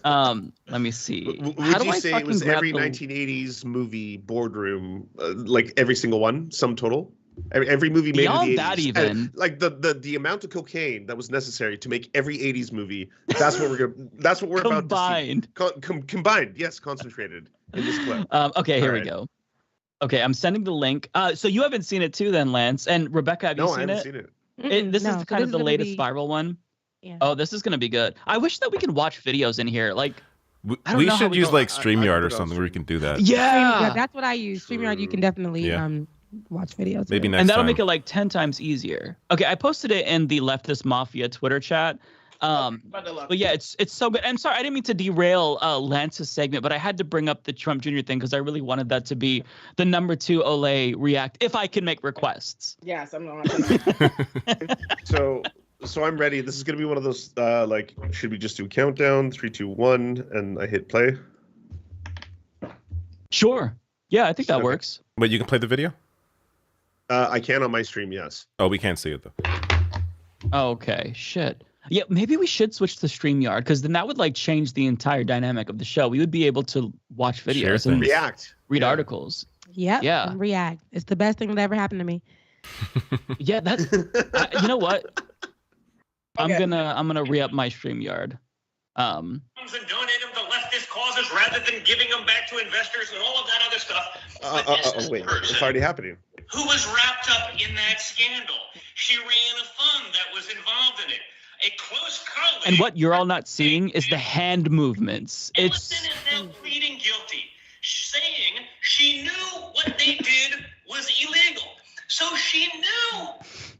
Let me see. Would you say it was every 1980s movie boardroom, like every single one, sum total? Every movie made in the 80s. That even. Like the amount of cocaine that was necessary to make every 80s movie. That's what we're about to see. Combined, yes, concentrated in this clip. Okay, here we go. Okay, I'm sending the link. So you haven't seen it too, then, Lance and Rebecca. Have you seen it? No, I haven't seen it. This is kind of the latest viral one. Yeah. Oh, this is gonna be good. I wish that we could watch videos in here. Like, we should use like StreamYard or something where we can do that. Yeah, that's what I use. StreamYard, you can definitely watch videos. Maybe next time. And that'll make it like 10 times easier. Okay, I posted it in the Leftist Mafia Twitter chat. But yeah, it's so good. I'm sorry, I didn't mean to derail Lance's segment, but I had to bring up the Trump Jr. thing because I really wanted that to be the number 2 Olay React, if I can make requests. Yes, I'm not. So I'm ready. This is gonna be one of those like, should we just do countdown 3, 2, 1, and I hit play? Sure. Yeah, I think that works. Wait, you can play the video? I can on my stream, yes. Oh, we can't see it though. Okay, shit. Yeah, maybe we should switch to StreamYard, because then that would like change the entire dynamic of the show. We would be able to watch videos and read articles. Yep. Yeah. And react. It's the best thing that ever happened to me. Yeah, that's. You know what? I'm gonna re-up my StreamYard. And donate them to leftist causes rather than giving them back to investors and all of that other stuff. Wait, it's already happening. Who was wrapped up in that scandal? She ran a fund that was involved in it. A close colleague. And what you're all not seeing is the hand movements. Ellison is now pleading guilty, saying she knew what they did was So she knew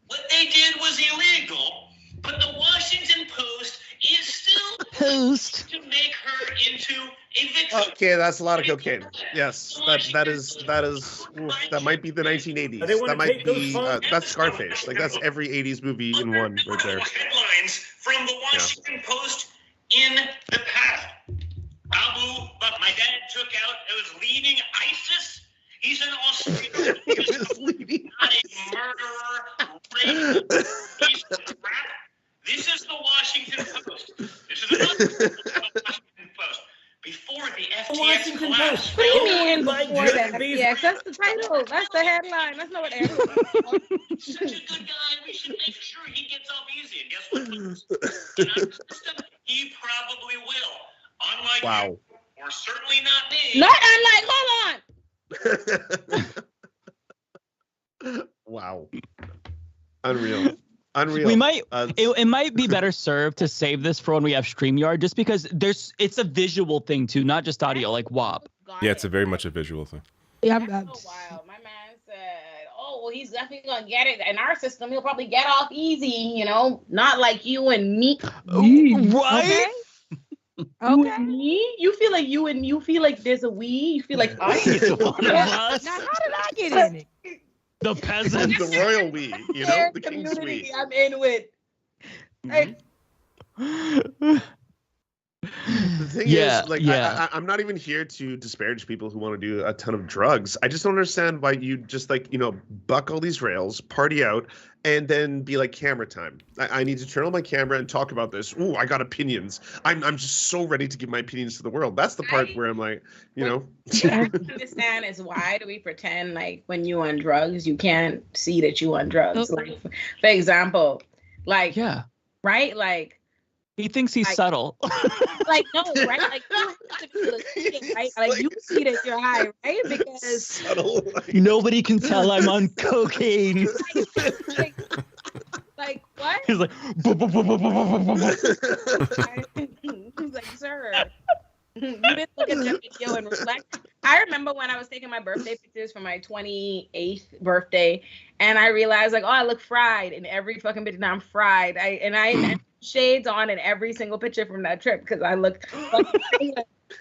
what they did was illegal, but the Washington Post is still to make her into a victim. Okay, that's a lot of cocaine. Yes, that might be the 1980s. That might be that's Scarface. Like that's every 80s movie in one right there. Headlines from the Washington Post in the past. My dad took out. It was leading ISIS. He's an Australian. Not a murderer. He's a rat. This is the Washington Post. This is another Washington Post. Before the FTX collapse. What do you mean before the FTX? That's the title. That's the headline. That's not what everyone. Such a good guy. We should make sure he gets off easy. And guess what? He probably will. Unlike you, or certainly not me. Not unlike. Hold on. Wow. Unreal. We might it might be better served to save this for when we have StreamYard, just because it's a visual thing too, not just audio like WAP. Yeah, it's a very much a visual thing. Yeah, so wild. My man said, "Oh, well, he's definitely gonna get it. In our system, he'll probably get off easy. You know, not like you and me, right?" Okay. Me? You feel like you feel like there's a we? You feel like us? Now, how did I get in it? The peasants. The royal we, you know, the king's we. I'm in with. Hey. The thing is, like, I'm not even here to disparage people who want to do a ton of drugs. I just don't understand why you just, like, you know, buck all these rails, party out, and then be like, camera time. I need to turn on my camera and talk about this. Ooh, I got opinions. I'm just so ready to give my opinions to the world. That's the part where I'm like, you know. What I don't understand is why do we pretend like when you on drugs, you can't see that you on drugs? Like, for example, like, right? Like, he thinks he's subtle. Like, no, right? Like, you have to be looking, right? Like, you see that you're high, right? Because subtle, nobody can tell I'm on cocaine. like what? He's like, he's like, sir, you didn't look at that video and reflect. I remember when I was taking my birthday pictures for my 28th birthday, and I realized, like, oh, I look fried in every fucking picture. Now I'm fried. I shades on in every single picture from that trip because I look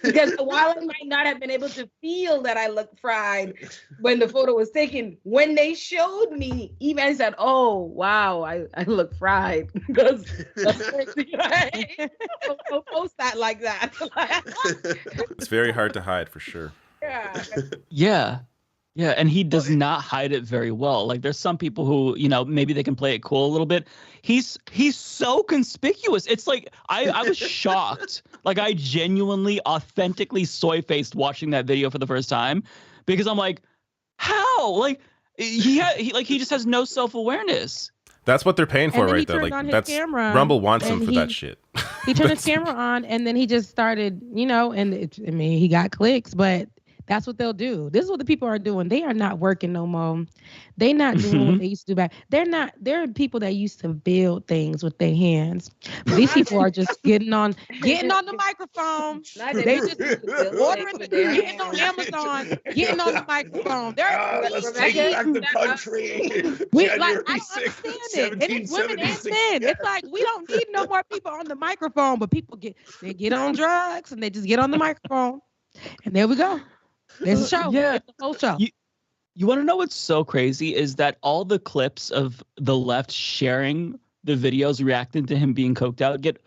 because while I might not have been able to feel that I looked fried when the photo was taken, when they showed me, even I said, "Oh wow, I look fried." Because right? Don't post that like that. It's very hard to hide for sure. Yeah, and he does not hide it very well. Like, there's some people who, you know, maybe they can play it cool a little bit. He's so conspicuous. It's like I was shocked. Like, I genuinely, authentically soy-faced watching that video for the first time because I'm like, how? Like, he just has no self-awareness. That's what they're paying for right there. Like, that's Rumble wants him for that shit. He turned his camera on and then he just started, you know, and he got clicks, but that's what they'll do. This is what the people are doing. They are not working no more. They not doing what they used to do back. They're people that used to build things with their hands. But these people are just getting on the microphone. They just ordering, getting on Amazon, getting on the microphone. Let's take back the country. I understand it. And it's women and men. It's like we don't need no more people on the microphone, but people get on drugs and they just get on the microphone. And there we go. There's a show. Yeah. It's the whole show. You want to know what's so crazy is that all the clips of the left sharing the videos reacting to him being coked out get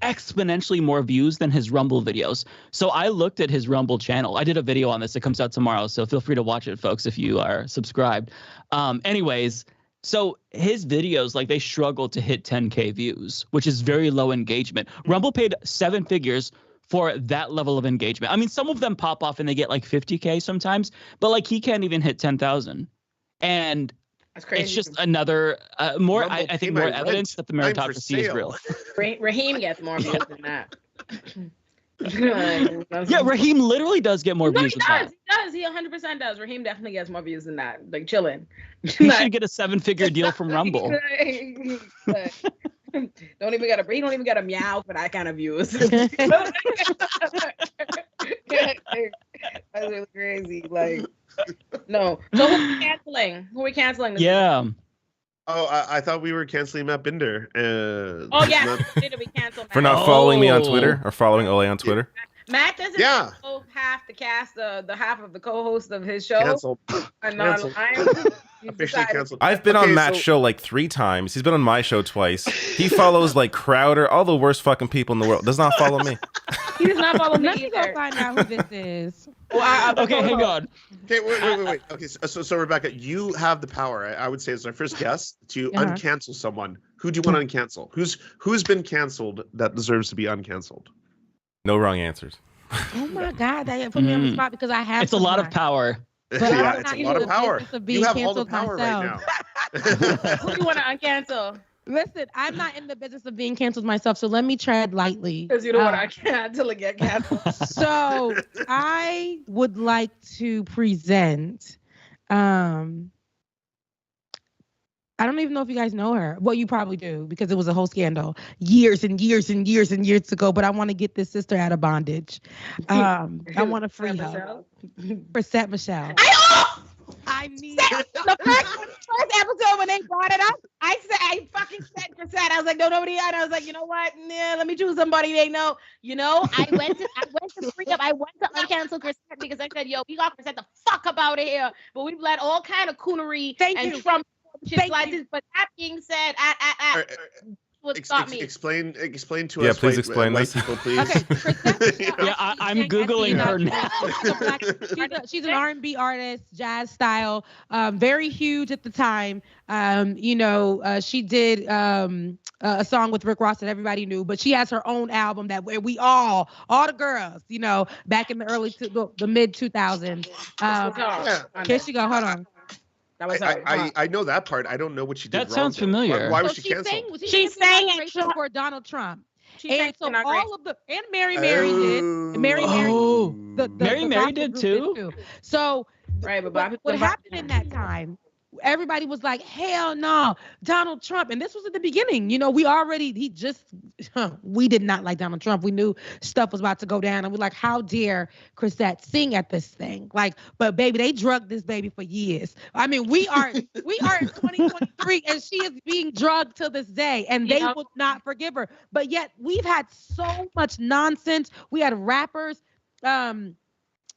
exponentially more views than his Rumble videos. So I looked at his Rumble channel. I did a video on this. It comes out tomorrow, so feel free to watch it, folks, if you are subscribed. Anyways, so his videos, like, they struggle to hit 10K views, which is very low engagement. Rumble paid 7 figures for that level of engagement. I mean, some of them pop off and they get like 50K sometimes, but like he can't even hit 10,000. And that's crazy. It's just another I think more evidence that the meritocracy is real. Raheem gets more views than that. Yeah, Raheem literally does get more views than that. He does. He 100% does. Raheem definitely gets more views than that. Like, chilling. He should get a 7-figure deal from Rumble. He don't even got a meow for that kind of views. That's really crazy. Like, no. So who are we canceling? Who are we canceling? Yeah. Oh, I thought we were canceling Matt Binder. Oh yeah, did we cancel Matt? For not following me on Twitter or following Olay on Twitter. Matt doesn't know half the cast, the half of the co-host of his show. Canceled. Canceled. Officially canceled. I've been on Matt's show like 3 times. He's been on my show twice. He follows like Crowder, all the worst fucking people in the world. Does not follow me. He does not follow me. Let me go find out who this is. Okay, hang on. Okay, wait. Okay, so Rebecca, you have the power. I would say as our first guest to uncancel someone. Who do you want to uncancel? Who's been canceled that deserves to be uncanceled? No wrong answers. Oh my God, that put me on the spot because I have. It's a lot of power. But yeah, I'm it's not a lot of power. You have all the power myself. right now. Who do you want to uncancel? Listen, I'm not in the business of being canceled myself, so let me tread lightly. Because you don't want to cancel and get canceled. So I would like to present. I don't even know if you guys know her. Well, you probably do because it was a whole scandal years and years and years and years ago. But I want to get this sister out of bondage. I want to free her. Chrisette Michele. I need the first episode when they brought it up. I fucking said Chrisette. I was like, no, nobody. And I was like, you know what? Nah, let me choose somebody they know. You know, I went to free up. I went to uncancel Chrisette because I said, yo, we got Chrisette the fuck up out of here. But we've let all kind of coonery and Trump. But that being said, explain to us. Yeah, please explain white this. people, please. Okay, I'm googling her now. She's an R&B artist, jazz style, very huge at the time. She did a song with Rick Ross that everybody knew, but she has her own album that where we all the girls, back in the the mid 2000s. Here she go. Hold on. I know that part. I don't know what she did. That sounds familiar. Why was she canceled? She sang it for Donald Trump. And so all of and Mary did. And Mary Mary did too. So right, but what happened in that time? Everybody was like, hell no, Donald Trump. And this was at the beginning. We did not like Donald Trump. We knew stuff was about to go down. And we're like, how dare Chrisette sing at this thing? Like, but baby, they drugged this baby for years. I mean, we are in 2023 and she is being drugged to this day and they will not forgive her. But yet we've had so much nonsense. We had rappers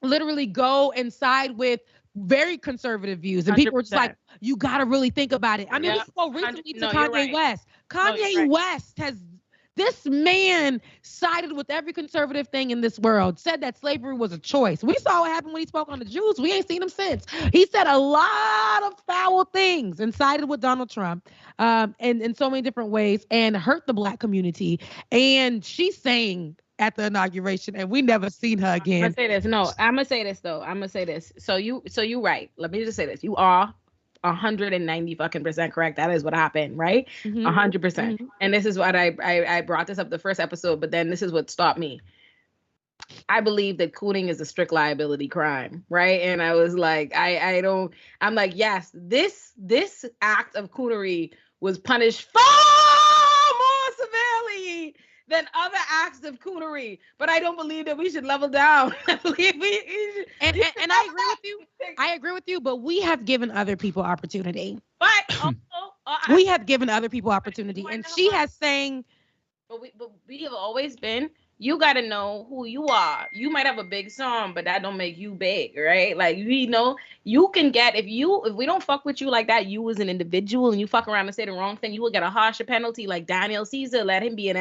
literally go and side with very conservative views, and 100%. People were just like, "You got to really think about it." I mean, we go recently to Kanye West. Kanye West this man sided with every conservative thing in this world. Said that slavery was a choice. We saw what happened when he spoke on the Jews. We ain't seen him since. He said a lot of foul things and sided with Donald Trump, and in so many different ways, and hurt the Black community. And she's saying at the inauguration, and we never seen her again. I'm gonna say this. No, I'm gonna say this though. I'm gonna say this. So you right. Let me just say this. You are 190% correct. That is what happened, right? 100%. And this is what I brought this up the first episode, but then this is what stopped me. I believe that cooning is a strict liability crime, right? And I was like, I'm like, yes, this act of coonery was punished far more severely than other acts of coonery, but I don't believe that we should level down. I believe we and I agree with you. I agree with you, but we have given other people opportunity. But also, we have given other people opportunity, and she has saying. But we have always been. You got to know who you are. You might have a big song, but that don't make you big, right? Like, you can get, if we don't fuck with you like that, you as an individual, and you fuck around and say the wrong thing, you will get a harsher penalty like Daniel Caesar. Let him be an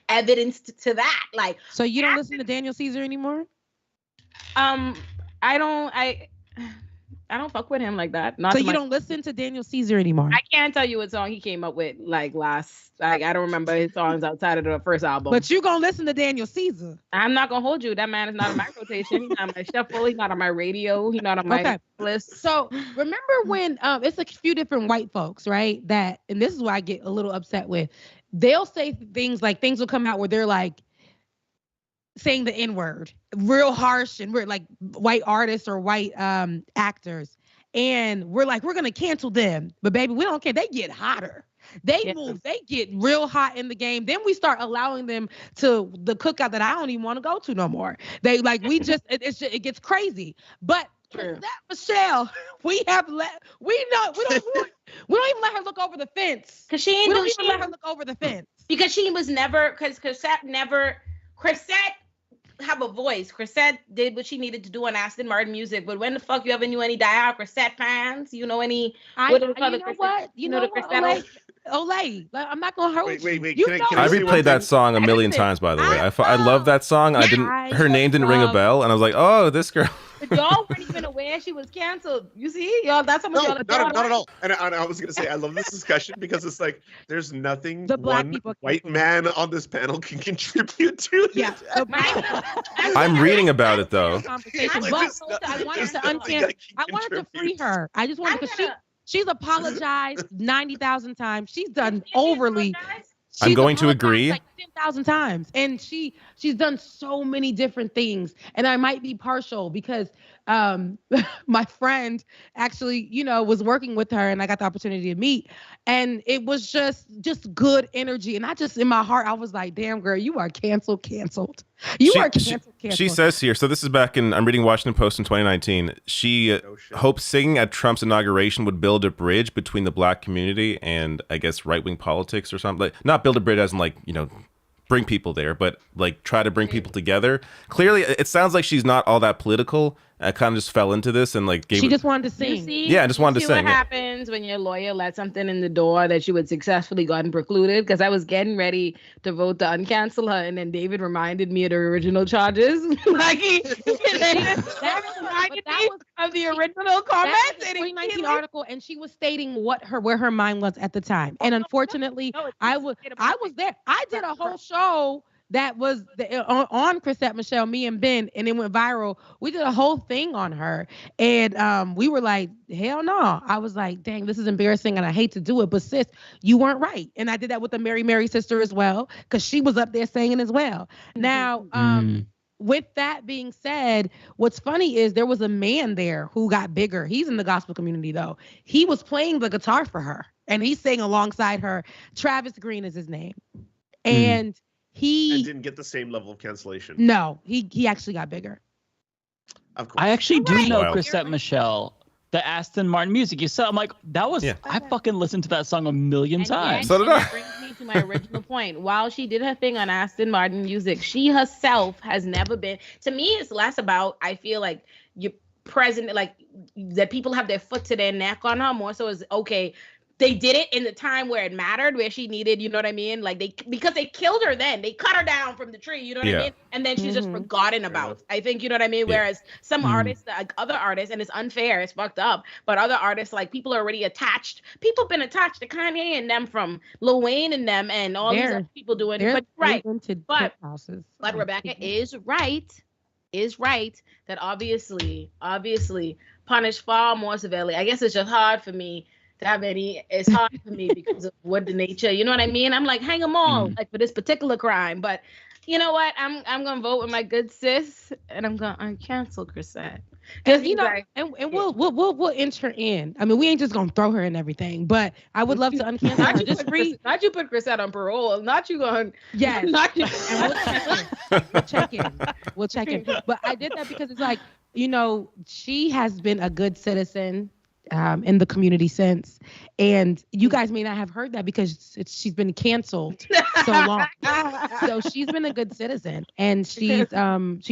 evidence to that. Like, so you don't listen to Daniel Caesar anymore? I don't fuck with him like that. So you don't listen to Daniel Caesar anymore? I can't tell you what song he came up with I don't remember his songs outside of the first album. But you gonna listen to Daniel Caesar? I'm not gonna hold you. That man is not on my rotation. He's not on my shuffle. He's not on my radio. He's not on my list. So remember when it's a few different white folks, right? And this is why I get a little upset with. They'll say things will come out where they're like saying the N-word real harsh, and we're like white artists or white actors, and we're like, we're gonna cancel them, but baby, we don't care. They get hotter. They move, they get real hot in the game. Then we start allowing them to the cookout that I don't even want to go to no more. They like, we just, it gets crazy. But that Michelle, we don't even let her look over the fence. Cause she ain't we don't even let her look over the fence. Because she was never, Chrisette have a voice. Chrisette did what she needed to do on Aston Martin music, but when the fuck you ever knew any diehard Chrisette fans? You know any? You know what? Olay. Like, I'm not gonna hurt you. Wait. I replayed that song a million times, by the way. I love that song. Her name didn't ring a bell, and I was like, oh, this girl. But y'all weren't even aware she was canceled. You see, y'all. That's how much y'all. Not at all. And I was gonna say, I love this discussion because it's like there's nothing one white man on this panel can contribute to. Yeah, I'm reading about it though. I wanted to free her. I just wanted because she's apologized 90,000 times. She's done overly. I'm going to agree. Like 10,000 times, and she's done so many different things. And I might be partial because my friend actually, was working with her, and I got the opportunity to meet, and it was just good energy. And I just, in my heart, I was like, "Damn, girl, you are canceled. You are canceled." She says here. So this is back in. I'm reading Washington Post in 2019. She hopes singing at Trump's inauguration would build a bridge between the black community and, I guess, right-wing politics or something. Like, not build a bridge as in like, bring people there, but like try to bring people together. Clearly, it sounds like she's not all that political. I kind of just fell into this and like she just wanted to sing. I just wanted to sing. What happens when your lawyer let something in the door that you had successfully gotten precluded? Because I was getting ready to vote to uncancel her, and then David reminded me of the original charges. Like that reminded me of the original comments. That was a 2019 article, and she was stating where her mind was at the time. And unfortunately, I was there. I did a whole show that was on Chrisette Michelle, me and Ben, and it went viral. We did a whole thing on her, and we were like, hell no. I was like, dang, this is embarrassing, and I hate to do it, but sis, you weren't right. And I did that with the Mary sister as well, because she was up there singing as well. Now, with that being said, what's funny is there was a man there who got bigger. He's in the gospel community, though. He was playing the guitar for her, and he sang alongside her. Travis Green is his name. And he didn't get the same level of cancellation. No, he actually got bigger. Of course. I actually do know Chrisette Michelle, the Aston Martin music. You said, I'm like, that was, I fucking listened to that song a million times. So did I. That brings me to my original point. While she did her thing on Aston Martin music, she herself has never been, to me, it's less about, I feel like you're present, like that people have their foot to their neck on her, more so as, okay, they did it in the time where it mattered, where she needed, you know what I mean? Like because they killed her then. They cut her down from the tree, you know what I mean? And then she's just forgotten about. I think, you know what I mean? Whereas some artists, like other artists, and it's unfair, it's fucked up, but other artists, like people are already attached. People have been attached to Kanye and them from Lil Wayne and them and all these other people doing it. But Rebecca is right that obviously punish far more severely. I guess it's just hard for me it's hard for me because of what the nature, you know what I mean? I'm like, hang them all, like for this particular crime. But you know what? I'm gonna vote with my good sis, and I'm gonna cancel Chrisette. Because and we'll enter in. I mean, we ain't just gonna throw her in everything, but I would love to uncancel her. Not you put Chrisette on parole. Not you going. Yes. And we'll check in. But I did that because it's like, she has been a good citizen in the community since, and you guys may not have heard that because she's been canceled so long. So she's been a good citizen, and she's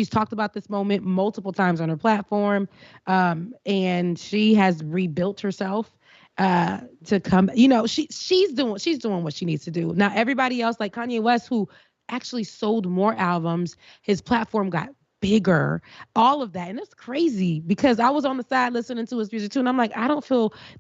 talked about this moment multiple times on her platform, and she has rebuilt herself to come. She's doing what she needs to do. Now everybody else, like Kanye West, who actually sold more albums, his platform got bigger, all of that. And it's crazy because I was on the side listening to his music too, and I'm like,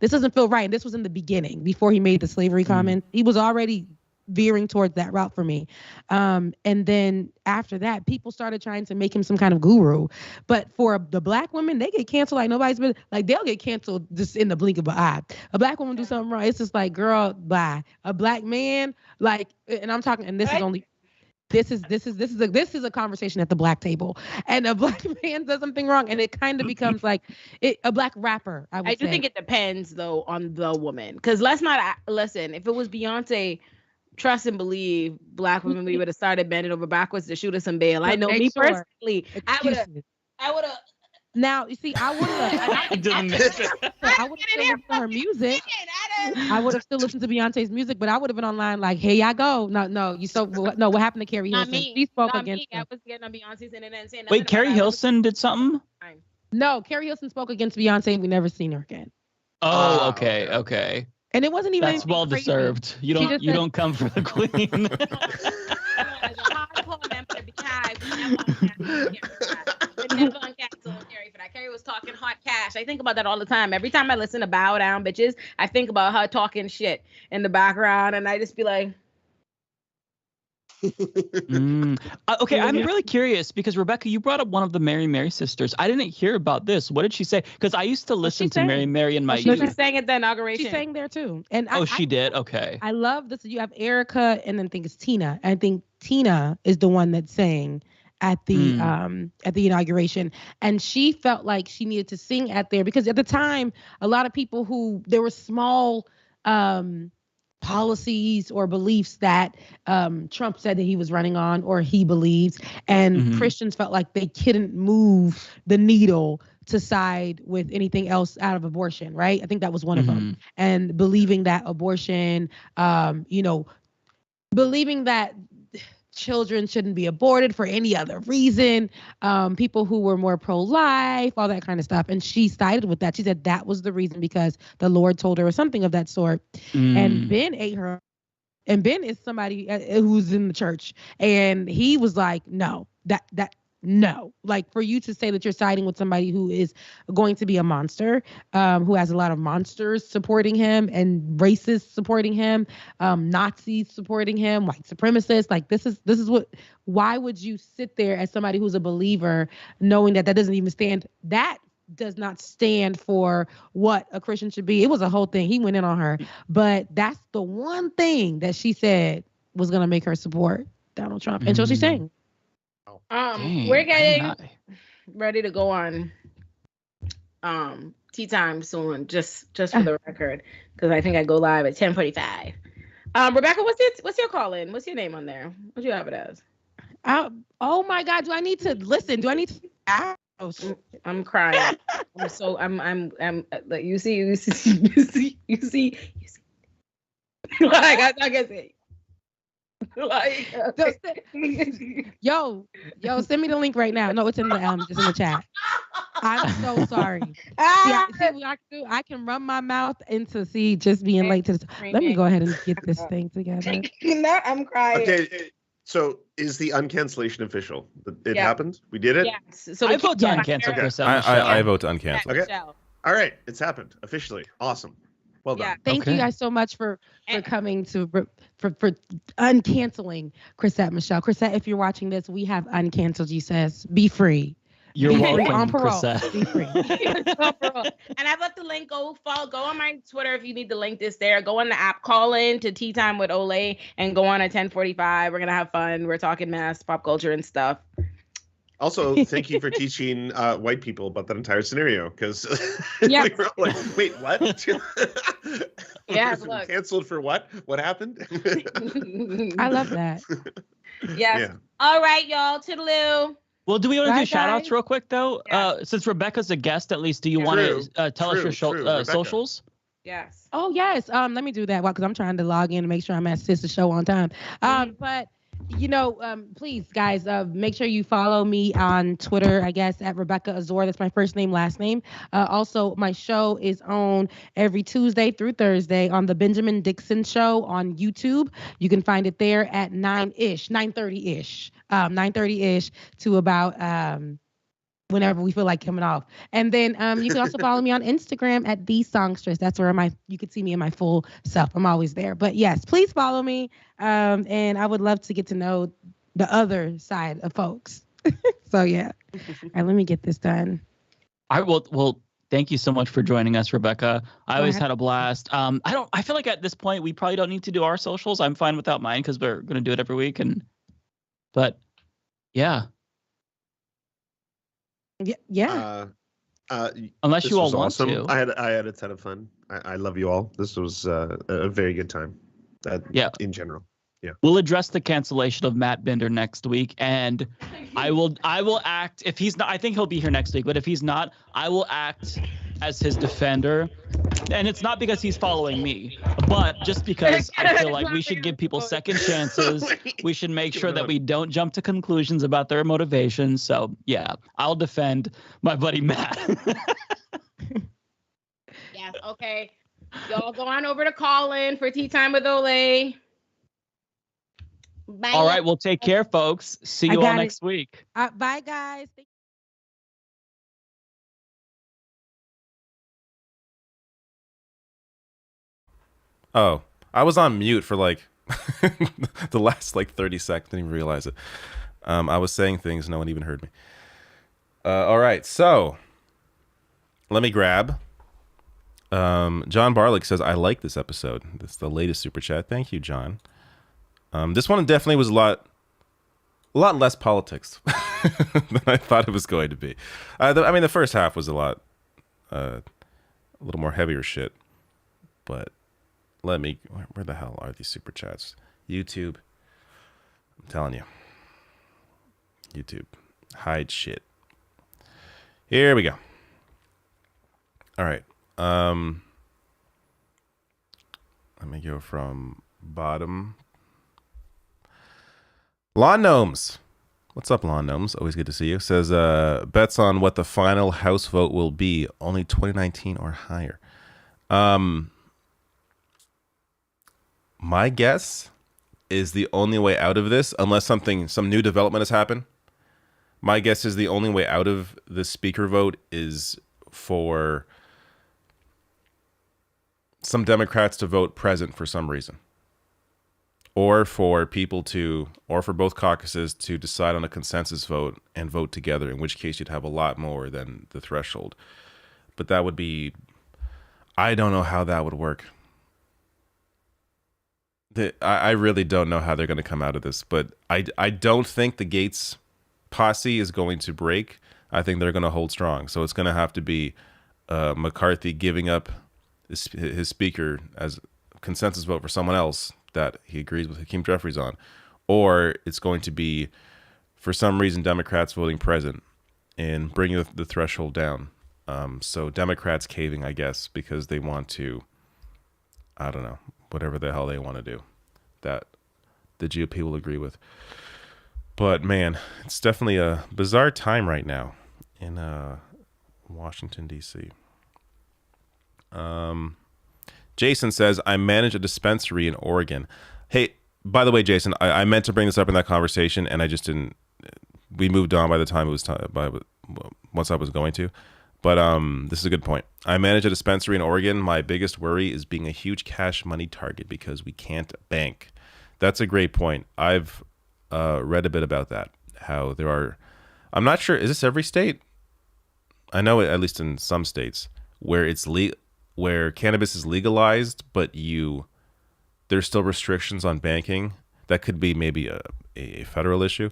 this doesn't feel right. And this was in the beginning, before he made the slavery comment. He was already veering towards that route for me. And then after that, people started trying to make him some kind of guru. But for the black women, they get canceled like nobody's been, like they'll get canceled just in the blink of an eye. A black woman do something wrong, it's just like, girl, bye. A black man, like, and I'm talking, and this is only this is a conversation at the black table, and a black man does something wrong, and it kind of becomes like a black rapper. I do think it depends though on the woman, because let's not listen. If it was Beyonce, trust and believe, black women, we would have started bending over backwards to shoot us some bail. I know me personally, I would have. Now you see, I would have listened to her music. I would have still listened to Beyonce's music, but I would have been online like, "Here y'all go." No. What happened to Carrie Hilson? She spoke against. I was getting on Beyonce's internet and saying. Wait, Carrie Hilson did something? No, Carrie Hilson spoke against Beyonce, and we never seen her again. Oh, okay. And it wasn't even. That's well deserved. You don't come for the queen. Never uncancel Carrie for that. Carrie was talking hot cash. I think about that all the time. Every time I listen to Bow Down Bitches, I think about her talking shit in the background, and I just be like. Okay, I'm really curious because Rebecca, you brought up one of the Mary sisters. I didn't hear about this. What did she say? Because I used to listen to Mary in my youth. She sang at the inauguration. She sang there too. And she did? Okay. I love this. You have Erica, and then I think it's Tina. I think Tina is the one that sang at the inauguration, and she felt like she needed to sing at there because at the time a lot of people there were small policies or beliefs that Trump said that he was running on or he believes, and Christians felt like they couldn't move the needle to side with anything else out of abortion, right? I think that was one of them, and believing that abortion, believing that children shouldn't be aborted for any other reason, people who were more pro-life, all that kind of stuff. And she sided with that. She said that was the reason because the Lord told her or something of that sort. And Ben ate her. And Ben is somebody who's in the church. And he was like, no, no. Like for you to say that you're siding with somebody who is going to be a monster, who has a lot of monsters supporting him and racists supporting him, Nazis supporting him, white supremacists. Like this is why would you sit there as somebody who's a believer knowing that doesn't even stand, that does not stand for what a Christian should be. It was a whole thing. He went in on her, but that's the one thing that she said was going to make her support Donald Trump. And so she's saying, we're getting ready to go on tea time soon, just for the record, because I think I go live at 10:45. Rebecca, what's your call in? What's your name on there? What do you have it as? Oh my God, do I need to listen? Do I need to? I'm crying. I'm like you see. Like I guess it. Like, yo, send me the link right now. No, it's in the chat. I'm so sorry. See what I can do? I can run my mouth into just being late to this. Let me go ahead and get this thing together. I'm crying. Okay, so is the uncancellation official? It happened? We did it? Yes. So I vote to uncancel Chris. I vote to uncancel. Okay. All right, it's happened officially. Awesome. Well done. Thank you guys so much for coming for uncanceling Chrisette Michelle. Chrisette, if you're watching this, we have uncanceled you, sis. Be free. You're welcome, on parole. Chrisette. Be free. And I've left the link. Go on my Twitter if you need the link. This there. Go on the app. Call in to Tea Time with Olay and go on at 10:45. We're gonna have fun. We're talking mass pop culture and stuff. Also, thank you for teaching white people about that entire scenario, because we were all like, wait, what? Yeah, look. Canceled for what? What happened? I love that. Yes. Yeah. All right, y'all. Toodaloo. Well, do we want to do shout outs real quick, though? Yeah. Since Rebecca's a guest, at least, do you want to tell us your socials? Yes. Oh, yes. Let me do that because I'm trying to log in and make sure I'm at Sister Show on time. But please, guys, make sure you follow me on Twitter, I guess, at Rebecca Azor. That's my first name, last name. Also, my show is on every Tuesday through Thursday on the Benjamin Dixon Show on YouTube. You can find it there at 9:30-ish to about whenever we feel like coming off. And then you can also follow me on Instagram at The Songstress. That's where you can see me in my full self. I'm always there. But yes, please follow me. And I would love to get to know the other side of folks. So yeah. All right, let me get this done. I will. Well, thank you so much for joining us, Rebecca. I always had a blast. I feel like at this point we probably don't need to do our socials. I'm fine without mine because we're going to do it every week. And But yeah, Yeah. unless This you all was want awesome. to. I had a ton of fun. I love you all. This was a very good time. Yeah. In general. Yeah. We'll address the cancellation of Matt Binder next week, and I will act if he's not. I think he'll be here next week, but if he's not, I will act as his defender. And it's not because he's following me, but just because I feel like we should give people second chances. We should make sure that we don't jump to conclusions about their motivations. So yeah, I'll defend my buddy Matt. Yes, okay. Y'all go on over to Colin for Tea Time with Olay. Bye. All right, well, take care, folks. See you all next week. Bye, guys. Oh, I was on mute for like the last like 30 seconds. Didn't even realize it. I was saying things. No one even heard me. All right, so let me grab. John Barlick says, I like this episode. That's the latest super chat. Thank you, John. This one definitely was a lot less politics than I thought it was going to be. I mean, the first half was a little more heavier shit, but let me, where the hell are these super chats? YouTube. I'm telling you. YouTube. Hide shit. Here we go. All right. Let me go from bottom. Lawn Gnomes. What's up, Lawn Gnomes? Always good to see you. Says, bets on what the final House vote will be. Only 2019 or higher. My guess is the only way out of this, unless some new development has happened. My guess is the only way out of the speaker vote is for some Democrats to vote present for some reason. Or for people to, or for both caucuses to decide on a consensus vote and vote together, in which case you'd have a lot more than the threshold. But that would be, I don't know how that would work. I really don't know how they're going to come out of this, but I don't think the Gates posse is going to break. I think they're going to hold strong. So it's going to have to be McCarthy giving up his speaker as a consensus vote for someone else that he agrees with Hakeem Jeffries on, or it's going to be, for some reason, Democrats voting present and bringing the threshold down. So Democrats caving, I guess, because they want to, I don't know, whatever the hell they want to do, that the GOP will agree with. But man, it's definitely a bizarre time right now in Washington, D.C. Jason says, I manage a dispensary in Oregon. Hey, by the way, Jason, I meant to bring this up in that conversation, and I just didn't. We moved on by the time it was time, once I was going to. But this is a good point. I manage a dispensary in Oregon. My biggest worry is being a huge cash money target because we can't bank. That's a great point. I've read a bit about that. How there are, I'm not sure, is this every state? I know at least in some states where it's where cannabis is legalized, but there's still restrictions on banking. That could be maybe a federal issue.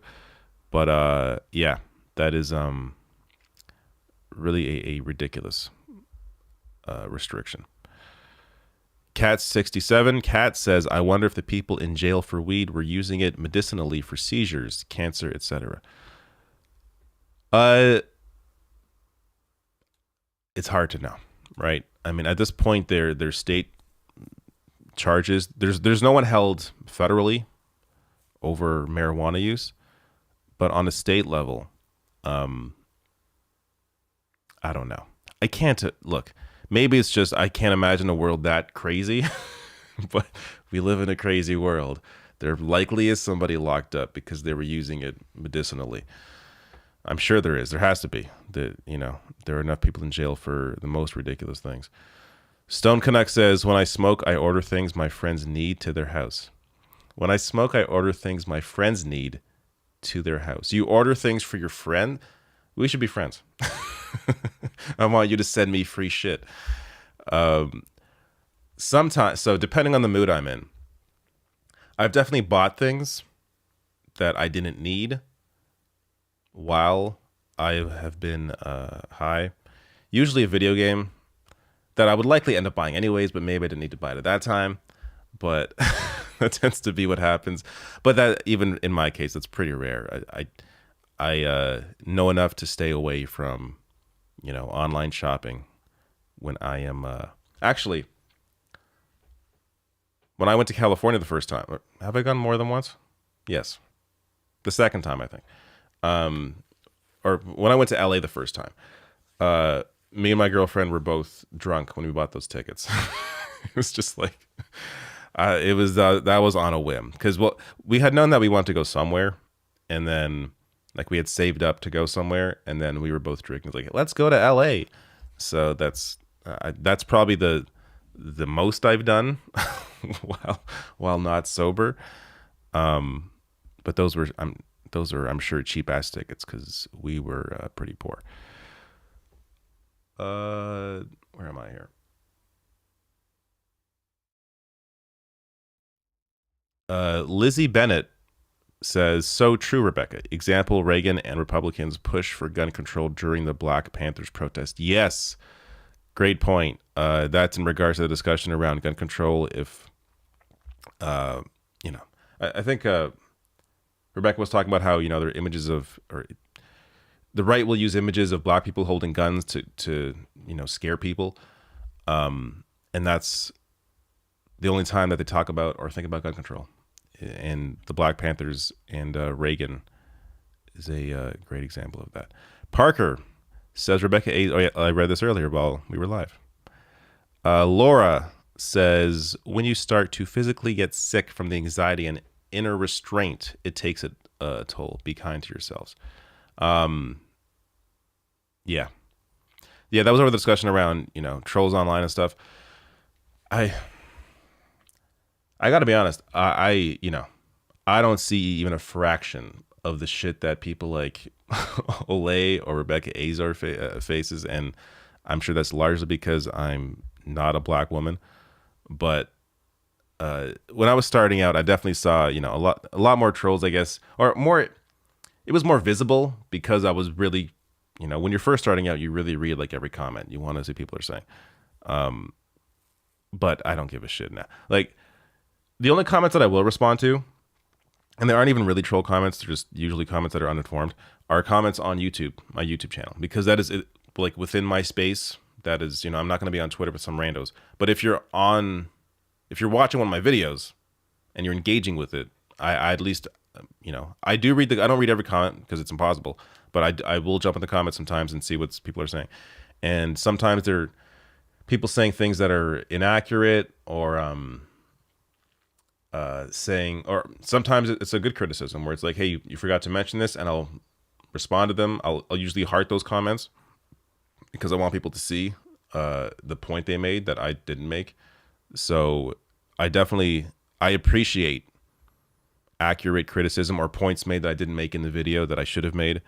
But yeah, that is really a ridiculous restriction. Cat67, Cat says, I wonder if the people in jail for weed were using it medicinally for seizures, cancer, etc. It's hard to know, right? I mean, at this point, their state charges. There's no one held federally over marijuana use, but on a state level, I don't know. I can't look. Maybe it's just I can't imagine a world that crazy, but we live in a crazy world. There likely is somebody locked up because they were using it medicinally. I'm sure there is. There has to be. There are enough people in jail for the most ridiculous things. Stone Canuck says, when I smoke, I order things my friends need to their house. When I smoke, I order things my friends need to their house. You order things for your friend? We should be friends. I want you to send me free shit. Sometimes, so depending on the mood I'm in, I've definitely bought things that I didn't need while I have been high. Usually a video game that I would likely end up buying anyways, but maybe I didn't need to buy it at that time. But that tends to be what happens. But that, even in my case, that's pretty rare. I know enough to stay away from, online shopping when I am actually. When I went to California the first time, have I gone more than once? Yes, the second time I think. Or when I went to LA the first time, me and my girlfriend were both drunk when we bought those tickets. It was just like, that was on a whim, because we had known that we wanted to go somewhere, and then like we had saved up to go somewhere, and then we were both drinking. Like, let's go to LA. So that's probably the most I've done while not sober. But those are I'm sure cheap ass tickets, because we were pretty poor. Where am I here? Lizzie Bennett says, so true, Rebecca. Example, Reagan and Republicans push for gun control during the Black Panthers protest. Yes, great point. That's in regards to the discussion around gun control. If, I think Rebecca was talking about how, there are images of, or the right will use images of Black people holding guns to scare people. And that's the only time that they talk about or think about gun control. And the Black Panthers and Reagan is a great example of that. Parker says, Rebecca A. Oh, yeah, I read this earlier while we were live. Laura says, when you start to physically get sick from the anxiety and inner restraint, it takes a toll. Be kind to yourselves. Yeah, that was over the discussion around, trolls online and stuff. I got to be honest. I don't see even a fraction of the shit that people like Olay or Rebecca Azar faces, and I'm sure that's largely because I'm not a Black woman. But when I was starting out, I definitely saw a lot more trolls, I guess, or more. It was more visible because I was really, when you're first starting out, you really read like every comment. You want to see what people are saying. But I don't give a shit now. Like, the only comments that I will respond to, and they aren't even really troll comments, they're just usually comments that are uninformed, are comments on YouTube, my YouTube channel, because that is like within my space. That is, I'm not going to be on Twitter with some randos. But if you're watching one of my videos and you're engaging with it, I at least, I do read I don't read every comment because it's impossible, but I will jump in the comments sometimes and see what people are saying. And sometimes they're people saying things that are inaccurate, or or sometimes it's a good criticism where it's like, hey, you forgot to mention this, and I'll respond to them. I'll usually heart those comments because I want people to see the point they made that I didn't make. So I appreciate accurate criticism or points made that I didn't make in the video that I should have made,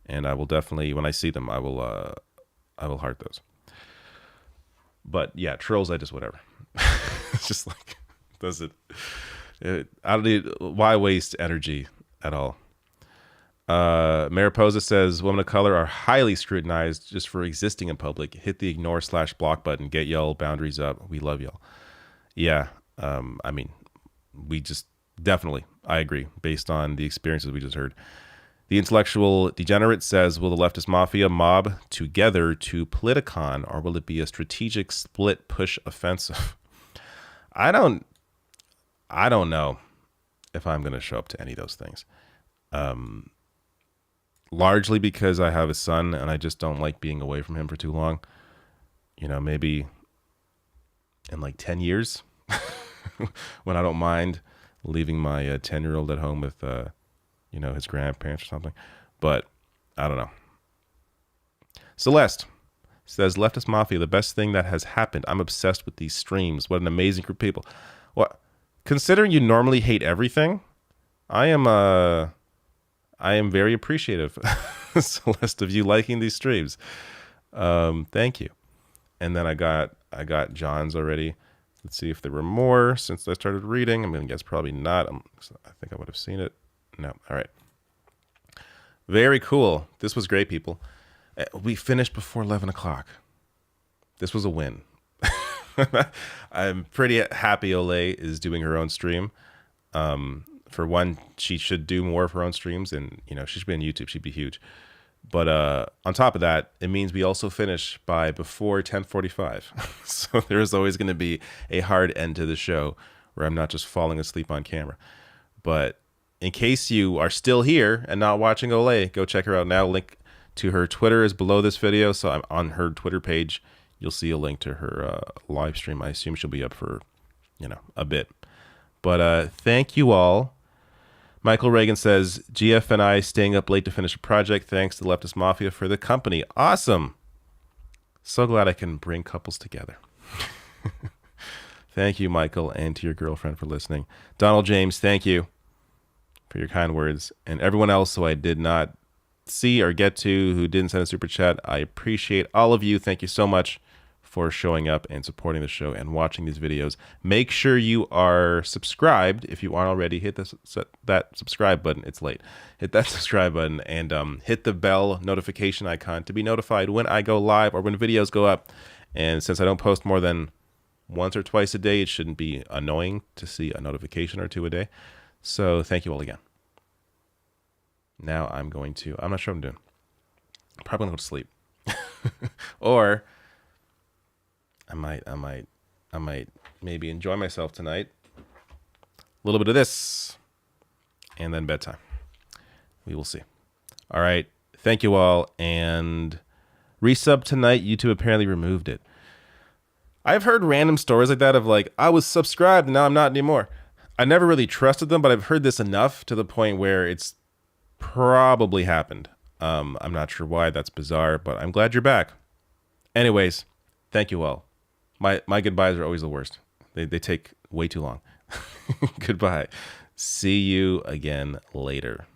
and I will definitely, when I see them, I will heart those. But yeah, trolls, I just whatever. It's just like, does it? I don't need. Why waste energy at all? Mariposa says, women of color are highly scrutinized just for existing in public. Hit the ignore/block button. Get y'all boundaries up. We love y'all. Yeah. I mean, we just definitely, I agree based on the experiences we just heard. The intellectual degenerate says, will the leftist mafia mob together to Politicon, or will it be a strategic split push offensive? I don't know if I'm going to show up to any of those things. Largely because I have a son and I just don't like being away from him for too long. Maybe in like 10 years when I don't mind leaving my 10-year-old at home with, his grandparents or something. But I don't know. Celeste says, leftist mafia, the best thing that has happened. I'm obsessed with these streams. What an amazing group of people. Well, considering you normally hate everything, I am very appreciative, Celeste, of you liking these streams. Thank you. And then I got John's already. Let's see if there were more since I started reading. I'm gonna guess probably not. I think I would have seen it. No. All right. Very cool. This was great, people. We finished before 11 o'clock. This was a win. I'm pretty happy Olay is doing her own stream. For one, she should do more of her own streams, and she should be on YouTube. She'd be huge. But on top of that, it means we also finish by before 10:45. So there's always going to be a hard end to the show where I'm not just falling asleep on camera. But in case you are still here and not watching Olay, go check her out now. Link to her Twitter is below this video. So I'm on her Twitter page. You'll see a link to her live stream. I assume she'll be up for, a bit. But thank you all. Michael Reagan says, GF and I staying up late to finish a project. Thanks to Leftist Mafia for the company. Awesome. So glad I can bring couples together. Thank you, Michael, and to your girlfriend for listening. Donald James, thank you for your kind words. And everyone else who I did not see or get to, who didn't send a super chat, I appreciate all of you. Thank you so much for showing up and supporting the show and watching these videos. Make sure you are subscribed. If you aren't already, hit that subscribe button. It's late. Hit that subscribe button and hit the bell notification icon to be notified when I go live or when videos go up. And since I don't post more than once or twice a day, it shouldn't be annoying to see a notification or two a day. So thank you all again. Now I'm not sure what I'm doing. I'm probably going to go to sleep. Or I might maybe enjoy myself tonight. A little bit of this, and then bedtime. We will see. All right. Thank you all. And resub tonight. YouTube apparently removed it. I've heard random stories like that of I was subscribed and now I'm not anymore. I never really trusted them, but I've heard this enough to the point where it's probably happened. I'm not sure why. That's bizarre, but I'm glad you're back. Anyways, thank you all. My goodbyes are always the worst. They take way too long. Goodbye. See you again later.